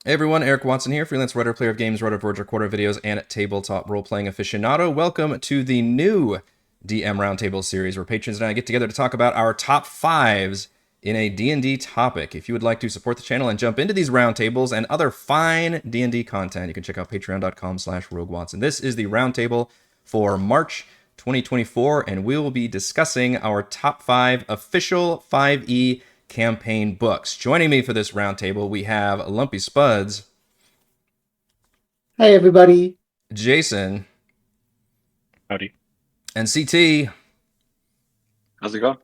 Hey everyone, Eric Watson here, freelance writer, player of games, writer of Roger Quarter videos, and tabletop role-playing aficionado. Welcome to the new DM Roundtable series where patrons and I get together to talk about our top fives in a D&D topic. If you would like to support the channel and jump into these roundtables and other fine D&D content, you can check out patreon.com/RogueWatson. This is the roundtable for March 2024, and we will be discussing our top five official 5e campaign books. Joining me for this roundtable, we have Lumpy Spuds, Hi, everybody. Jason, Howdy. and CT. How's it going?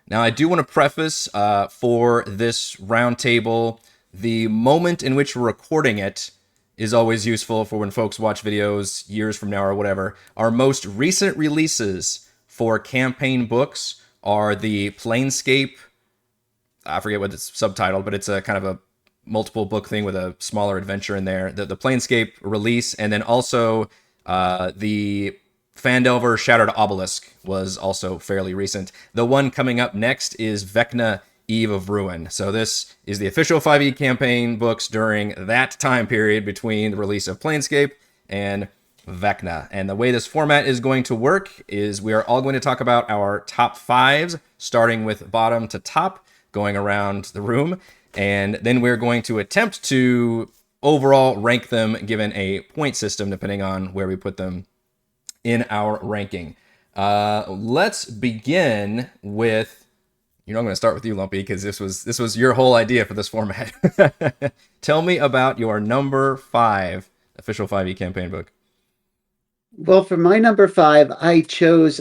Now, I do want to preface for this roundtable, the moment in which we're recording it is always useful for when folks watch videos years from now or whatever. Our most recent releases for campaign books are the Planescape. I forget what it's subtitled, but it's a kind of a multiple book thing with a smaller adventure in there. The Planescape release, and then also the Phandelver Shattered Obelisk was also fairly recent. The one coming up next is Vecna Eve of Ruin. So this is the official 5e campaign books during that time period between the release of Planescape and Vecna. And the way this format is going to work is we are all going to talk about our top fives, starting with bottom to top, going around the room. And then we're going to attempt to overall rank them given a point system, depending on where we put them in our ranking. Let's begin with. You know, I'm going to start with you, Lumpy, because this was your whole idea for this format. Tell me about your number five official 5e campaign book. Well, for my number five, I chose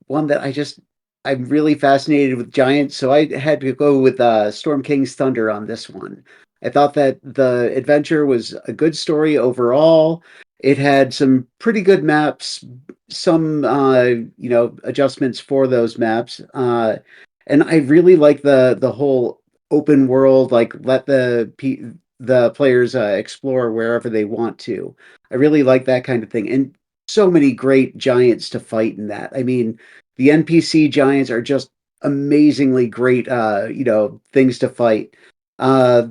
one that I'm really fascinated with giants, so I had to go with Storm King's Thunder on this one. I thought that the adventure was a good story overall. It had some pretty good maps, some adjustments for those maps, and I really like the whole open world, like let the players explore wherever they want to. I really like that kind of thing, and so many great giants to fight in that. I mean, the NPC giants are just amazingly great, things to fight. Uh,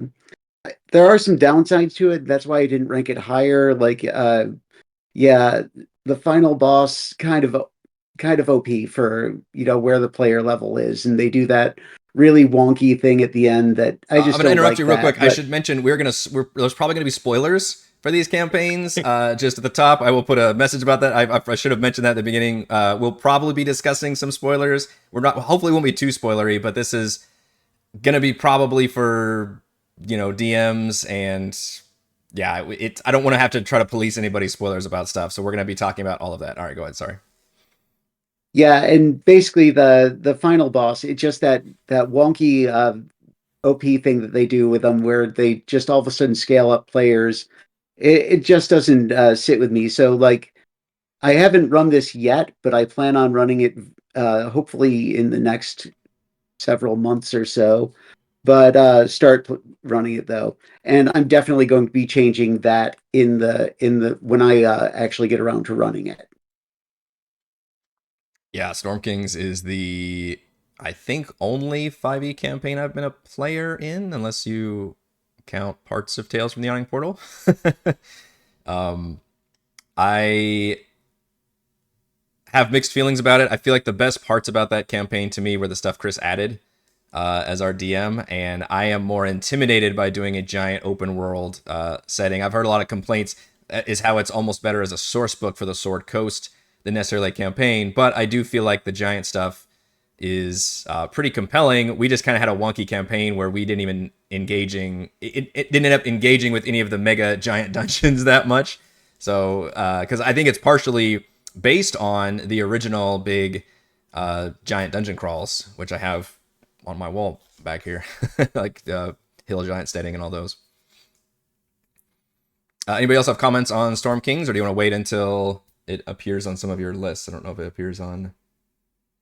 there are some downsides to it. That's why I didn't rank it higher. Yeah, the final boss kind of OP for where the player level is, and they do that really wonky thing at the end that I I'm just going to don't interrupt like you real that. quick. I But should mention there's probably going to be spoilers for these campaigns. Just at the top, I will put a message about that. I should have mentioned that at the beginning. We'll probably be discussing some spoilers. We're not, hopefully, won't be too spoilery, but this is going to be probably for DMs and yeah. I don't want to have to try to police anybody's spoilers about stuff, so we're going to be talking about all of that. All right, go ahead. Sorry. yeah, and basically the final boss, it's just that wonky OP thing that they do with them, where they just all of a sudden scale up players. It just doesn't sit with me. So like, I haven't run this yet, but I plan on running it hopefully in the next several months or so. But running it though, and I'm definitely going to be changing that in the when I actually get around to running it. Yeah, Storm Kings is the I think only 5e campaign I've been a player in, unless you count parts of Tales from the Yawning Portal. um, I have mixed feelings about it. I feel like the best parts about that campaign to me were the stuff Chris added as our DM, and I am more intimidated by doing a giant open world setting. I've heard a lot of complaints is how it's almost better as a source book for the Sword Coast than necessarily a campaign, but I do feel like the giant stuff is pretty compelling. We just kind of had a wonky campaign where we didn't even it didn't end up engaging with any of the mega giant dungeons that much. So, because I think it's partially based on the original big giant dungeon crawls, which I have on my wall back here, like Hill Giant Steading and all those. Anybody else have comments on Storm Kings, or do you want to wait until it appears on some of your lists? I don't know if it appears on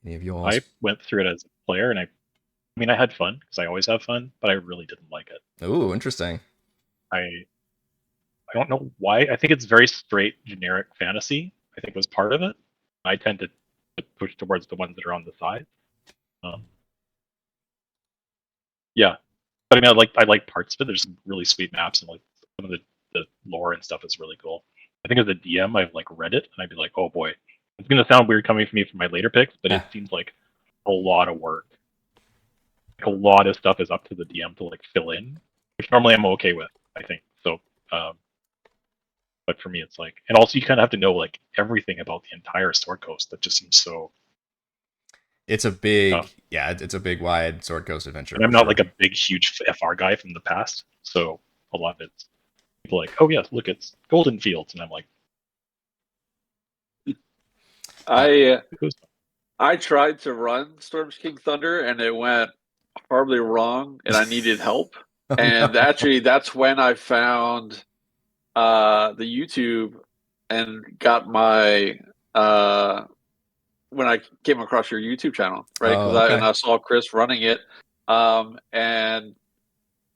any of I yours. went through it as a player, and I mean, I had fun because I always have fun, but I really didn't like it. Ooh, interesting. I don't know why. I think it's very straight, generic fantasy. I think was part of it. I tend to push towards the ones that are on the side. Um, yeah, But I mean, I like parts of it. There's some really sweet maps, and like some of the lore and stuff is really cool. I think as a DM, I've like read it, and I'd be like, oh boy, it's gonna sound weird coming from me for my later picks, but it seems like a lot of work. Like a lot of stuff is up to the DM to like fill in, which normally I'm okay with. I think so. But for me, it's like, and also you kind of have to know like everything about the entire Sword Coast. That just seems so. It's a big, it's a big, wide Sword Coast adventure. And I'm not like a big, huge FR guy from the past, so a lot of it's people like, oh yes, look, it's Golden Fields, and I'm like, I tried to run Storm King Thunder, and it went horribly wrong, and I needed help. Actually, that's when I found the YouTube and got my when I came across your YouTube channel, right? Because I saw Chris running it, and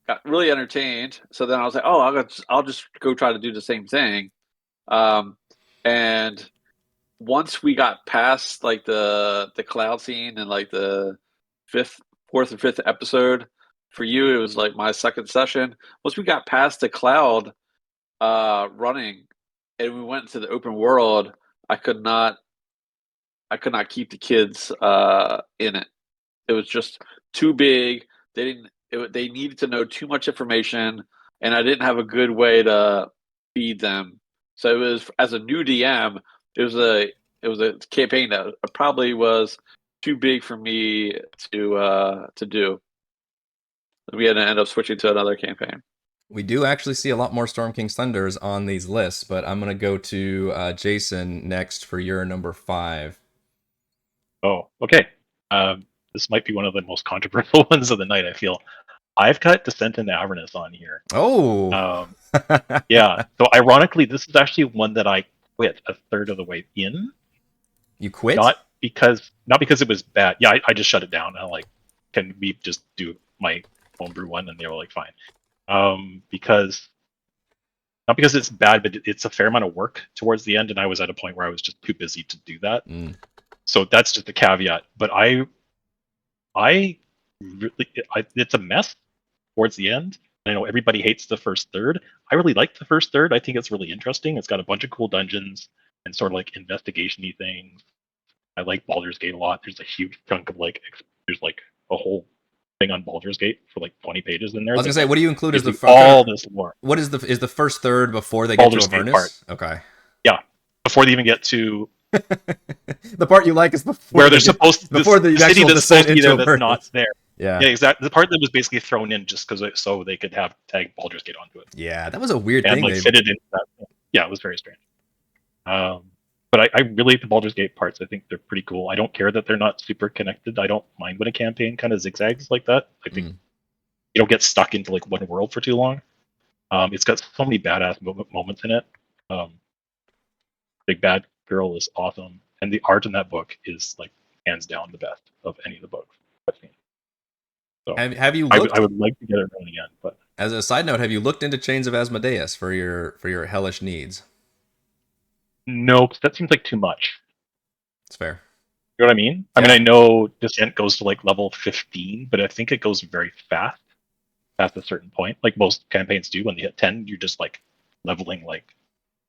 got really entertained. So then I was like, oh, I'll just go try to do the same thing. And once we got past like the cloud scene and like the fourth and fifth episode, for you it was like my second session. Once we got past the cloud running and we went into the open world, I could not keep the kids in it. It was just too big. They needed to know too much information, and I didn't have a good way to feed them. So it was, as a new DM, it was a campaign that probably was too big for me to do. We had to end up switching to another campaign. We do actually see a lot more Storm King's Thunders on these lists, but I'm going to go to Jason next for your number 5. Oh, okay. This might be one of the most controversial ones of the night, I feel. I've got Descent into Avernus on here. Oh. Yeah. So ironically, this is actually one that I quit a third of the way in. You quit? Not because it was bad. Yeah, I just shut it down. I'm like, can we just do my homebrew one? And they were like, fine. Because not because it's bad, but it's a fair amount of work towards the end, and I was at a point where I was just too busy to do that. So that's just a caveat. But it's a mess towards the end. I know everybody hates the first third. I really like the first third. I think it's really interesting. It's got a bunch of cool dungeons and sort of like investigation-y things. I like Baldur's Gate a lot. There's a huge chunk of like, there's like a whole thing on Baldur's Gate for like 20 pages in there. I was gonna say, what do you include as the all this lore? What is the first third before they get to Avernus? Okay. Yeah, before they even get to the part you like is where they're supposed to, before the actual descent into Avernus. That's not there. Yeah, exactly. The part that was basically thrown in just because so they could have tag Baldur's Gate onto it. Yeah, that was a weird and thing. Like fitted into that. Yeah, it was very strange. But I really like the Baldur's Gate parts. I think they're pretty cool. I don't care that they're not super connected. I don't mind when a campaign kind of zigzags like that. I think you don't get stuck into like one world for too long. It's got so many badass moments in it. Big Bad Girl is awesome, and the art in that book is like hands down the best of any of the books I've seen. So have you looked? I would like to get it running again, but as a side note, have you looked into Chains of Asmodeus for your hellish needs? No, because that seems like too much. It's fair. You know what I mean? I mean, I know Descent goes to like level 15, but I think it goes very fast past a certain point. Like most campaigns do, when they hit 10, you're just like leveling like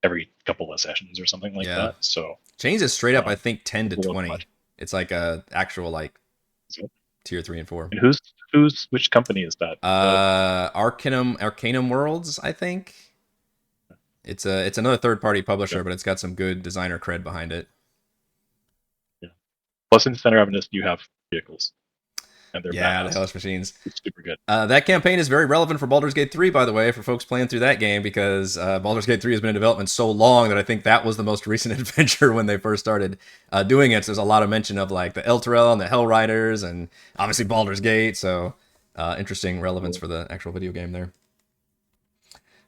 every couple of sessions or something like that. So Chains is straight up, I think 10 to 20. It's like a actual like tier 3 and 4. And which company is that? Arcanum Worlds, I think. It's another third-party publisher, but it's got some good designer cred behind it. Yeah. Plus, in the center of this, you have vehicles, and they're badass. The Hellish Machines. It's super good. That campaign is very relevant for Baldur's Gate 3, by the way, for folks playing through that game, because Baldur's Gate 3 has been in development so long that I think that was the most recent adventure when they first started doing it. So there's a lot of mention of like the Elturel and the Hell Riders, and obviously Baldur's Gate. So interesting relevance for the actual video game there.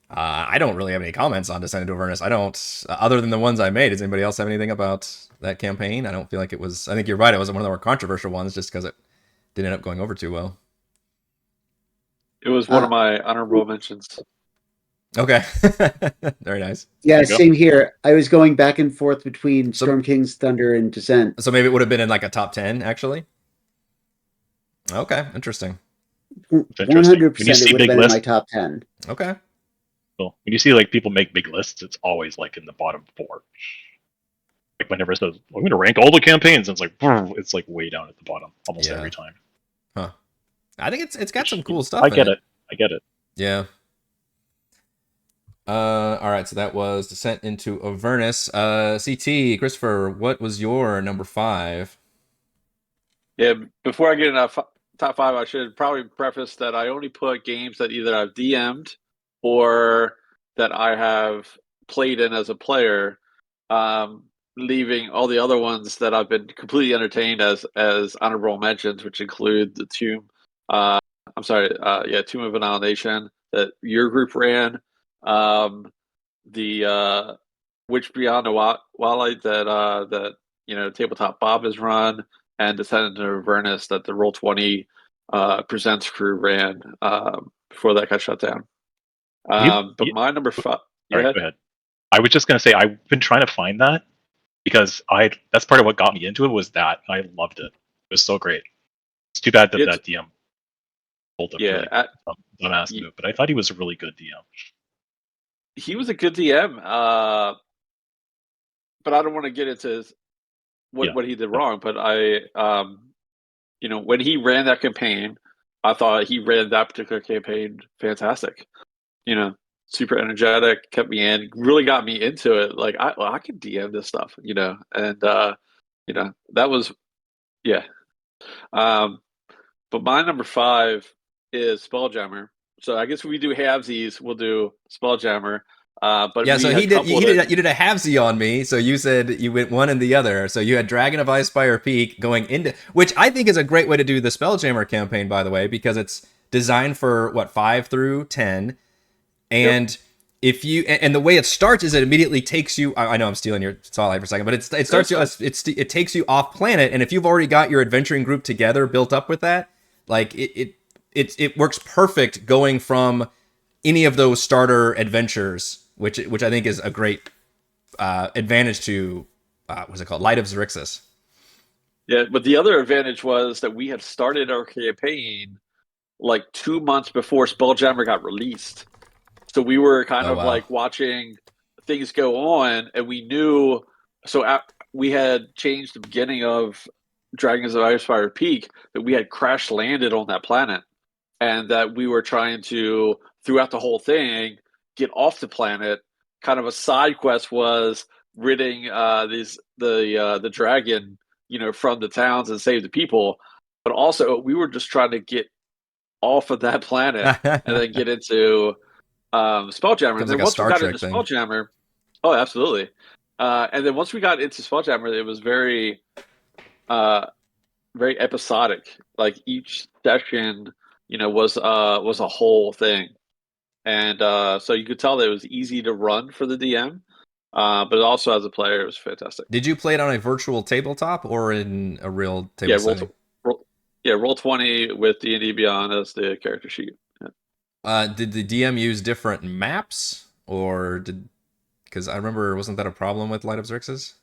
I don't really have any comments on Descent into Avernus. I don't, other than the ones I made. Does anybody else have anything about that campaign? I don't feel like it was, I think you're right, it was one of the more controversial ones just because it didn't end up going over too well. It was one of my honorable mentions. Okay. Very nice. Yeah, same here. I was going back and forth between Storm King's Thunder and Descent. So maybe it would have been in like a top 10, actually? Okay, interesting. It's interesting. When you 100%, see it would have big been in my lists, top 10. Okay. well, when you see like people make big lists, it's always like in the bottom 4. Like whenever it says, I'm going to rank all the campaigns, and it's like way down at the bottom almost Yeah. every time. Huh. I think it's got some cool stuff I in get it. it. I get it. Yeah. All right, so that was Descent into Avernus. CT, Christopher, what was your number 5? Yeah, before I get into top 5, I should probably preface that I only put games that either I've DM'd or that I have played in as a player, leaving all the other ones that I've been completely entertained as honorable mentions, which include the Tomb. Tomb of Annihilation that your group ran, the Witch Beyond the Wildlight that Tabletop Bob has run, and Descendant of Avernus that the Roll20 Presents crew ran before that got shut down. But my number 5. Sorry, go ahead. I was just going to say I've been trying to find that because that's part of what got me into it was that I loved it. It was so great. It's too bad that that DM pulled up really dumbass move, but I thought he was a really good DM. He was a good DM, but I don't want to get into what he did wrong. But when he ran that campaign, I thought he ran that particular campaign fantastic. Super energetic, kept me in, really got me into it. Like I can DM this stuff, and that was, yeah. But my number 5 is Spelljammer. So I guess if we do halvesies, we'll do Spelljammer. But yeah, so you did a halvesy on me. So you said you went one and the other. So you had Dragon of Icespire Peak going into, which I think is a great way to do the Spelljammer campaign, by the way, because it's designed for 5 through 10, and if you and the way it starts is it immediately takes you. I know I'm stealing your spotlight for a second, but it starts you. It takes you off planet, and if you've already got your adventuring group together, built up with that, like it works perfect going from any of those starter adventures, which I think is a great advantage to what's it called, Light of Xerxes. Yeah, but the other advantage was that we had started our campaign like 2 months before Spelljammer got released. So we were kind of like watching things go on, and we knew. So we had changed the beginning of Dragons of Icespire Peak that we had crash landed on that planet, and that we were trying to, throughout the whole thing, get off the planet. Kind of a side quest was ridding the dragon, from the towns and save the people. But also, we were just trying to get off of that planet and then get into Spelljammer. And then once we got into Spelljammer, oh, absolutely. And then once we got into Spelljammer, it was very, very episodic. Like each session, was a whole thing, and so you could tell that it was easy to run for the DM, but also as a player, it was fantastic. Did you play it on a virtual tabletop or in a real table setting? Roll20 with D&D Beyond as the character sheet. Yeah. Did the DM use different maps, or because I remember, wasn't that a problem with Light of Xerxes?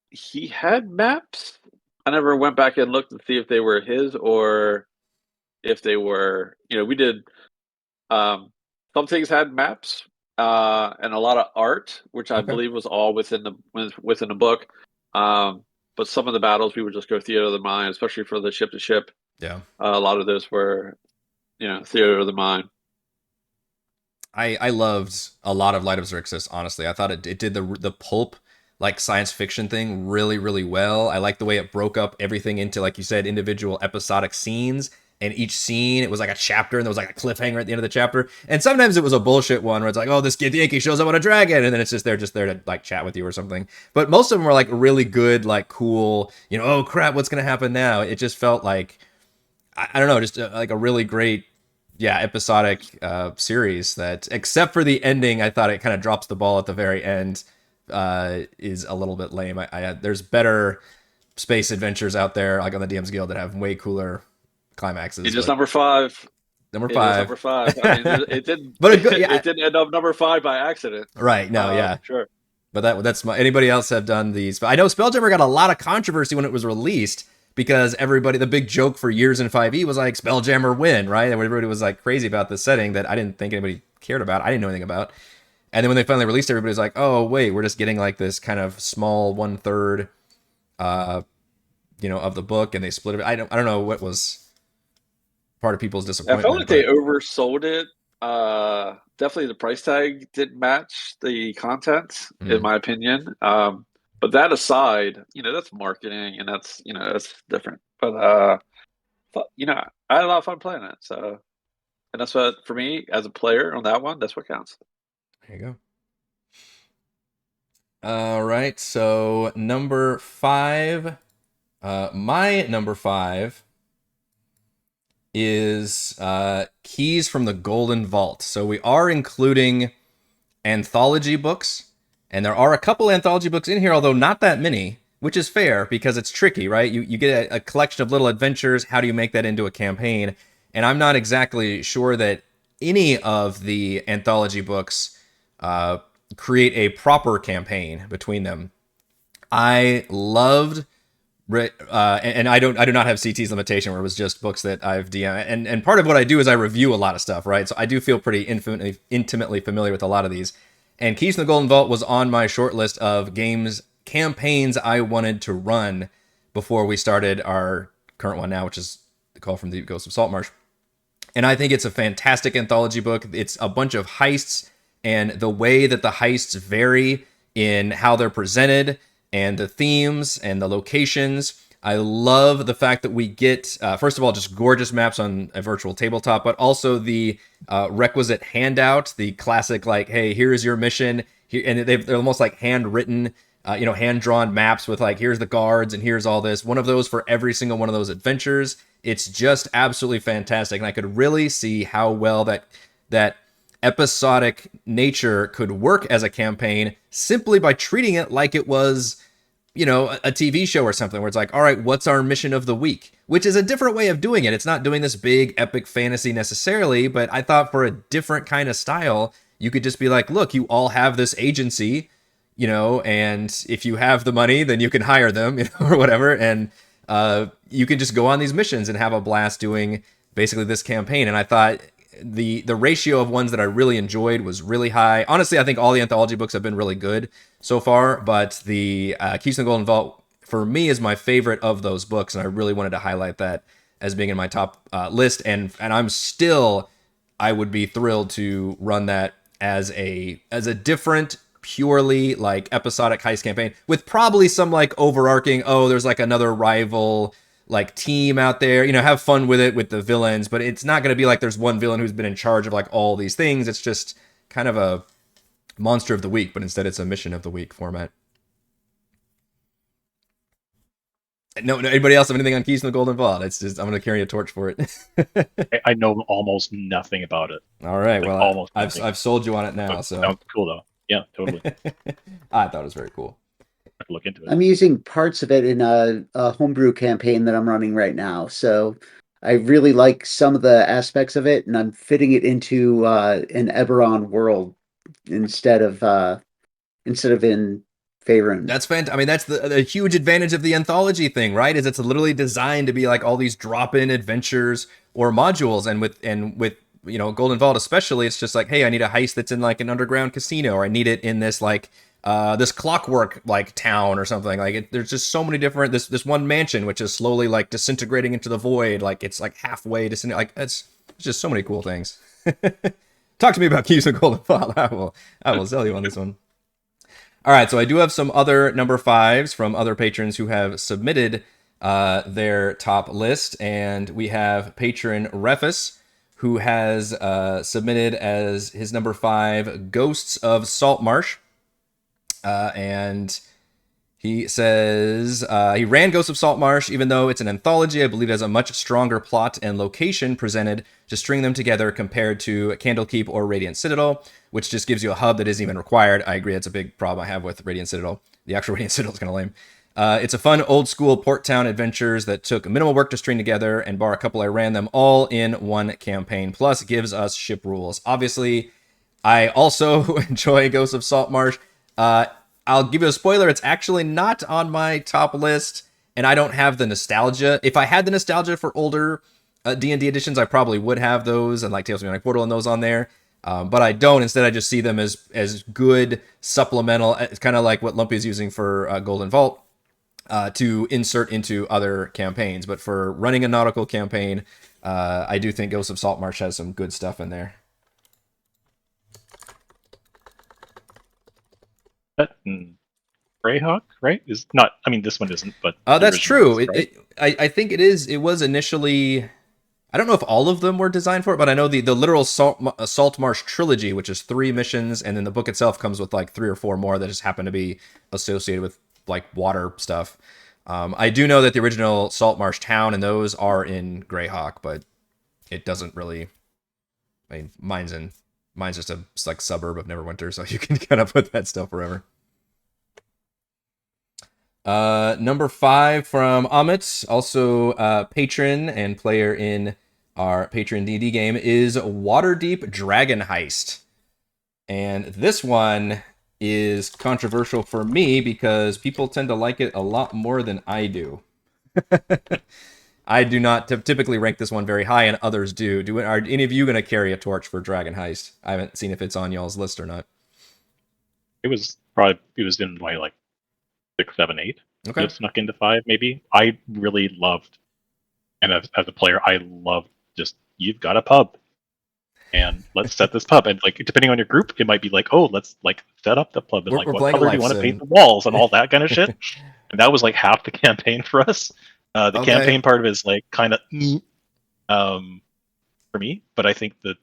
He had maps. I never went back and looked to see if they were his or if they were, we did, some things had maps, and a lot of art, which I believe was all within the book. But some of the battles we would just go theater of the mind, especially for the ship to ship. Yeah. A lot of those were, theater of the mind. I loved a lot of Light of Xerxes, honestly. I thought it did the pulp, like, science fiction thing really, really well. I like the way it broke up everything into, like you said, individual episodic scenes. And each scene, it was like a chapter, and there was like a cliffhanger at the end of the chapter. And sometimes it was a bullshit one where it's like, oh, this kid Yankee shows up on a dragon, and then it's just there to like chat with you or something. But most of them were like really good, like cool, oh crap, what's gonna happen now? It just felt like, I don't know, just like a really great, episodic series that, except for the ending, I thought it kind of drops the ball at the very end, is a little bit lame. There's better space adventures out there, like on the DM's Guild, that have way cooler climaxes. It's just number 5. Number 5. Number 5. I mean, it didn't. But it didn't end up number 5 by accident. Right? No, sure. But that's my. Anybody else have done these? But I know Spelljammer got a lot of controversy when it was released because everybody, the big joke for years in 5e was like Spelljammer win, right? And everybody was like crazy about this setting that I didn't think anybody cared about. I didn't know anything about. And then when they finally released, everybody's like, oh wait, we're just getting like this kind of small 1/3, of the book, and they split it. I don't know what was part of people's I disappointment. felt like they oversold it. Definitely the price tag didn't match the content, in my opinion. But that aside, that's marketing, and that's different. But I had a lot of fun playing it. So, and that's what, for me as a player on that one, that's what counts. There you go. All right, so number 5. My number 5 is Keys from the Golden Vault. So we are including anthology books, and there are a couple anthology books in here, although not that many, which is fair because it's tricky, right? You get a collection of little adventures. How do you make that into a campaign? And I'm not exactly sure that any of the anthology books create a proper campaign between them. I loved, and I do not have CT's limitation where it was just books that I've DM, and part of what I do is I review a lot of stuff, right? So I do feel pretty intimately familiar with a lot of these. And Keys from the Golden Vault was on my short list of campaigns I wanted to run before we started our current one now, which is the Call from the Ghost of Saltmarsh. And I think it's a fantastic anthology book. It's a bunch of heists, and the way that the heists vary in how they're presented and the themes and the locations. I love the fact that we get, first of all, just gorgeous maps on a virtual tabletop, but also the requisite handout, the classic, like, hey, here's your mission. And they're almost like handwritten, hand-drawn maps with like, here's the guards and here's all this. One of those for every single one of those adventures. It's just absolutely fantastic. And I could really see how well that episodic nature could work as a campaign simply by treating it like it was, a TV show or something where it's like, all right, what's our mission of the week? Which is a different way of doing it. It's not doing this big epic fantasy necessarily, but I thought for a different kind of style, you could just be like, look, you all have this agency, and if you have the money, then you can hire them, or whatever. And you can just go on these missions and have a blast doing basically this campaign. And I thought the ratio of ones that I really enjoyed was really high. Honestly, I think all the anthology books have been really good so far, but the Keys from the Golden Vault for me is my favorite of those books, and I really wanted to highlight that as being in my top list. And I would be thrilled to run that as a different, purely like episodic heist campaign with probably some like overarching, there's like another rival like team out there, have fun with it with the villains, but it's not going to be like there's one villain who's been in charge of like all these things. It's just kind of a monster of the week, but instead it's a mission of the week format. No, anybody else have anything on Keys from the Golden Vault? It's just, I'm going to carry a torch for it. I know almost nothing about it. All right, Like, well, I've sold you on it now. So sounds cool though. Yeah, totally. I thought it was very cool. I could look into it. I'm using parts of it in a homebrew campaign that I'm running right now. So I really like some of the aspects of it, and I'm fitting it into an Eberron world instead of in Faerun. That's fantastic. I mean, that's the huge advantage of the anthology thing, right? Is it's literally designed to be like all these drop-in adventures or modules, and with Golden Vault especially, it's just like, hey, I need a heist that's in like an underground casino, or I need it in this like this clockwork like town or something. Like there's just so many different this one mansion which is slowly like disintegrating into the void, like it's like halfway disintegrating. Like it's just so many cool things. Talk to me about Keys of Golden Vault. I will sell you on this one. All right, so I do have some other number 5s from other patrons who have submitted their top list, and we have patron Refus, who has submitted as his number 5 Ghosts of Saltmarsh. And he says he ran Ghosts of Saltmarsh, even though it's an anthology. I believe it has a much stronger plot and location presented to string them together compared to Candlekeep or Radiant Citadel, which just gives you a hub that isn't even required. I agree, that's a big problem I have with Radiant Citadel. The actual Radiant Citadel is kind of lame. It's a fun old school port town adventures that took minimal work to string together, and bar a couple, I ran them all in one campaign. Plus, gives us ship rules. Obviously, I also enjoy Ghosts of Saltmarsh. I'll give you a spoiler. It's actually not on my top list. and I don't have the nostalgia. If I had the nostalgia for older D&D editions, I probably would have those and like Tales from the Manic Portal and those on there. But I don't. Instead, I just see them as good supplemental. It's kind of like what Lumpy is using for Golden Vault to insert into other campaigns. But for running a nautical campaign, I do think Ghost of Saltmarsh has some good stuff in there. Greyhawk, right? Is not. I mean, this one isn't, but that's true. Is, right? I think it is. It was initially. I don't know if all of them were designed for it, but I know the literal Saltmarsh trilogy, which is 3 missions, and then the book itself comes with like 3 or 4 more that just happen to be associated with like water stuff. I do know that the original Saltmarsh town and those are in Greyhawk, but it doesn't really. I mean, mine's just a like suburb of Neverwinter, so you can kind of put that stuff wherever. Number 5 from Amit, also patron and player in our Patreon D&D game, is Waterdeep Dragon Heist. And this one is controversial for me because people tend to like it a lot more than I do. I do not typically rank this one very high, and others do. Are any of you going to carry a torch for Dragon Heist? I haven't seen if it's on y'all's list or not. It was in my like 6, 7, 8. Okay. It snuck into 5, maybe. I really loved, and as a player, I loved just, you've got a pub, and let's set this pub. And like, depending on your group, it might be like, oh, let's like set up the pub, and like, what color do you want to paint the walls and all that kind of shit. And that was like half the campaign for us. The campaign part of it is like kind of for me, but I think the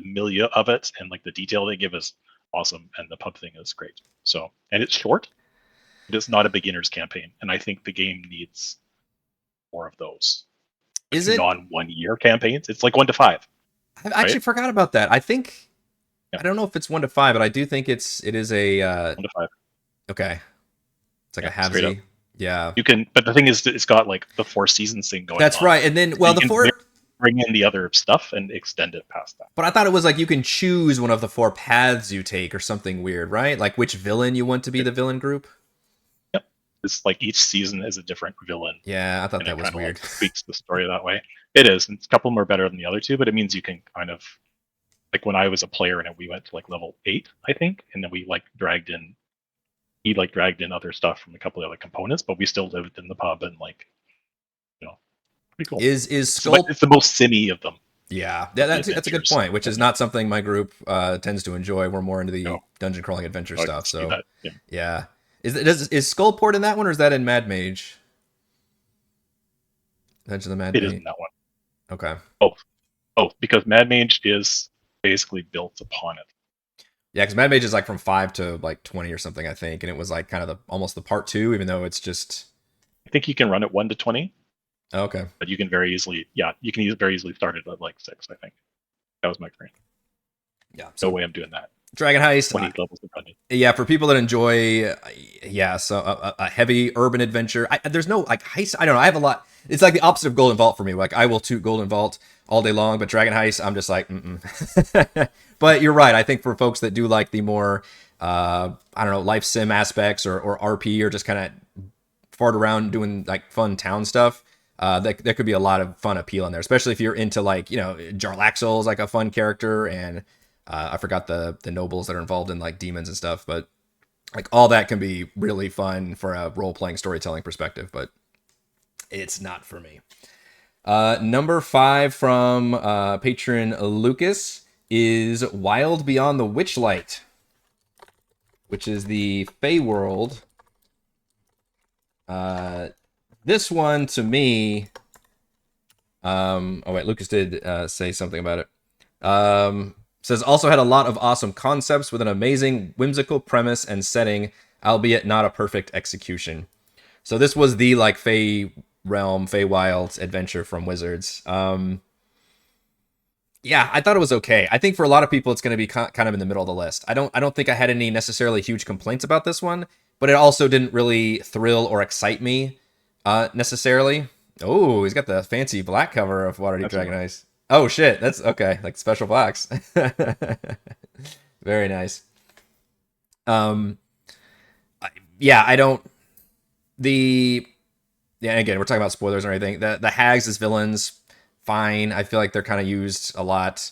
milieu of it and like the detail they give is awesome, and the pub thing is great. So, and it's short. It is not a beginner's campaign, and I think the game needs more of those. Is it non-1-year campaigns? It's like 1 to 5. I actually forgot about that. I think I don't know if it's 1 to 5, but I do think it is a 1 to 5. Okay, it's like a halvesy. Yeah, you can, but the thing is, it's got like the 4 seasons thing going. That's right, and then the 4 bring in the other stuff and extend it past that. But I thought it was like you can choose one of the 4 paths you take or something weird, right? Like which villain you want to be the villain group. It's like each season is a different villain. Yeah, I thought that was weird. Like speaks the story that way. It is. And a couple more better than the other 2, but it means you can kind of, like when I was a player in it, we went to like level 8, I think, and then we like dragged in other stuff from a couple of other components, but we still lived in the pub and like, pretty cool. Is Skull? It's the most simmy of them. Yeah, that's a good point. Which is not something my group tends to enjoy. We're more into the dungeon crawling adventure stuff. So yeah. Is Skullport in that one, or is that in Mad Mage? Dungeon of the Mad Mage. It is in that one. Okay. Oh, because Mad Mage is basically built upon it. Yeah, because Mad Mage is like from 5 to like 20 or something, I think, and it was like kind of almost the part 2, even though it's just. I think you can run it 1 to 20. Oh, okay. But you can very easily start it at like 6. I think that was my current. Yeah. No way I'm doing that. Dragon Heist. 20 levels of running. Yeah, for people that enjoy, so a heavy urban adventure. There's no like heist. I don't know. I have a lot. It's like the opposite of Golden Vault for me. Like I will toot Golden Vault all day long, but Dragon Heist, I'm just like, But you're right. I think for folks that do like the more, I don't know, life sim aspects or RP or just kind of fart around doing like fun town stuff. There could be a lot of fun appeal in there, especially if you're into like, Jarlaxle's like a fun character, and I forgot the nobles that are involved in like demons and stuff, but like all that can be really fun for a role-playing storytelling perspective, but it's not for me. Number 5 from patron Lucas is Wild Beyond the Witchlight, which is the Fey world. This one to me, Lucas did say something about it. Says also had a lot of awesome concepts with an amazing whimsical premise and setting, albeit not a perfect execution. So this was the like Fey realm, Fey Wilds adventure from Wizards. Yeah, I thought it was okay. I think for a lot of people, it's going to be kind of in the middle of the list. I don't think I had any necessarily huge complaints about this one, but it also didn't really thrill or excite me necessarily. Oh, he's got the fancy black cover of Waterdeep Dragon Heist. Oh shit, that's okay. Like special blacks. Very nice. I don't. yeah, and again, we're talking about spoilers or anything. The hags as villains, fine. I feel like they're kind of used a lot.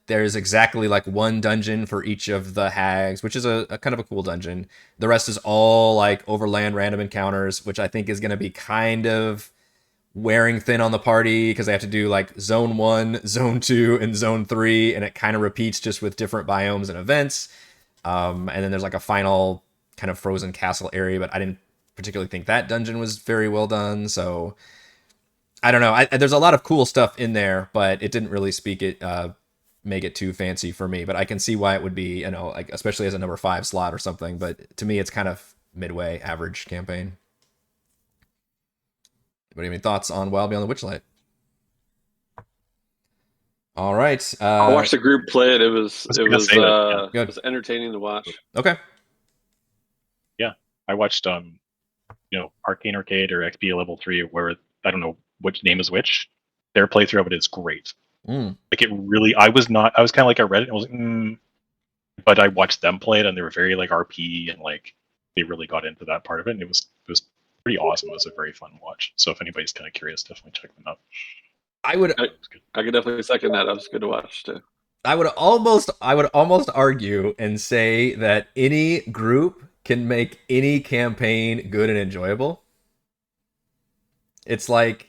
There's exactly like one dungeon for each of the hags, which is a kind of a cool dungeon. The rest is all like overland random encounters, which I think is going to be kind of wearing thin on the party because they have to do like zone 1, zone 2, and zone 3, and it kind of repeats just with different biomes and events. And then there's like a final kind of frozen castle area, but I didn't particularly think that dungeon was very well done. So I don't know. There's a lot of cool stuff in there, but it didn't really make it too fancy for me. But I can see why it would be, you know, like especially as a number 5 slot or something. But to me, it's kind of midway average campaign. Anybody have any thoughts on Wild Beyond the Witchlight? All right. I watched the group play it. It was Good. it was entertaining to watch. Okay. Yeah, I watched Arcane Arcade or XP Level 3, where I don't know which name is which. Their playthrough of it is great. Like it really, I was kind of like I read it and I was like, but I watched them play it and they were very like RP and like they really got into that part of it and it was pretty awesome. It was a very fun watch. So if anybody's kind of curious, definitely check them out. I could definitely second that. That was good to watch too. I would almost argue and say that any group can make any campaign good and enjoyable. It's like,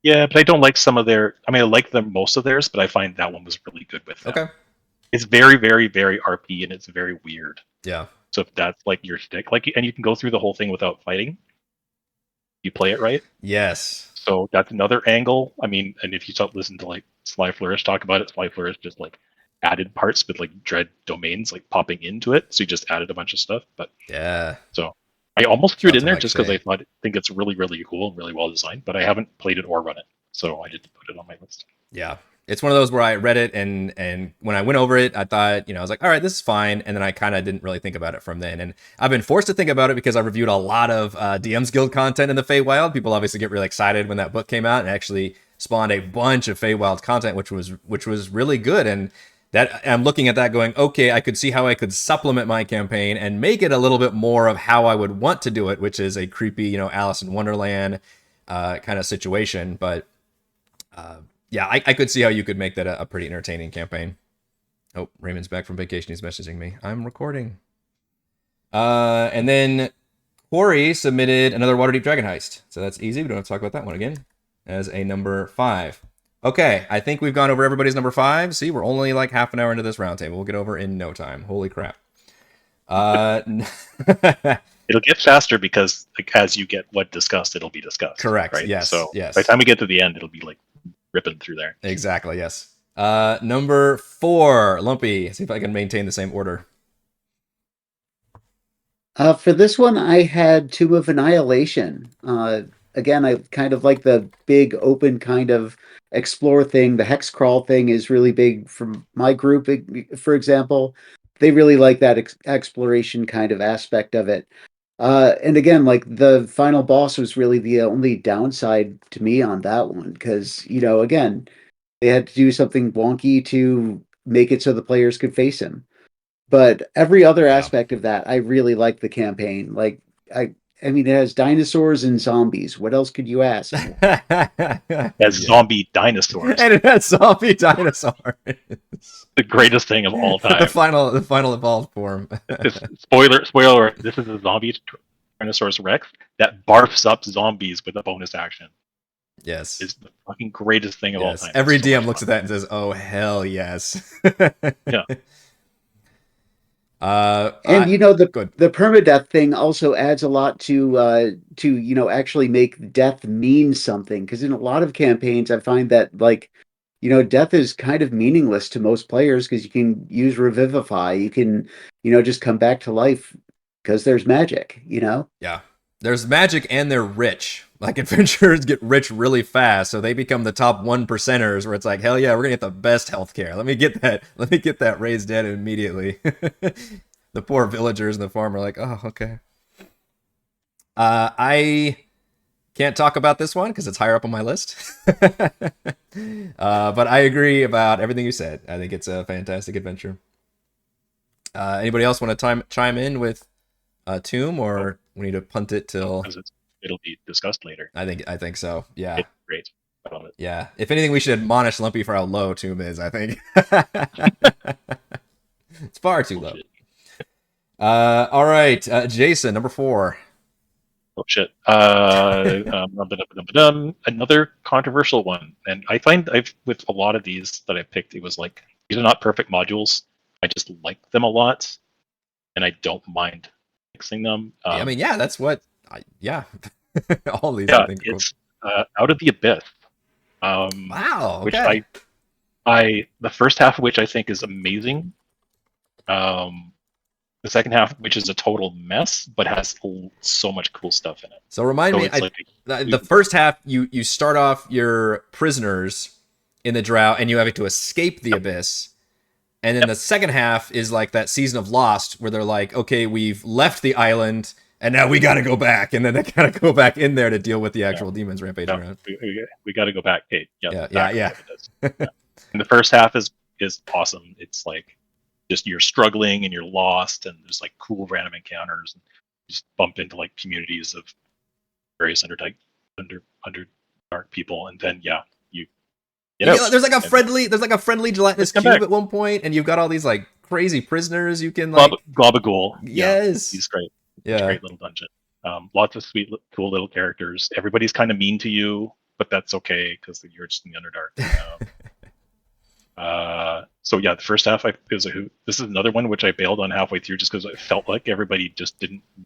yeah, but I don't like some of their. I mean, I like most of theirs, but I find that one was really good with them. Okay. It's very, very, very RP and it's very weird. Yeah. So if that's like your stick, like, and you can go through the whole thing without fighting. You play it right. Yes. So that's another angle. I mean, and if you listen to like Sly Flourish talk about it, Sly Flourish just like added parts with like dread domains like popping into it. So you just added a bunch of stuff. But yeah. So I almost threw it in there like just because I think it's really, really cool and really well designed, but I haven't played it or run it. So I didn't put it on my list. Yeah. It's one of those where I read it and when I went over it, I thought, I was like, all right, this is fine. And then I kind of didn't really think about it from then. And I've been forced to think about it because I reviewed a lot of DM's Guild content in the Feywild. People obviously get really excited when that book came out and actually spawned a bunch of Feywild content, which was really good. And that I'm looking at that going, okay, I could see how I could supplement my campaign and make it a little bit more of how I would want to do it, which is a creepy, Alice in Wonderland kind of situation. But yeah, I could see how you could make that a pretty entertaining campaign. Oh, Raymond's back from vacation. He's messaging me. I'm recording. And then Corey submitted another Waterdeep Dragon Heist. So that's easy. We don't have to talk about that one again as a number 5. Okay, I think we've gone over everybody's number 5. See, we're only like half an hour into this roundtable. We'll get over in no time. Holy crap. It'll get faster because like, as you get what discussed, it'll be discussed. Correct. Right? Yes. So yes. by the time we get to the end, it'll be like ripping through there. Exactly. Yes. Number 4, Lumpy. See if I can maintain the same order. For this one, I had Tomb of Annihilation. Again, I kind of like the big open kind of explore thing. The hex crawl thing is really big from my group, for example. They really like that exploration kind of aspect of it. And again, like the final boss was really the only downside to me on that one because, again, they had to do something wonky to make it so the players could face him. But every other aspect of that, I really like the campaign. Like, I mean, it has dinosaurs and zombies. What else could you ask? As zombie dinosaurs. And it has zombie dinosaurs. The greatest thing of all time. the final evolved form. Spoiler, this is a zombie Tyrannosaurus Rex that barfs up zombies with a bonus action. Yes. It's the fucking greatest thing of all time. Every DM looks at that and says, oh, hell yes. Yeah. And the permadeath thing also adds a lot to actually make death mean something, because in a lot of campaigns I find that death is kind of meaningless to most players because you can use revivify, you can just come back to life because there's magic. Yeah, there's magic and they're rich. Like adventurers get rich really fast, so they become the top 1%ers where it's like, hell yeah, we're gonna get the best healthcare. Let me get that raised dead immediately. The poor villagers and the farm are like, oh, okay. I can't talk about this one because it's higher up on my list. But I agree about everything you said. I think it's a fantastic adventure. Anybody else want to chime in with Tomb, or we need to punt it till... it'll be discussed later. I think so. Yeah. It's great. I love it. Yeah. If anything, we should admonish Lumpy for how low Tomb is, I think. It's far too low. Bullshit. All right. Jason, number 4. Oh shit. Another controversial one, and I find with a lot of these that I picked, it was like these are not perfect modules. I just like them a lot, and I don't mind fixing them. I mean, yeah, that's what. Yeah. All these, yeah, I think. it's Out of the Abyss. Wow. Which Okay. the first half of which I think is amazing. The second half, which is a total mess, but has so much cool stuff in it. So remind me, it's like the first half, you start off your prisoners in the Drow, and you have to escape the abyss. And then the second half is like that season of Lost, where they're like, okay, we've left the island, and now we got to go back. And then they got to go back in there to deal with the actual demons rampaging around. We got to go back. Hey, Yeah. Yeah. And the first half is awesome. It's like just you're struggling and you're lost, and there's like cool random encounters, and you just bump into like communities of various underdark people, and then you get out. There's like a friendly gelatinous cube back at one point, and you've got all these like crazy prisoners you can like. Globagool. Yes, he's great. Yeah, it's a great little dungeon. Lots of sweet, cool little characters. Everybody's kind of mean to you, but that's okay because you're just in the Underdark. So yeah, the first half this is another one which I bailed on halfway through just because I felt like everybody just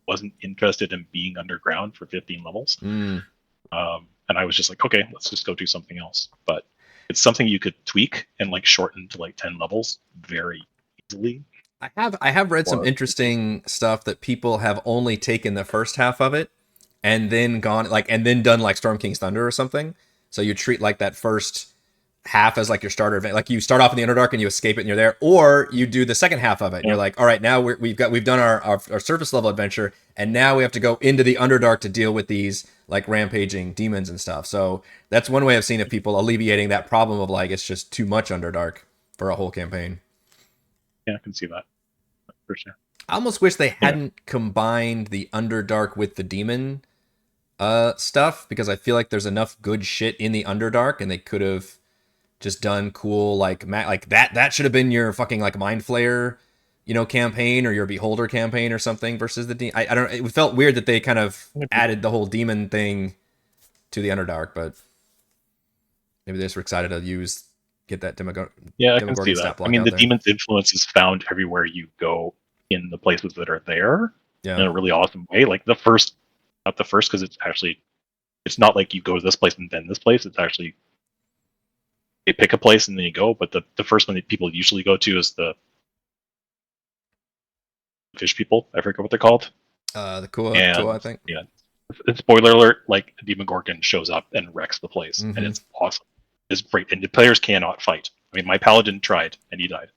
wasn't interested in being underground for 15 levels. And I was just like, okay, let's just go do something else. But it's something you could tweak and like shorten to like 10 levels very easily. I have read some interesting stuff that people have only taken the first half of it and then done like Storm King's Thunder or something. So you treat like that first half as like your starter event. Like you start off in the Underdark and you escape it and you're there, or you do the second half of it and you're like, all right, now we've done our surface level adventure, and now we have to go into the Underdark to deal with these like rampaging demons and stuff. So that's one way I've seen of people alleviating that problem of like it's just too much Underdark for a whole campaign. Yeah, I can see that for sure. I almost wish they hadn't combined the Underdark with the demon stuff, because I feel like there's enough good shit in the Underdark, and they could have just done cool like that should have been your fucking like Mind Flayer, campaign, or your Beholder campaign or something versus the I don't. It felt weird that they kind of added the whole demon thing to the Underdark, but maybe they just were excited to get that Demogorgon. Yeah, I can see that. I mean, the demon's influence is found everywhere you go in the places that are there in a really awesome way. Like not the first, because it's not like you go to this place and then this place. It's actually they pick a place and then you go. But the first one that people usually go to is the fish people. I forget what they're called. The Kua, I think. Yeah. Spoiler alert, like a Demogorgon shows up and wrecks the place, and it's awesome. It's great, and the players cannot fight. I mean, my paladin tried, and he died.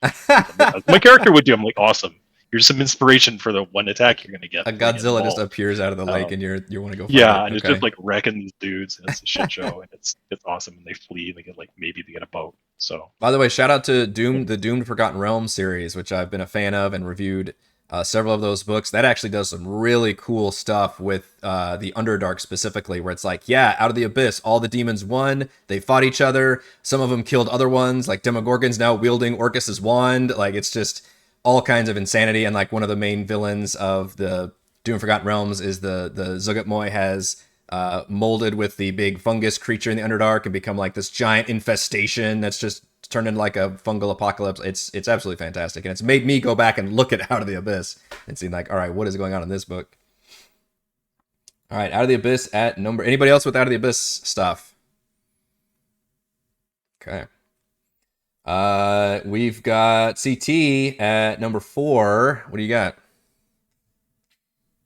My character would do. I'm like, awesome. Here's some inspiration for the one attack you're going to get. A Godzilla just appears out of the lake, and you want to go fight and it's just like wrecking these dudes, and it's a shit show, and it's awesome, and they flee, and they get maybe they get a boat. So, by the way, shout out to the Doomed Forgotten Realms series, which I've been a fan of and reviewed several of those books. That actually does some really cool stuff with the Underdark specifically, where it's like, out of the abyss, all the demons won. They fought each other. Some of them killed other ones. Like Demogorgon's now wielding Orcus's wand. Like it's just all kinds of insanity. And like one of the main villains of the Doomed Forgotten Realms is the Zugatmoy has molded with the big fungus creature in the Underdark and become like this giant infestation that's just turned into like a fungal apocalypse. It's absolutely fantastic, and it's made me go back and look at Out of the Abyss and see like, all right, what is going on in this book? All right, Out of the Abyss at number. Anybody else with Out of the Abyss stuff? Okay. We've got CT at number 4. What do you got?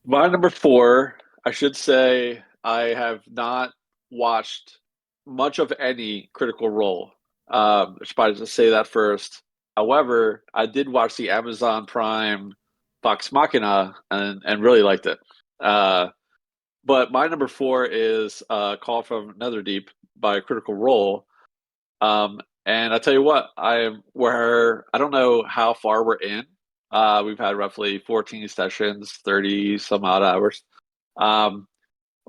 My number 4, I should say, I have not watched much of any Critical Role. I should probably just say that first. However, I did watch the Amazon Prime Vox Machina and really liked it. But my number 4 is Call from Netherdeep by Critical Role. And I tell you what, I don't know how far we're in. We've had roughly 14 sessions, 30 some odd hours.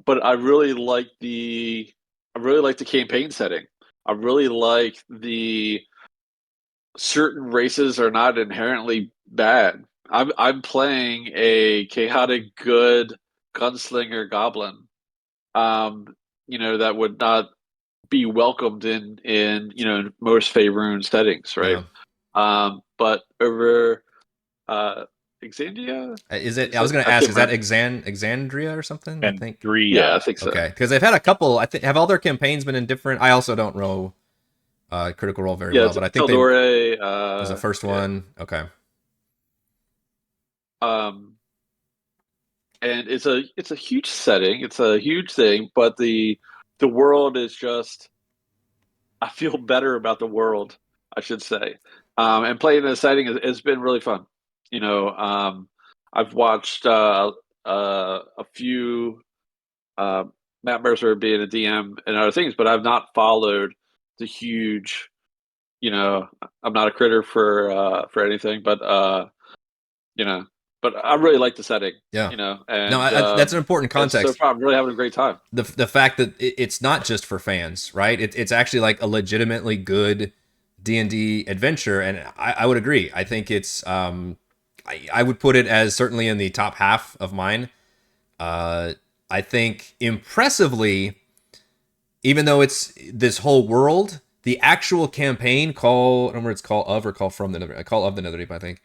but I really like the campaign setting. I really like the certain races are not inherently bad. I'm playing a chaotic good gunslinger goblin. Um, that would not be welcomed in most Faerun settings, right? Yeah. But over Exandria, Is it? is I was it? going to I ask. can't Is that remember. Exandria or something? I And think. three, Yeah, I think so. Okay, because they've had a couple. I think have all their campaigns been in different. I also don't know Critical Role very Yeah, well, it's but I think they Taldore. was the first Yeah. one. Okay. Um, and it's a huge setting. It's a huge thing, but the world is just. I feel better about the world, I should say. And playing in the setting has been really fun. I've watched a few uh, Matt Mercer being a DM and other things, but I've not followed the huge. I'm not a critter for anything, you know, but I really like the setting. Yeah. No, And that's an important and so context. far I'm really having a great time. The fact that it's not just for fans, right? It's actually like a legitimately good D&D adventure, and I would agree. I think it's I would put it as certainly in the top half of mine. Uh, I think impressively, even though it's this whole world, the actual campaign call, I don't remember it's Call of or Call from the Nether, Call of the Netherdeep, I think,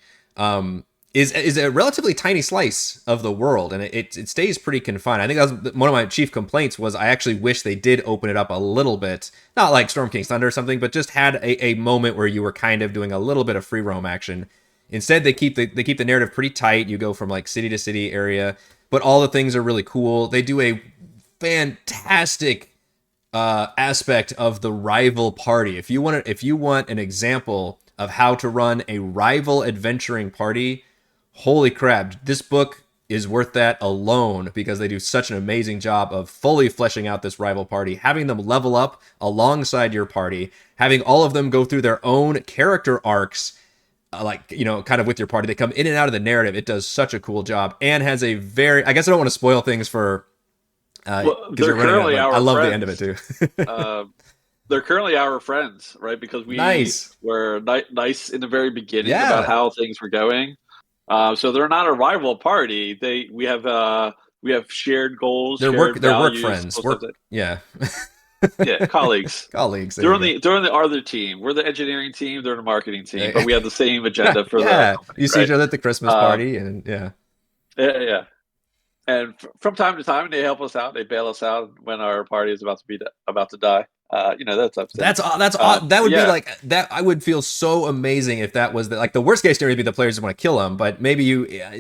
is a relatively tiny slice of the world, and it stays pretty confined. I think that was one of my chief complaints was I actually wish they did open it up a little bit, not like Storm King's Thunder or something, but just had a moment where you were kind of doing a little bit of free roam action. Instead, they keep the narrative pretty tight. You go from like city to city area, but all the things are really cool. They do a fantastic aspect of the rival party. If you want an example of how to run a rival adventuring party, holy crap, this book is worth that alone because they do such an amazing job of fully fleshing out this rival party, having them level up alongside your party, having all of them go through their own character arcs, kind of with your party. They come in and out of the narrative. It does such a cool job and has a very, I guess I don't want to spoil things for Well, because they're we're running out, currently but I our love the end of it friends. too. They're currently our friends, right? Because we Nice. were nice in the very beginning Yeah. about how things were going. So they're not a rival party. We have shared goals, shared They're work values. friends. Yeah. Yeah, colleagues. Colleagues. There They're you on go. the other team. We're the engineering team. They're the marketing team, but we have the same agenda for the Yeah. company, You see right? each other at the Christmas Um, party, and yeah. yeah. And from time to time, they help us out. They bail us out when our party is about to die. That type of thing. That would be Yeah. like that. I would feel so amazing if that was the worst case scenario would be the players want to kill him, but maybe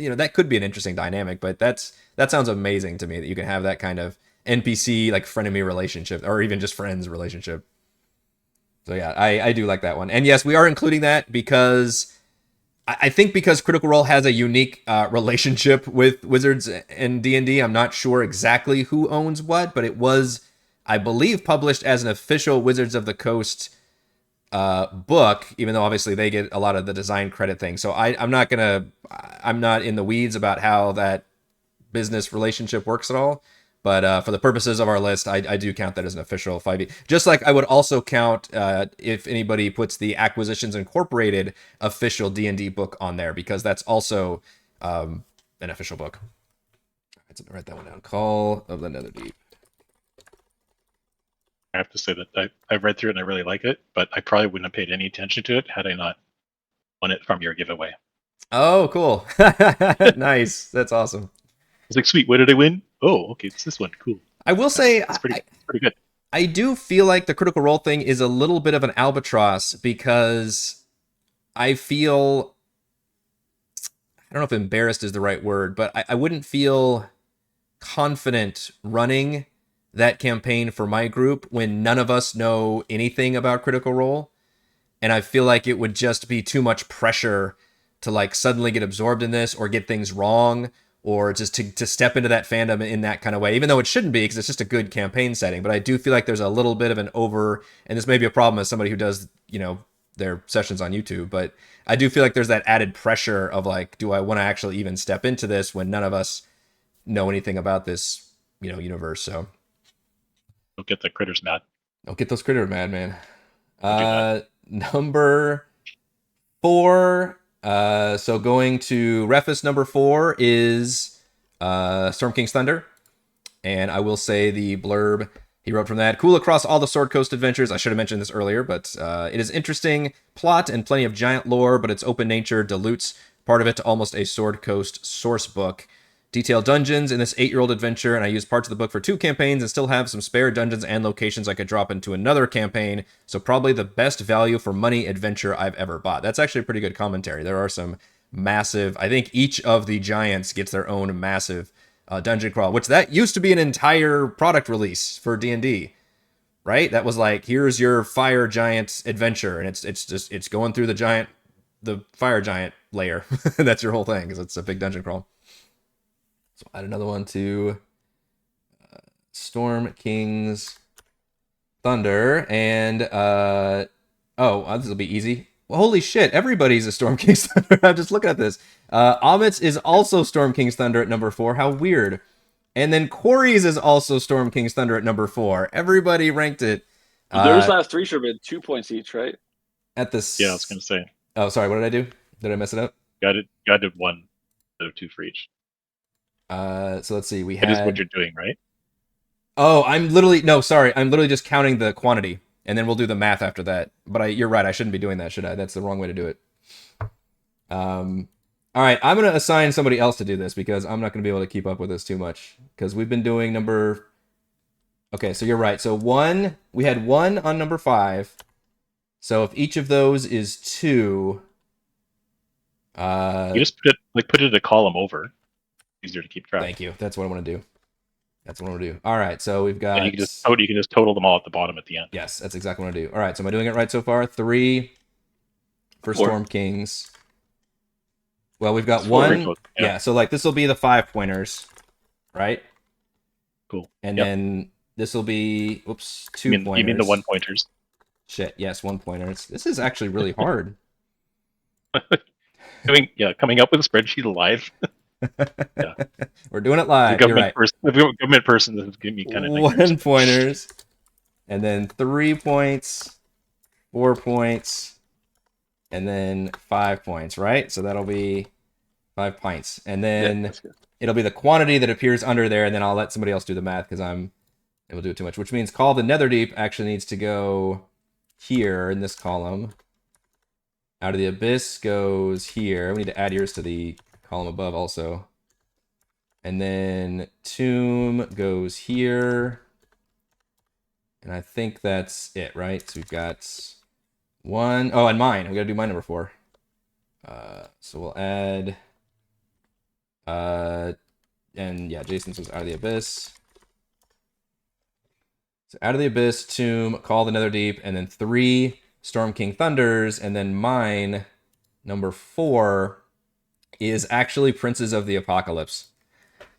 that could be an interesting dynamic. But that sounds amazing to me that you can have that kind of NPC like frenemy relationship or even just friends relationship. So yeah, I do like that one. And yes, we are including that because I think because Critical Role has a unique relationship with Wizards and D&D. I'm not sure exactly who owns what, but it was, I believe, published as an official Wizards of the Coast book, even though obviously they get a lot of the design credit thing. So I'm not in the weeds about how that business relationship works at all. But for the purposes of our list, I do count that as an official 5e. Just like I would also count if anybody puts the Acquisitions Incorporated official D&D book on there, because that's also an official book. Let's write that one down. Call of the Netherdeep. I have to say that I've read through it and I really like it, but I probably wouldn't have paid any attention to it had I not won it from your giveaway. Oh, cool. Nice. That's awesome. I was like, sweet, what did I win? Oh, okay, it's this one. Cool. I will say, It's pretty good. I do feel like the Critical Role thing is a little bit of an albatross because I feel, I don't know if embarrassed is the right word, but I wouldn't feel confident running that campaign for my group when none of us know anything about Critical Role. And I feel like it would just be too much pressure to like suddenly get absorbed in this or get things wrong or just to step into that fandom in that kind of way, even though it shouldn't be because it's just a good campaign setting. But I do feel like there's a little bit of an and this may be a problem as somebody who does, their sessions on YouTube, but I do feel like there's that added pressure of like, do I want to actually even step into this when none of us know anything about this universe. So Don't get the critters mad. don't get those critters mad, man. Don't do that. Number 4. So going to Refus, number 4 is Storm King's Thunder. And I will say the blurb he wrote from that. Cool across all the Sword Coast adventures. I should have mentioned this earlier, but it is interesting plot and plenty of giant lore, but its open nature dilutes part of it to almost a Sword Coast source book. Detailed dungeons in this 8-year-old adventure, and I used parts of the book for 2 campaigns and still have some spare dungeons and locations I could drop into another campaign, so probably the best value for money adventure I've ever bought. That's actually a pretty good commentary. There are some massive, I think each of the giants gets their own massive dungeon crawl, which that used to be an entire product release for D&D, right? That was like, here's your fire giant adventure, and it's going through the fire giant layer. That's your whole thing, because it's a big dungeon crawl. So add another one to Storm King's Thunder, and this will be easy. Well, holy shit, everybody's a Storm King's Thunder. I'm just looking at this. Amit's is also Storm King's Thunder at number 4. How weird. And then Quarry's is also Storm King's Thunder at number 4. Everybody ranked it. Those last 3 should have been 2 points each, right? At this. Yeah, I was gonna say. Oh, sorry. What did I do? Did I mess it up? Got it 1, so 2 for each. So let's see. That is what you're doing, right? Oh, I'm literally just counting the quantity, and then we'll do the math after that. But you're right. I shouldn't be doing that, should I? That's the wrong way to do it. All right, I'm going to assign somebody else to do this because I'm not going to be able to keep up with this too much because we've been doing number... Okay, so you're right. So we had 1 on number 5. So if each of those is 2... you just put it in a column over. Easier to keep track. Thank you. That's what I want to do. All right, so we've got... And you can just total them all at the bottom at the end. Yes, that's exactly what I want to do. All right, so am I doing it right so far? 3 for 4. Storm Kings. Well, we've got 4 1. Yeah, so like this will be the 5 pointers, right? Cool. And Yep. then this will be 2 pointers. You mean the 1 pointers? Shit, yes, 1 pointers. This is actually really hard. Coming up with a spreadsheet live. Yeah. We're doing it live. You're right. The government person is giving me kind of 1 pointers, and then 3 points, 4 points, and then 5 points, right? So that'll be 5 pints, and then it'll be the quantity that appears under there, and then I'll let somebody else do the math because it will do it too much. Which means Call of the Netherdeep actually needs to go here in this column. Out of the Abyss goes here. We need to add yours to the column above also. And then Tomb goes here. And I think that's it, right? So we've got 1. Oh, and mine. We got to do my number 4. So we'll add... and yeah, Jason's was Out of the Abyss. So Out of the Abyss, Tomb, Call the Netherdeep, and then 3 Storm King Thunders, and then mine, number 4, is actually Princes of the Apocalypse.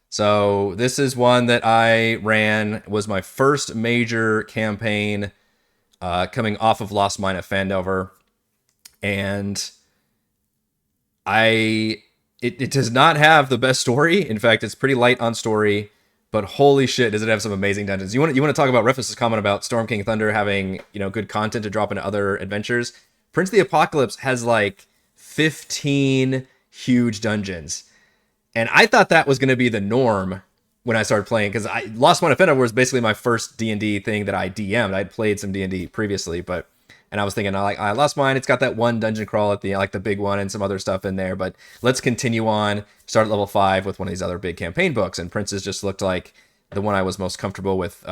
So this is one that I ran, was my first major campaign coming off of Lost Mine at Phandelver, and it does not have the best story. In fact, it's pretty light on story. But holy shit, does it have some amazing dungeons. You want to talk about Refus's comment about Storm King Thunder having, good content to drop into other adventures? Prince of the Apocalypse has like 15 huge dungeons. And I thought that was going to be the norm when I started playing, because Lost Mine of Fenrir was basically my first D&D thing that I DM'd. I'd played some D&D previously, and I was thinking, I Lost Mine, it's got that one dungeon crawl at the like the big one and some other stuff in there, but let's continue on, start at level 5 with one of these other big campaign books, and Princes just looked like the one I was most comfortable with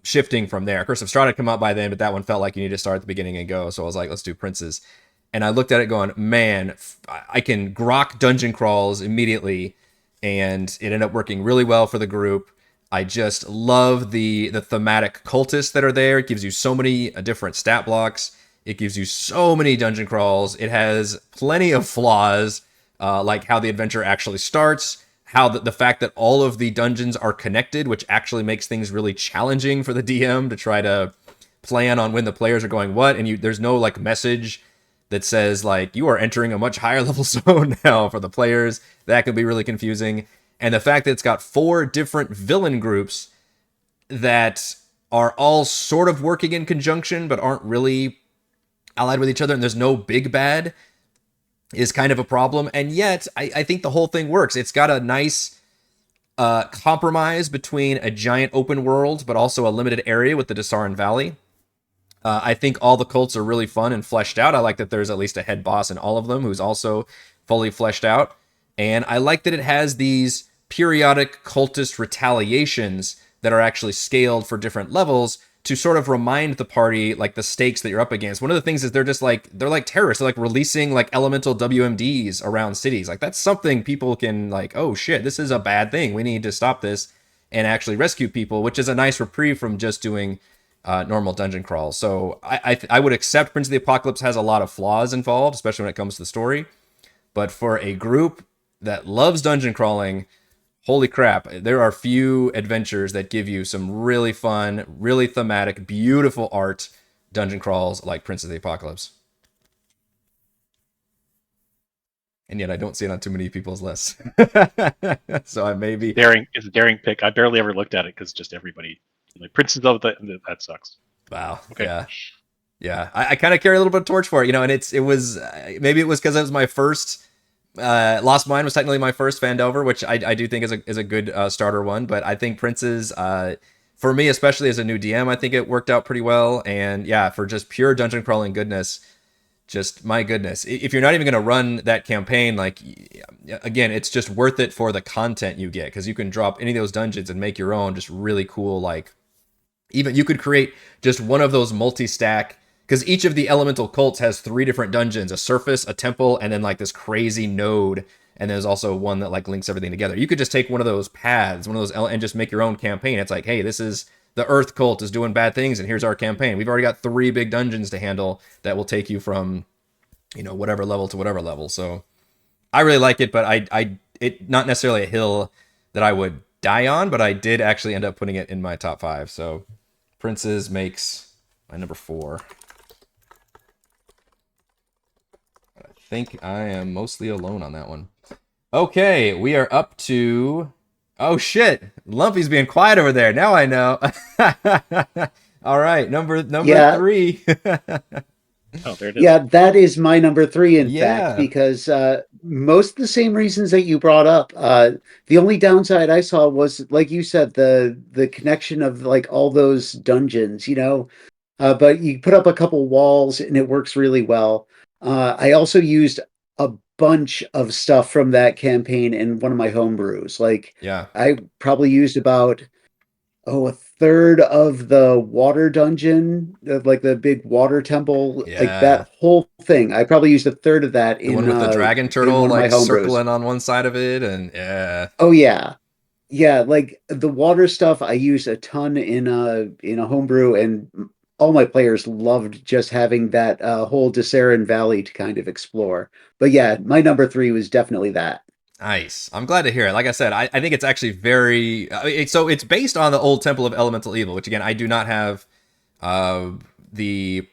shifting from there. Curse of Strahd had come out by then, but that one felt like you need to start at the beginning and go, so I was like, let's do Princes. And I looked at it going, man, I can grok dungeon crawls immediately, and it ended up working really well for the group. I just love the thematic cultists that are there. It gives you so many different stat blocks. It gives you so many dungeon crawls. It has plenty of flaws, like how the adventure actually starts, how the fact that all of the dungeons are connected, which actually makes things really challenging for the DM to try to plan on when the players are going what, and there's no like message that says like you are entering a much higher level zone now for the players. That can be really confusing. And the fact that it's got 4 different villain groups that are all sort of working in conjunction but aren't really allied with each other, and there's no big bad, is kind of a problem. And yet, I think the whole thing works. It's got a nice compromise between a giant open world but also a limited area with the Desarin Valley. I think all the cults are really fun and fleshed out. I like that there's at least a head boss in all of them who's also fully fleshed out. And I like that it has these periodic cultist retaliations that are actually scaled for different levels to sort of remind the party like the stakes that you're up against. One of the things is they're like terrorists. They're like releasing like elemental WMDs around cities. Like that's something people can like, oh shit, this is a bad thing. We need to stop this and actually rescue people, which is a nice reprieve from just doing normal dungeon crawls. So I would accept Prince of the Apocalypse has a lot of flaws involved, especially when it comes to the story. But for a group that loves dungeon crawling, holy crap, there are few adventures that give you some really fun, really thematic, beautiful art dungeon crawls like Prince of the Apocalypse. And yet I don't see it on too many people's lists. So I maybe... It's a daring pick. I barely ever looked at it because just everybody... Like, Princes of that sucks. Wow. Okay. Yeah. Yeah. I kind of carry a little bit of torch for it, you know, and it was maybe it was because it was my first... Lost Mine was technically my first Phandelver, which I do think is a good starter one, but I think Prince's, for me, especially as a new DM, I think it worked out pretty well. And yeah, for just pure dungeon crawling goodness, just my goodness. If you're not even going to run that campaign, like, again, it's just worth it for the content you get, because you can drop any of those dungeons and make your own just really cool, like, even you could create just one of those multi-stack, because each of the elemental cults has 3 different dungeons, a surface, a temple, and then like this crazy node. And there's also one that like links everything together. You could just take one of those paths, one of those, and just make your own campaign. It's like, hey, this is the Earth cult is doing bad things, and here's our campaign. We've already got 3 big dungeons to handle that will take you from, you know, whatever level to whatever level. So I really like it, but it not necessarily a hill that I would die on, but I did actually end up putting it in my top 5. So Princes makes my number 4. I think I am mostly alone on that one. Okay, we are up to... Oh shit, Lumpy's being quiet over there. Now I know. All right, number 3. Oh, there it is. Yeah, that is my number 3, in Yeah. fact, because most of the same reasons that you brought up. The only downside I saw was, like you said, the connection of like all those dungeons, you know. But you put up a couple walls and it works really well. I also used a bunch of stuff from that campaign in one of my homebrews. Like, Yeah. I probably used about a third of the water dungeon, like the big water temple, Yeah. like that whole thing. I probably used a third of that The one with the dragon in turtle one of my like homebrews. circling on one side of it, and yeah. Oh yeah. Yeah, like the water stuff I used a ton in a homebrew, and all my players loved just having that whole Desarin Valley to kind of explore. But yeah, my number 3 was definitely that. Nice. I'm glad to hear it. Like I said, I think it's actually very... so it's based on the old Temple of Elemental Evil, which again, I do not have the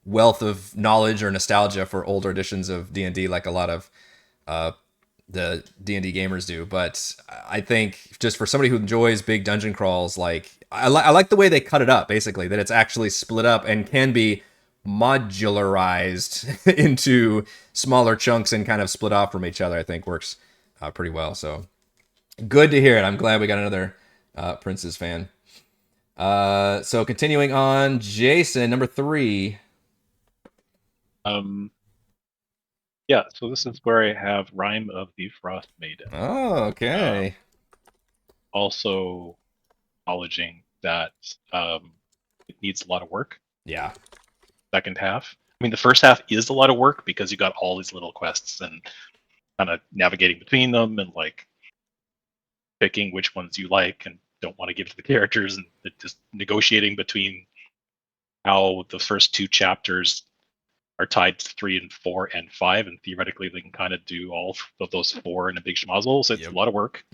wealth of knowledge or nostalgia for older editions of D&D like a lot of the D&D gamers do. But I think just for somebody who enjoys big dungeon crawls, like I like the way they cut it up, basically, that it's actually split up and can be modularized into smaller chunks and kind of split off from each other. I think works pretty well. So good to hear it. I'm glad we got another Prince's fan. So continuing on, Jason, number 3. Yeah, so this is where I have Rime of the Frost Maiden. Oh, okay. Also acknowledging that it needs a lot of work. Yeah. Second half. I mean, the first half is a lot of work because you got all these little quests and kind of navigating between them and like picking which ones you like and don't want to give to the characters, and just negotiating between how the first 2 chapters are tied to 3 and 4 and 5, and theoretically they can kind of do all of those 4 in a big schmozzle. So it's a lot of work.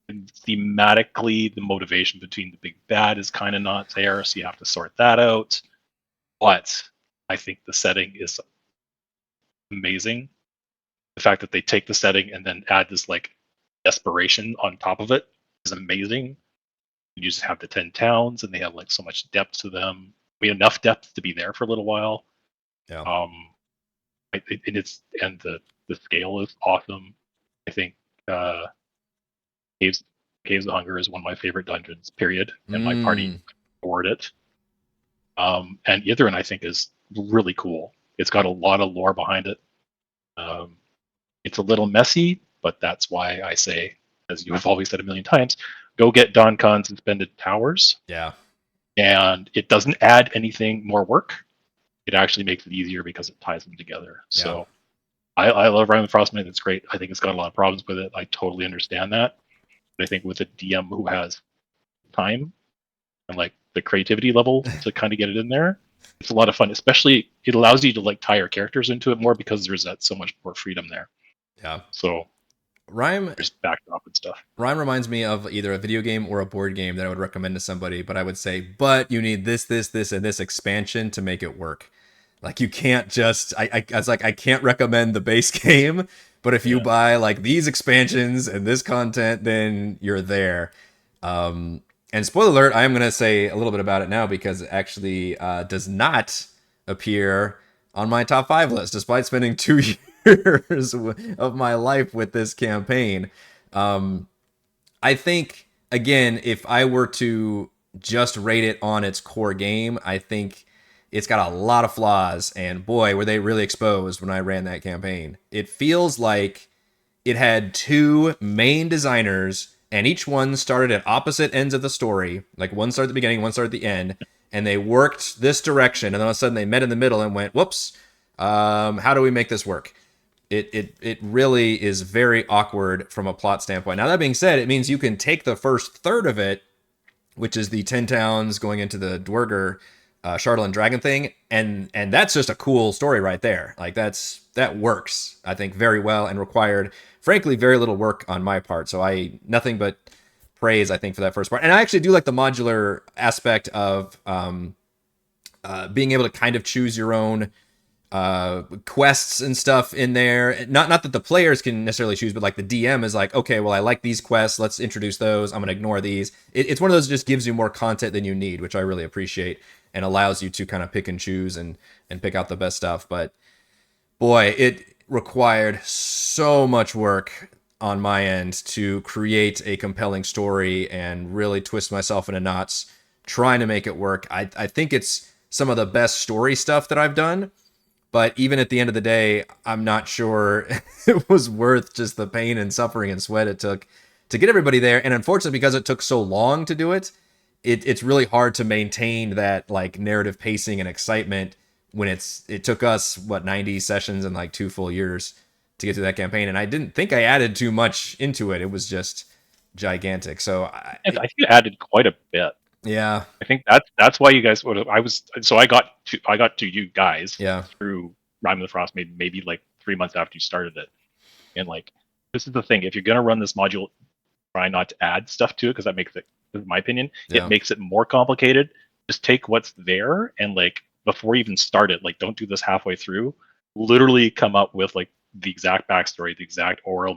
And thematically, the motivation between the big bad is kind of not there, so you have to sort that out. But I think the setting is amazing. The fact that they take the setting and then add this like desperation on top of it is amazing. You just have the 10 towns, and they have like so much depth to them. We have enough depth to be there for a little while. Yeah. And the scale is awesome. I think Caves Caves of Hunger is one of my favorite dungeons, period. And my party adored it. And Ithrin, I think, is really cool. It's got a lot of lore behind it. It's a little messy, but that's why I say, as you have always said a million times, go get Don Khan's Suspended Towers. Yeah. And it doesn't add anything more work. It actually makes it easier because it ties them together. Yeah. So I love Rime of the Frostmaiden. It's great. I think it's got a lot of problems with it. I totally understand that. But I think with a DM who has time and like the creativity level to kind of get it in there, it's a lot of fun. Especially it allows you to like tie your characters into it more because there's that so much more freedom there. Yeah. So Rime there's backdrop and stuff. Rime reminds me of either a video game or a board game that I would recommend to somebody, but I would say, but you need this, and this expansion to make it work. Like you can't just I was like, I can't recommend the base game, but if you buy like these expansions and this content, then you're there. And spoiler alert, I am gonna say a little bit about it now because it actually does not appear on my top 5 list, despite spending 2 years of my life with this campaign. I think, again, if I were to just rate it on its core game, I think it's got a lot of flaws, and boy, were they really exposed when I ran that campaign. It feels like it had 2 main designers, and each one started at opposite ends of the story. Like one started at the beginning, one started at the end, and they worked this direction, and then all of a sudden they met in the middle and went, whoops, how do we make this work? It really is very awkward from a plot standpoint. Now, that being said, it means you can take the first third of it, which is the 10 towns going into the Dwerger Shardlin Dragon thing, and that's just a cool story right there. Like that works, I think, very well and required, frankly, very little work on my part. So nothing but praise, I think, for that first part. And I actually do like the modular aspect of being able to kind of choose your own quests and stuff in there. Not that the players can necessarily choose, but like the DM is like, okay, well, I like these quests, let's introduce those, I'm gonna ignore these. It's one of those that just gives you more content than you need, which I really appreciate, and allows you to kind of pick and choose and pick out the best stuff. But boy, it required so much work on my end to create a compelling story and really twist myself into knots trying to make it work. I think it's some of the best story stuff that I've done. But even at the end of the day, I'm not sure it was worth just the pain and suffering and sweat it took to get everybody there. And unfortunately, because it took so long to do it, it's really hard to maintain that like narrative pacing and excitement when it took us, 90 sessions and like 2 full years to get through that campaign. And I didn't think I added too much into it. It was just gigantic. So I think you added quite a bit. Yeah, I think that's why you guys I got to you guys through Rime of the Frostmaiden maybe like 3 months after you started it. And like this is the thing, if you're gonna run this module, try not to add stuff to it, because that makes it, in my opinion, it makes it more complicated. Just take what's there and like before you even start it, like don't do this halfway through. Literally come up with like the exact backstory, the exact oral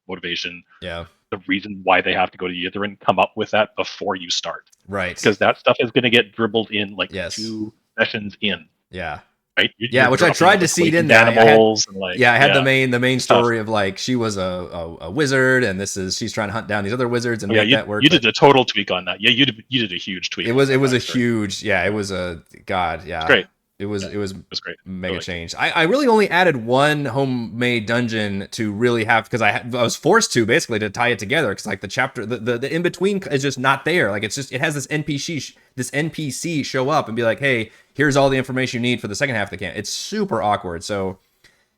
motivation. Yeah. The reason why they have to go to Ythryn, come up with that before you start. Right. Because that stuff is going to get dribbled in like 2 sessions in. Yeah. Right? Yeah, which I tried to seed in there. Animals and like, I had the main story of like she was a wizard, and she's trying to hunt down these other wizards and make that work. You did a total tweak on that. Yeah, you did a huge tweak. It was a huge, it was a god. Yeah, it's great. It was great. Mega change. I really only added 1 homemade dungeon to really have, because I was forced to basically to tie it together, because like the chapter, the in between is just not there. Like it has this NPC show up and be like, hey, here's all the information you need for the second half of the camp. It's super awkward. So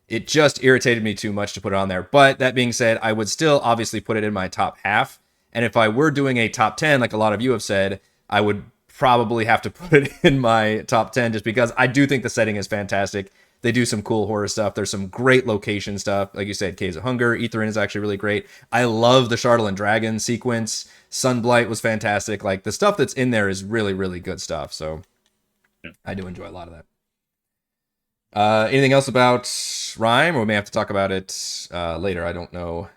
it just irritated me too much to put it on there. But that being said, I would still obviously put it in my top half. And if I were doing a top 10, like a lot of you have said, I would probably have to put it in my top 10, just because I do think the setting is fantastic. They do some cool horror stuff. There's some great location stuff. Like you said, Caves of Hunger, Ythryn is actually really great. I love the Shardlin Dragon sequence. Sunblight was fantastic. Like the stuff that's in there is really, really good stuff. So I do enjoy a lot of that. Anything else about Rime, or we may have to talk about it later? I don't know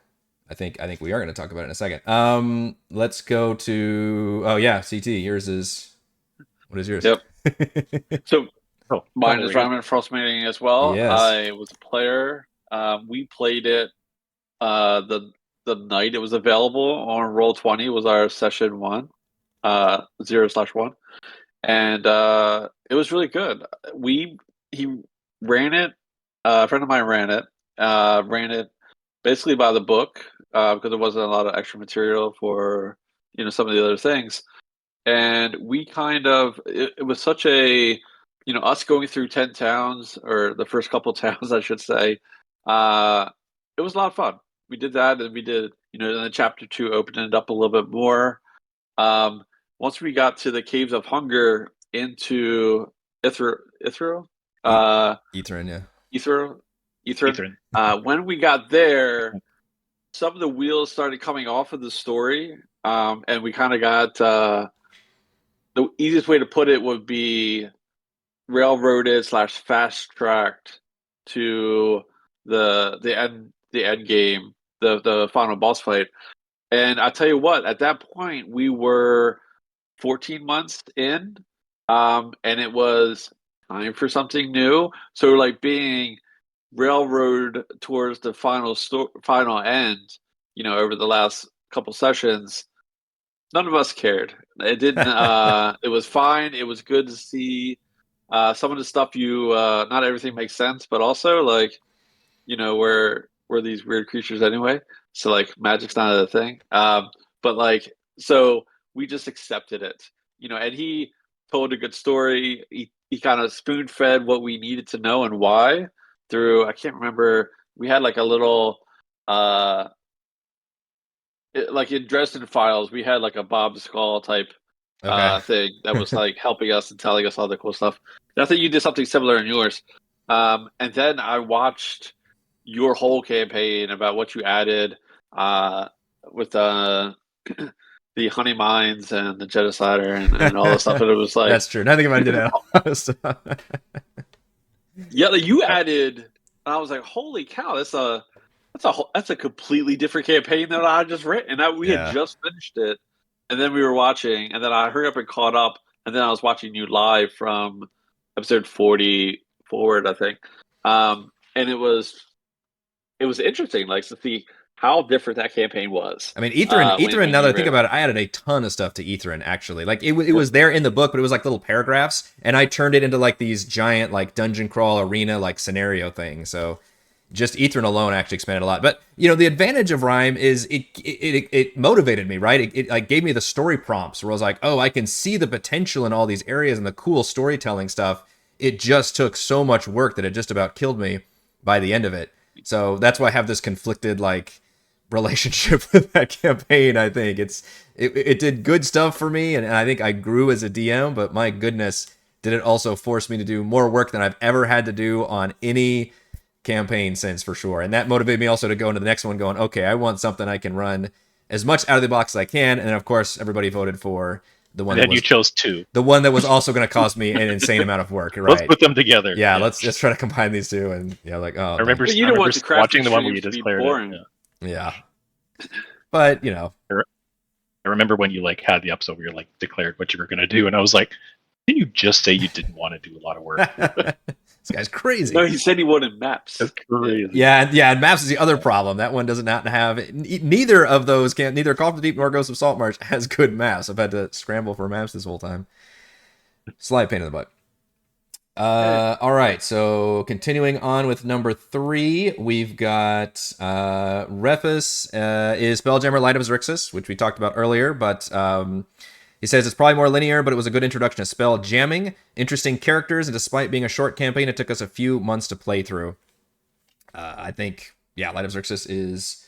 I think we are going to talk about it in a second. Let's go to CT. Yours is what is yours? Yep. So Oh, mine is Ramen Frost Meeting as well. Yes. I was a player. We played it the night it was available on Roll20 was our session 1, 0/1, and it was really good. He ran it. A friend of mine ran it basically by the book because there wasn't a lot of extra material for some of the other things, and we kind of it was such a us going through 10 towns, or the first couple towns I should say. It was a lot of fun. We did that, and we did in the chapter 2 opened it up a little bit more. Once we got to the Caves of Hunger into Ithro, Ethrin, yeah. Ithrin. When we got there, some of the wheels started coming off of the story, and we kind of got the easiest way to put it would be railroaded / fast tracked to the end game, the final boss fight. And I tell you what, at that point we were 14 months in, and it was time for something new. So like being railroad towards the final end, over the last couple sessions, none of us cared. It didn't. It was fine. It was good to see some of the stuff. Not everything makes sense, but also like, we're these weird creatures anyway. So like, magic's not a thing. But like, so we just accepted it. And he told a good story. He kind of spoon fed what we needed to know and why through. I can't remember. We had like a little. Like in Dresden Files, we had like a Bob Skull type thing that was like helping us and telling us all the cool stuff. And I think you did something similar in yours. And then I watched your whole campaign about what you added with the honey mines and the genocider and all this stuff. And it was like, that's true. Nothing about it. Yeah, like you added, and I was like, holy cow, that's a completely different campaign than I just written. And we had just finished it, and then we were watching, and then I hurried up and caught up, and then I was watching you live from episode 40 forward, I think. And it was interesting, like to see how different that campaign was. I mean, Ethrin. Now that I think about it, I added a ton of stuff to Ethrin. Actually, like it was there in the book, but it was like little paragraphs, and I turned it into like these giant like dungeon crawl arena like scenario things. So just Ethrin alone actually expanded a lot. But the advantage of Rime is it motivated me, right? It like gave me the story prompts where I was like, oh, I can see the potential in all these areas and the cool storytelling stuff. It just took so much work that it just about killed me by the end of it. So that's why I have this conflicted like relationship with that campaign. I think it did good stuff for me, and I think I grew as a DM, but my goodness, did it also force me to do more work than I've ever had to do on any campaign since, for sure. And that motivated me also to go into the next one going, okay, I want something I can run as much out of the box as I can. And of course everybody voted for the one that you chose 2. The one that was also going to cost me an insane amount of work, right? Let's put them together. Yeah, let's try to combine these two. And I remember watching the one where you declared it. Yeah. But, I remember when you like had the episode where you like declared what you were going to do, and I was like, didn't you just say you didn't want to do a lot of work? This guy's crazy. No, he said he wanted maps. That's crazy. Yeah, and maps is the other problem. That one does not have neither of those neither Call of the Deep nor Ghost of Saltmarsh has good maps. I've had to scramble for maps this whole time. Slight pain in the butt. All right, so continuing on with number 3, we've got Refus is Spelljammer Light of Zrixis, which we talked about earlier, but he says it's probably more linear, but it was a good introduction to spell jamming, interesting characters, and despite being a short campaign, it took us a few months to play through. I think, Light of Zrixis is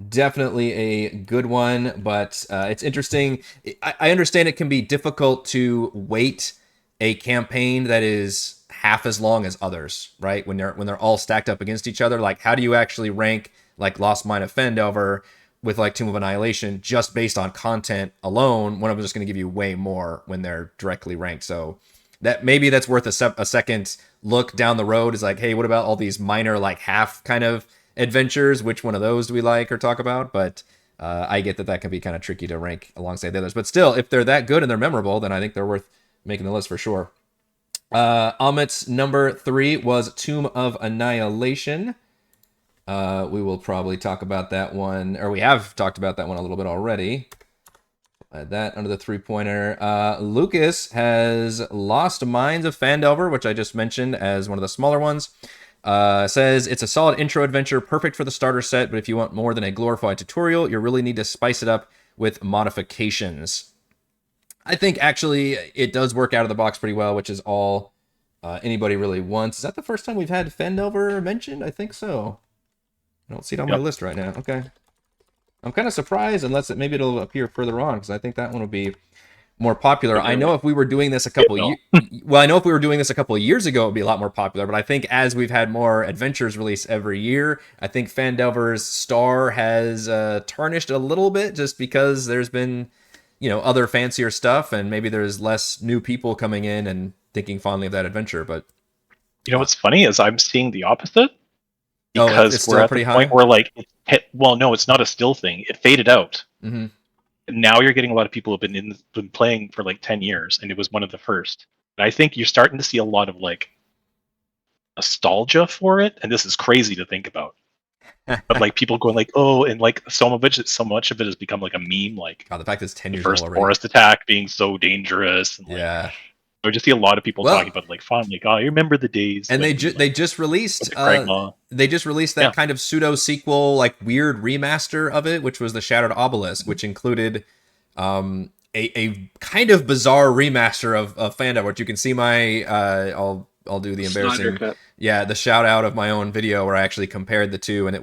definitely a good one, but it's interesting. I understand it can be difficult to weight a campaign that is half as long as others, right? When they're all stacked up against each other, like how do you actually rank like Lost Mine of Fendover with like Tomb of Annihilation just based on content alone? One of them is just going to give you way more when they're directly ranked. So that maybe that's worth a second look down the road. Is like, hey, what about all these minor like half kind of adventures, which one of those do we like or talk about? But I get that can be kind of tricky to rank alongside the others. But still, if they're that good and they're memorable, then I think they're worth making the list for sure. Amit's number 3 was Tomb of Annihilation. We will probably talk about that one, or we have talked about that one a little bit already. Add that under the 3-pointer. Lucas has Lost Mines of Phandelver, which I just mentioned as one of the smaller ones. Says it's a solid intro adventure, perfect for the starter set, but if you want more than a glorified tutorial, you really need to spice it up with modifications. I think actually it does work out of the box pretty well, which is all anybody really wants. Is that the first time we've had Phandelver mentioned? I think so. I don't see it on my list right now. Okay. I'm kind of surprised, unless maybe it'll appear further on, because I think that one will be more popular. I know if we were doing this a couple of years ago, it would be a lot more popular. But I think as we've had more adventures released every year, I think Phandelver's star has tarnished a little bit, just because there's been, other fancier stuff, and maybe there's less new people coming in and thinking fondly of that adventure. But what's funny is I'm seeing the opposit. Because it's we're still at pretty the point high? where no, it's not a still thing. It faded out. Mm-hmm. Now you're getting a lot of people who've been playing for 10 years, and it was one of the first. And I think you're starting to see a lot of nostalgia for it, and this is crazy to think about. But people going oh, and so much of it has become a meme. God, the fact that it's 10 the years old first already. forest attack being so dangerous. And, yeah. I just see a lot of people talking about fun. I remember the days. And they just released that kind of pseudo sequel, weird remaster of it, which was the Shattered Obelisk, which included a kind of bizarre remaster of Phandelver, which you can see my I'll do the embarrassing the shout out of my own video where I actually compared the two, and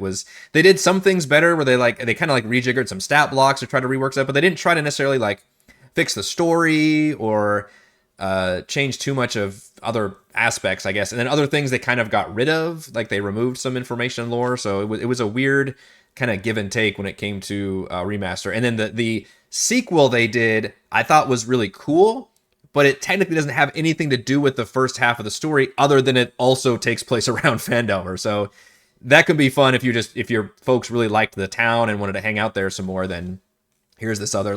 they did some things better where they kind of rejiggered some stat blocks or tried to rework stuff, but they didn't try to necessarily fix the story or change too much of other aspects, I guess. And then other things they kind of got rid of, they removed some information and lore. So it was a weird kind of give and take when it came to remaster. And then the sequel they did, I thought was really cool, but it technically doesn't have anything to do with the first half of the story other than it also takes place around Phandelver. So that could be fun if your folks really liked the town and wanted to hang out there some more. Then here's this other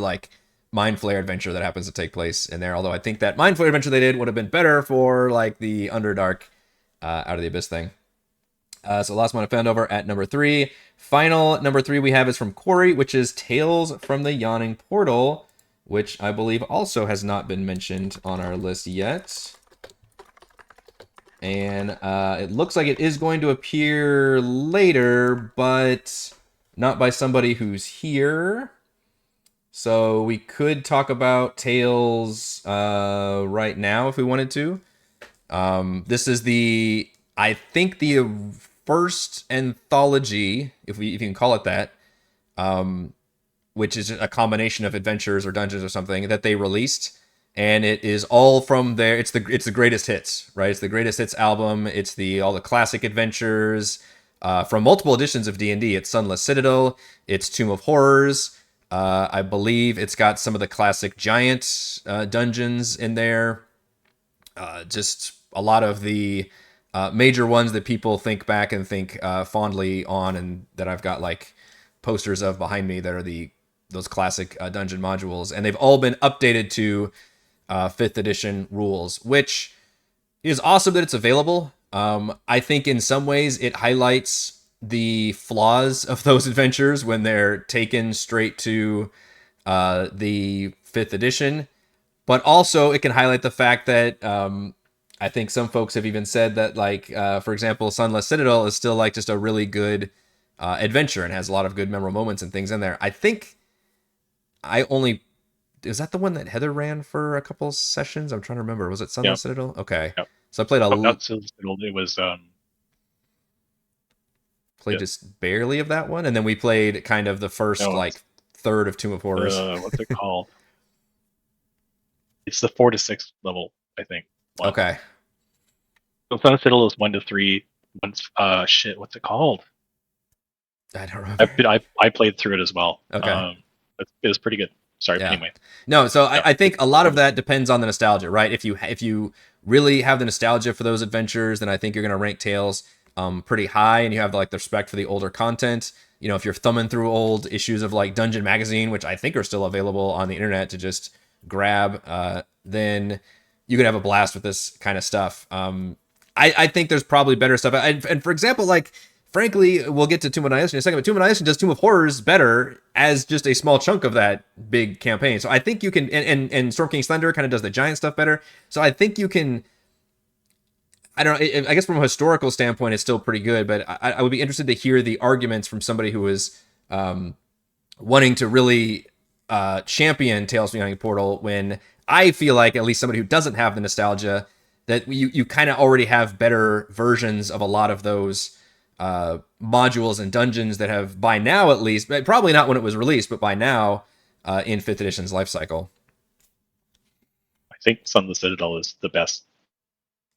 Mind Flayer adventure that happens to take place in there. Although I think that Mind Flayer adventure they did would have been better for the Underdark Out of the Abyss thing. So Lost Mine of Phandelver at number 3. Final number 3 we have is from Corey, which is Tales from the Yawning Portal, which I believe also has not been mentioned on our list yet. And it looks like it is going to appear later, but not by somebody who's here. So we could talk about Tales right now if we wanted to. This is I think the first anthology, if you can call it that, which is a combination of adventures or dungeons or something that they released, and it is all from there. It's the greatest hits, right? It's the greatest hits album. It's all the classic adventures from multiple editions of D&D. It's Sunless Citadel. It's Tomb of Horrors. I believe it's got some of the classic giant dungeons in there. Just a lot of the major ones that people think back and think fondly on, and that I've got posters of behind me that are those classic dungeon modules. And they've all been updated to 5th edition rules, which is awesome that it's available. I think in some ways it highlights the flaws of those adventures when they're taken straight to the 5th edition, but also it can highlight the fact that I think some folks have even said that for example, Sunless Citadel is still just a really good adventure and has a lot of good memorable moments and things in there. I think is that the one that Heather ran for a couple sessions? I'm trying to remember. Was it Sunless Citadel? Okay. Yep. So I played not Sunless Citadel. It was played just barely of that one, and then we played kind of the first third of Tomb of Horrors. What's it called? It's the 4 to 6 level, I think. One. Okay. So Sunless Citadel is 1 to 3. What's it called? I don't remember. I played through it as well. Okay. It was pretty good. Sorry, anyway. No, so I think a lot of that depends on the nostalgia, right? If you really have the nostalgia for those adventures, then I think you're going to rank Tales pretty high, and you have like the respect for the older content. You know, if you're thumbing through old issues of like Dungeon Magazine, which I think are still available on the internet to just grab, then you could have a blast with this kind of stuff. I think there's probably better stuff. And for example, like, frankly, we'll get to Tomb of Annihilation in a second, but Tomb of Annihilation does Tomb of Horrors better as just a small chunk of that big campaign. So I think you can, and Storm King's Thunder kind of does the giant stuff better. So I think you can, I don't know, I guess from a historical standpoint, it's still pretty good, but I would be interested to hear the arguments from somebody who is wanting to really champion Tales from the Yawning Portal, when I feel like, at least somebody who doesn't have the nostalgia, that you kind of already have better versions of a lot of those modules and dungeons that have, by now at least, probably not when it was released, but by now in 5th edition's life cycle. I think Sun of the Citadel is the best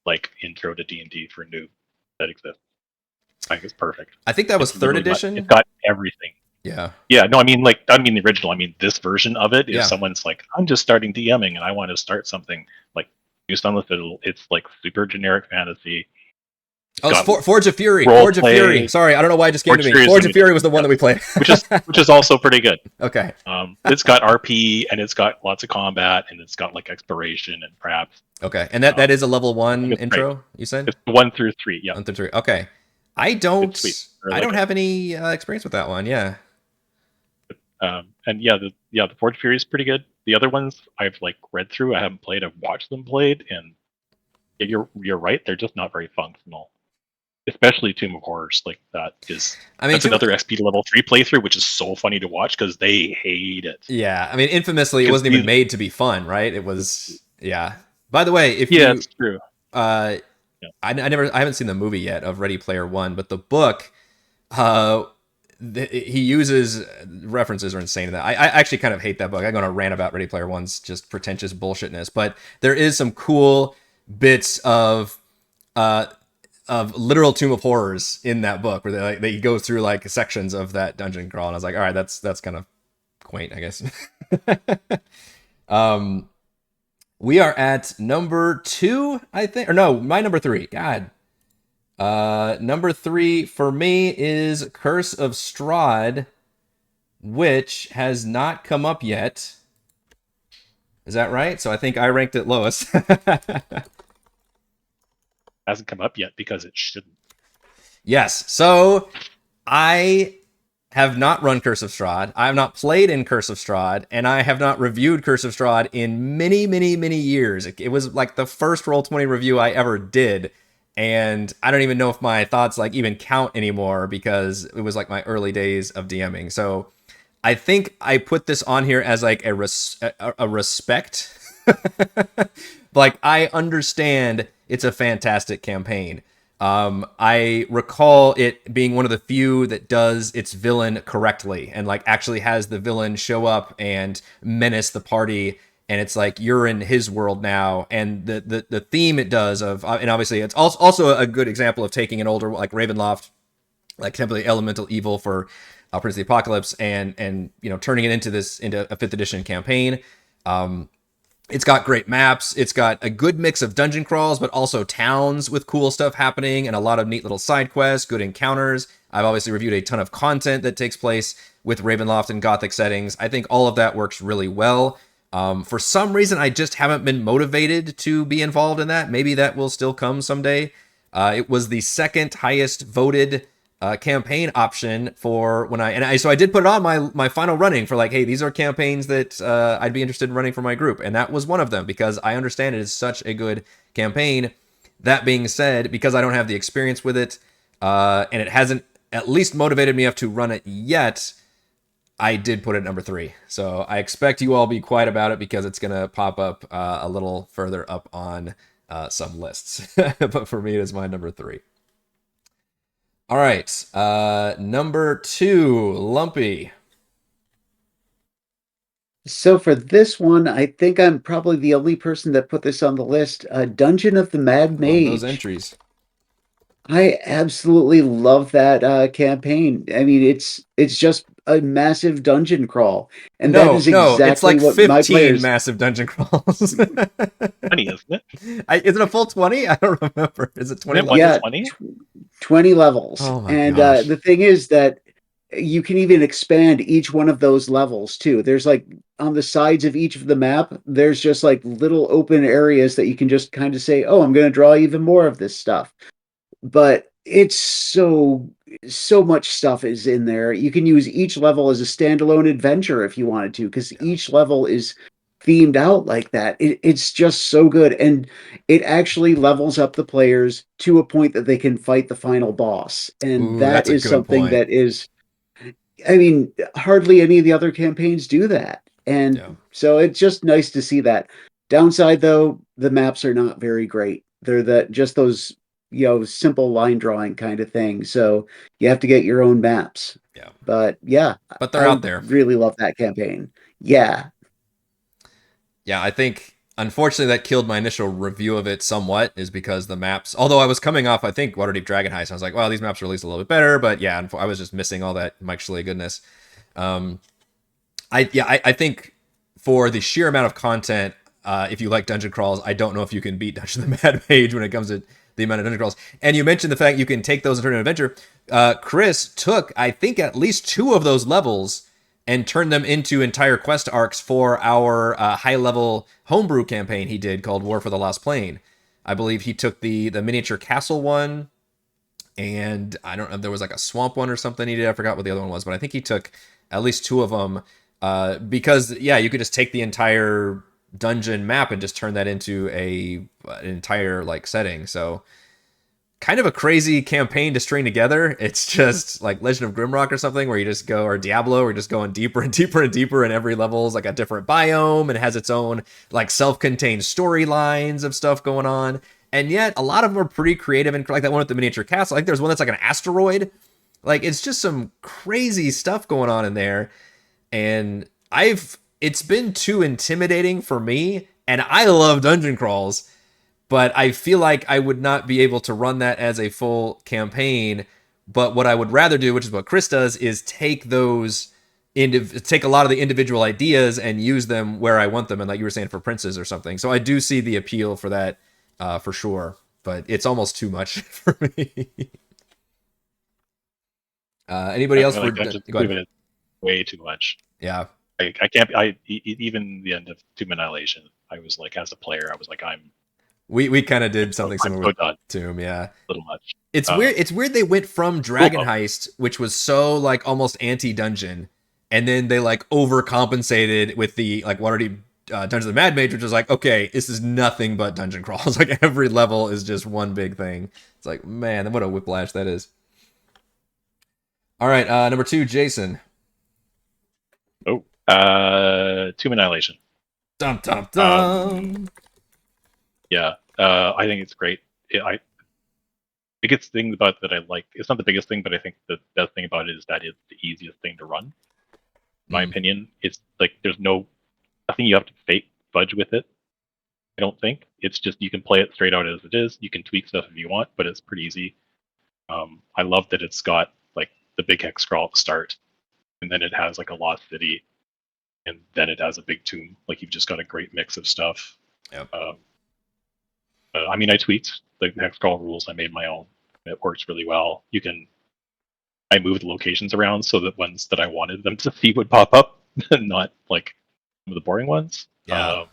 like intro to D&D for noob that exists. I think it's perfect. I think that was 3rd edition. It's got everything. Yeah. Yeah, no, I mean the original. I mean this version of it. If Yeah. someone's like, I'm just starting DMing and I want to start something, like New Sun of the Citadel, it's like super generic fantasy. Oh, it's Forge of Fury. Role Forge of play. Fury. Sorry, I don't know why it just came Forge to of me. Fury is Forge of amazing. Fury was the one that we played. which is also pretty good. Okay. It's got RP and it's got lots of combat and it's got like exploration and perhaps. Okay, and that is a level 1 it's intro, great. you said? It's 1 through 3. Yeah. 1 through 3. Okay. I don't It's sweet. I don't have any experience with that one. Yeah. And the Forge of Fury is pretty good. The other ones I've like read through. I haven't played. I've watched them played, and you're right. They're just not very functional. Especially Tomb of Horrors, like that is. I mean, that's another XP level 3 playthrough, which is so funny to watch because they hate it. Yeah, I mean, infamously, it wasn't even made to be fun, right? It was. Yeah. By the way, if it's true. I haven't seen the movie yet of Ready Player One, but the book, he uses references are insane in that. I actually kind of hate that book. I'm going to rant about Ready Player One's just pretentious bullshitness, but there is some cool bits of literal Tomb of Horrors in that book where they go through like sections of that dungeon crawl, and I was like, all right, that's kind of quaint, I guess. We are at number 2, I think, or no, my number 3. God. Number 3 for me is Curse of Strahd, which has not come up yet. Is that right? So I think I ranked it lowest. Hasn't come up yet because it shouldn't. Yes. So I have not run Curse of Strahd. I have not played in Curse of Strahd, and I have not reviewed Curse of Strahd in many, many, many years. It was like the first Roll20 review I ever did. And I don't even know if my thoughts like even count anymore because it was like my early days of DMing. So I think I put this on here as like a respect. Like, I understand it's a fantastic campaign. I recall it being one of the few that does its villain correctly and like actually has the villain show up and menace the party. And it's like you're in his world now, and the theme it does of, and obviously it's also a good example of taking an older like Ravenloft, like Temple of the Elemental Evil for Prince of the Apocalypse, and you know, turning it into a 5th edition campaign. It's got great maps. It's got a good mix of dungeon crawls, but also towns with cool stuff happening and a lot of neat little side quests, good encounters. I've obviously reviewed a ton of content that takes place with Ravenloft and Gothic settings. I think all of that works really well. For some reason, I just haven't been motivated to be involved in that. Maybe that will still come someday. It was the second highest voted campaign option for when so I did put it on my final running for like, hey, these are campaigns that I'd be interested in running for my group, and that was one of them because I understand it is such a good campaign. That being said, because I don't have the experience with it, and it hasn't at least motivated me enough to run it yet, I did put it at number 3. So I expect you all be quiet about it because it's gonna pop up a little further up on some lists. But for me, it is my number 3. All right, number 2, Lumpy. So for this one, I think I'm probably the only person that put this on the list. Dungeon of the Mad Mage. Love those entries. I absolutely love that campaign. I mean, it's just a massive dungeon crawl, and no, that is no, it's exactly like what 15 my players. massive dungeon crawls. Funny, isn't it? Is it a full 20? I don't remember. Is it 20 Isn't it 1 to Yeah, 20? 20 levels. Oh my And gosh. the thing is that you can even expand each one of those levels too. There's like on the sides of each of the map, there's just like little open areas that you can just kind of say, "Oh, I'm going to draw even more of this stuff." But it's so much stuff is in there. You can use each level as a standalone adventure if you wanted to, because each level is themed out like that. It's just so good, and it actually levels up the players to a point that they can fight the final boss, and Ooh, that that's a is good something point. that is, I mean, hardly any of the other campaigns do that, and Yeah. so it's just nice to see that. Downside though, the maps are not very great. They're that just those simple line drawing kind of thing. So you have to get your own maps. Yeah. But yeah, But they're I out there. really love that campaign. Yeah. Yeah, I think unfortunately that killed my initial review of it somewhat, is because the maps, although I was coming off, I think, Waterdeep Dragon Heist, I was like, well, these maps are at least a little bit better, but yeah, I was just missing all that Mike Schley goodness. I think for the sheer amount of content, if you like dungeon crawls, I don't know if you can beat Dungeon of the Mad Mage when it comes to the amount of dungeon crawls. And you mentioned the fact you can take those and turn into an adventure. Chris took, I think, at least 2 of those levels and turned them into entire quest arcs for our high-level homebrew campaign he did called War for the Lost Plane. I believe he took the miniature castle one, and I don't know if there was like a swamp one or something he did. I forgot what the other one was, but I think he took at least 2 of them because, yeah, you could just take the entire dungeon map and just turn that into an entire like setting. So kind of a crazy campaign to string together. It's just like Legend of Grimrock or something, where you just go, or Diablo, where you're just going deeper and deeper and deeper, and every level is like a different biome and it has its own like self-contained storylines of stuff going on. And yet a lot of them are pretty creative, and like that one with the miniature castle. Like there's one that's like an asteroid. Like it's just some crazy stuff going on in there. And it's been too intimidating for me, and I love dungeon crawls, but I feel like I would not be able to run that as a full campaign. But what I would rather do, which is what Chris does, is take take a lot of the individual ideas and use them where I want them, and like you were saying, for princes or something. So I do see the appeal for that, for sure. But it's almost too much for me. Anybody else? Like, Go ahead. it way too much. Yeah. I can't. Even the end of Tomb Annihilation, I was like, as a player, I was like, We kind of did something similar with done. Tomb, yeah. A little much. It's weird. It's weird they went from Dragon Cool. Heist, which was so like almost anti-dungeon, and then they like overcompensated with the like Waterdeep Dungeons of the Mad Mage, which was like, okay, this is nothing but dungeon crawls. Like every level is just one big thing. It's like, man, what a whiplash that is. All right, number 2, Jason. Oh, Tomb Annihilation. Dum dum dum. Yeah, I think it's great. Biggest thing about that I like, it's not the biggest thing, but I think the best thing about it is that it's the easiest thing to run. In my opinion, it's like there's nothing you have to fudge with it. I don't think it's just you can play it straight out as it is. You can tweak stuff if you want, but it's pretty easy. I love that it's got like the big hex scroll at the start, and then it has like a lost city, and then it has a big tomb. Like you've just got a great mix of stuff. Yep. I mean, I tweaked the hex crawl rules. I made my own. It works really well. I moved the locations around so that ones that I wanted them to see would pop up, not like some of the boring ones. Yeah.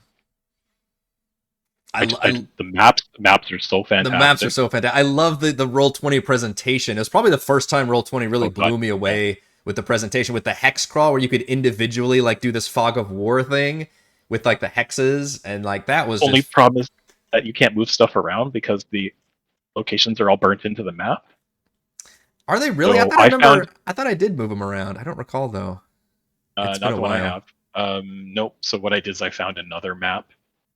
The maps are so fantastic. The maps are so fantastic. I love the Roll20 presentation. It was probably the first time Roll20 really blew me away with the presentation, with the hex crawl, where you could individually like do this fog of war thing with like the hexes, and like that was only problem is that you can't move stuff around because the locations are all burnt into the map. Are they really? So I thought I did move them around. I don't recall though. It's not the one I have. Nope. So what I did is I found another map,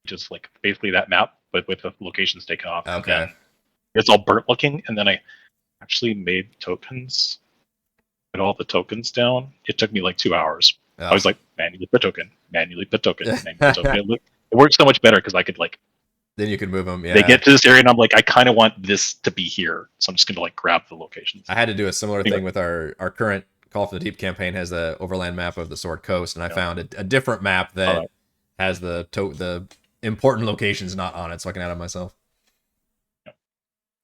just like basically that map, but with the locations taken off. Okay. And then it's all burnt looking, and then I actually made tokens. Put all the tokens down. It took me like 2 hours. Oh. I was like, manually put token, manually put token, manually put token. It worked so much better because I could like. Then you could move them. Yeah. They get to this area, and I'm like, I kind of want this to be here, so I'm just gonna like grab the locations. I had to do a similar thing with our current Call for the Deep campaign has the overland map of the Sword Coast, and I Yeah. found a different map that Alright. has the important locations not on it, so I can add it myself.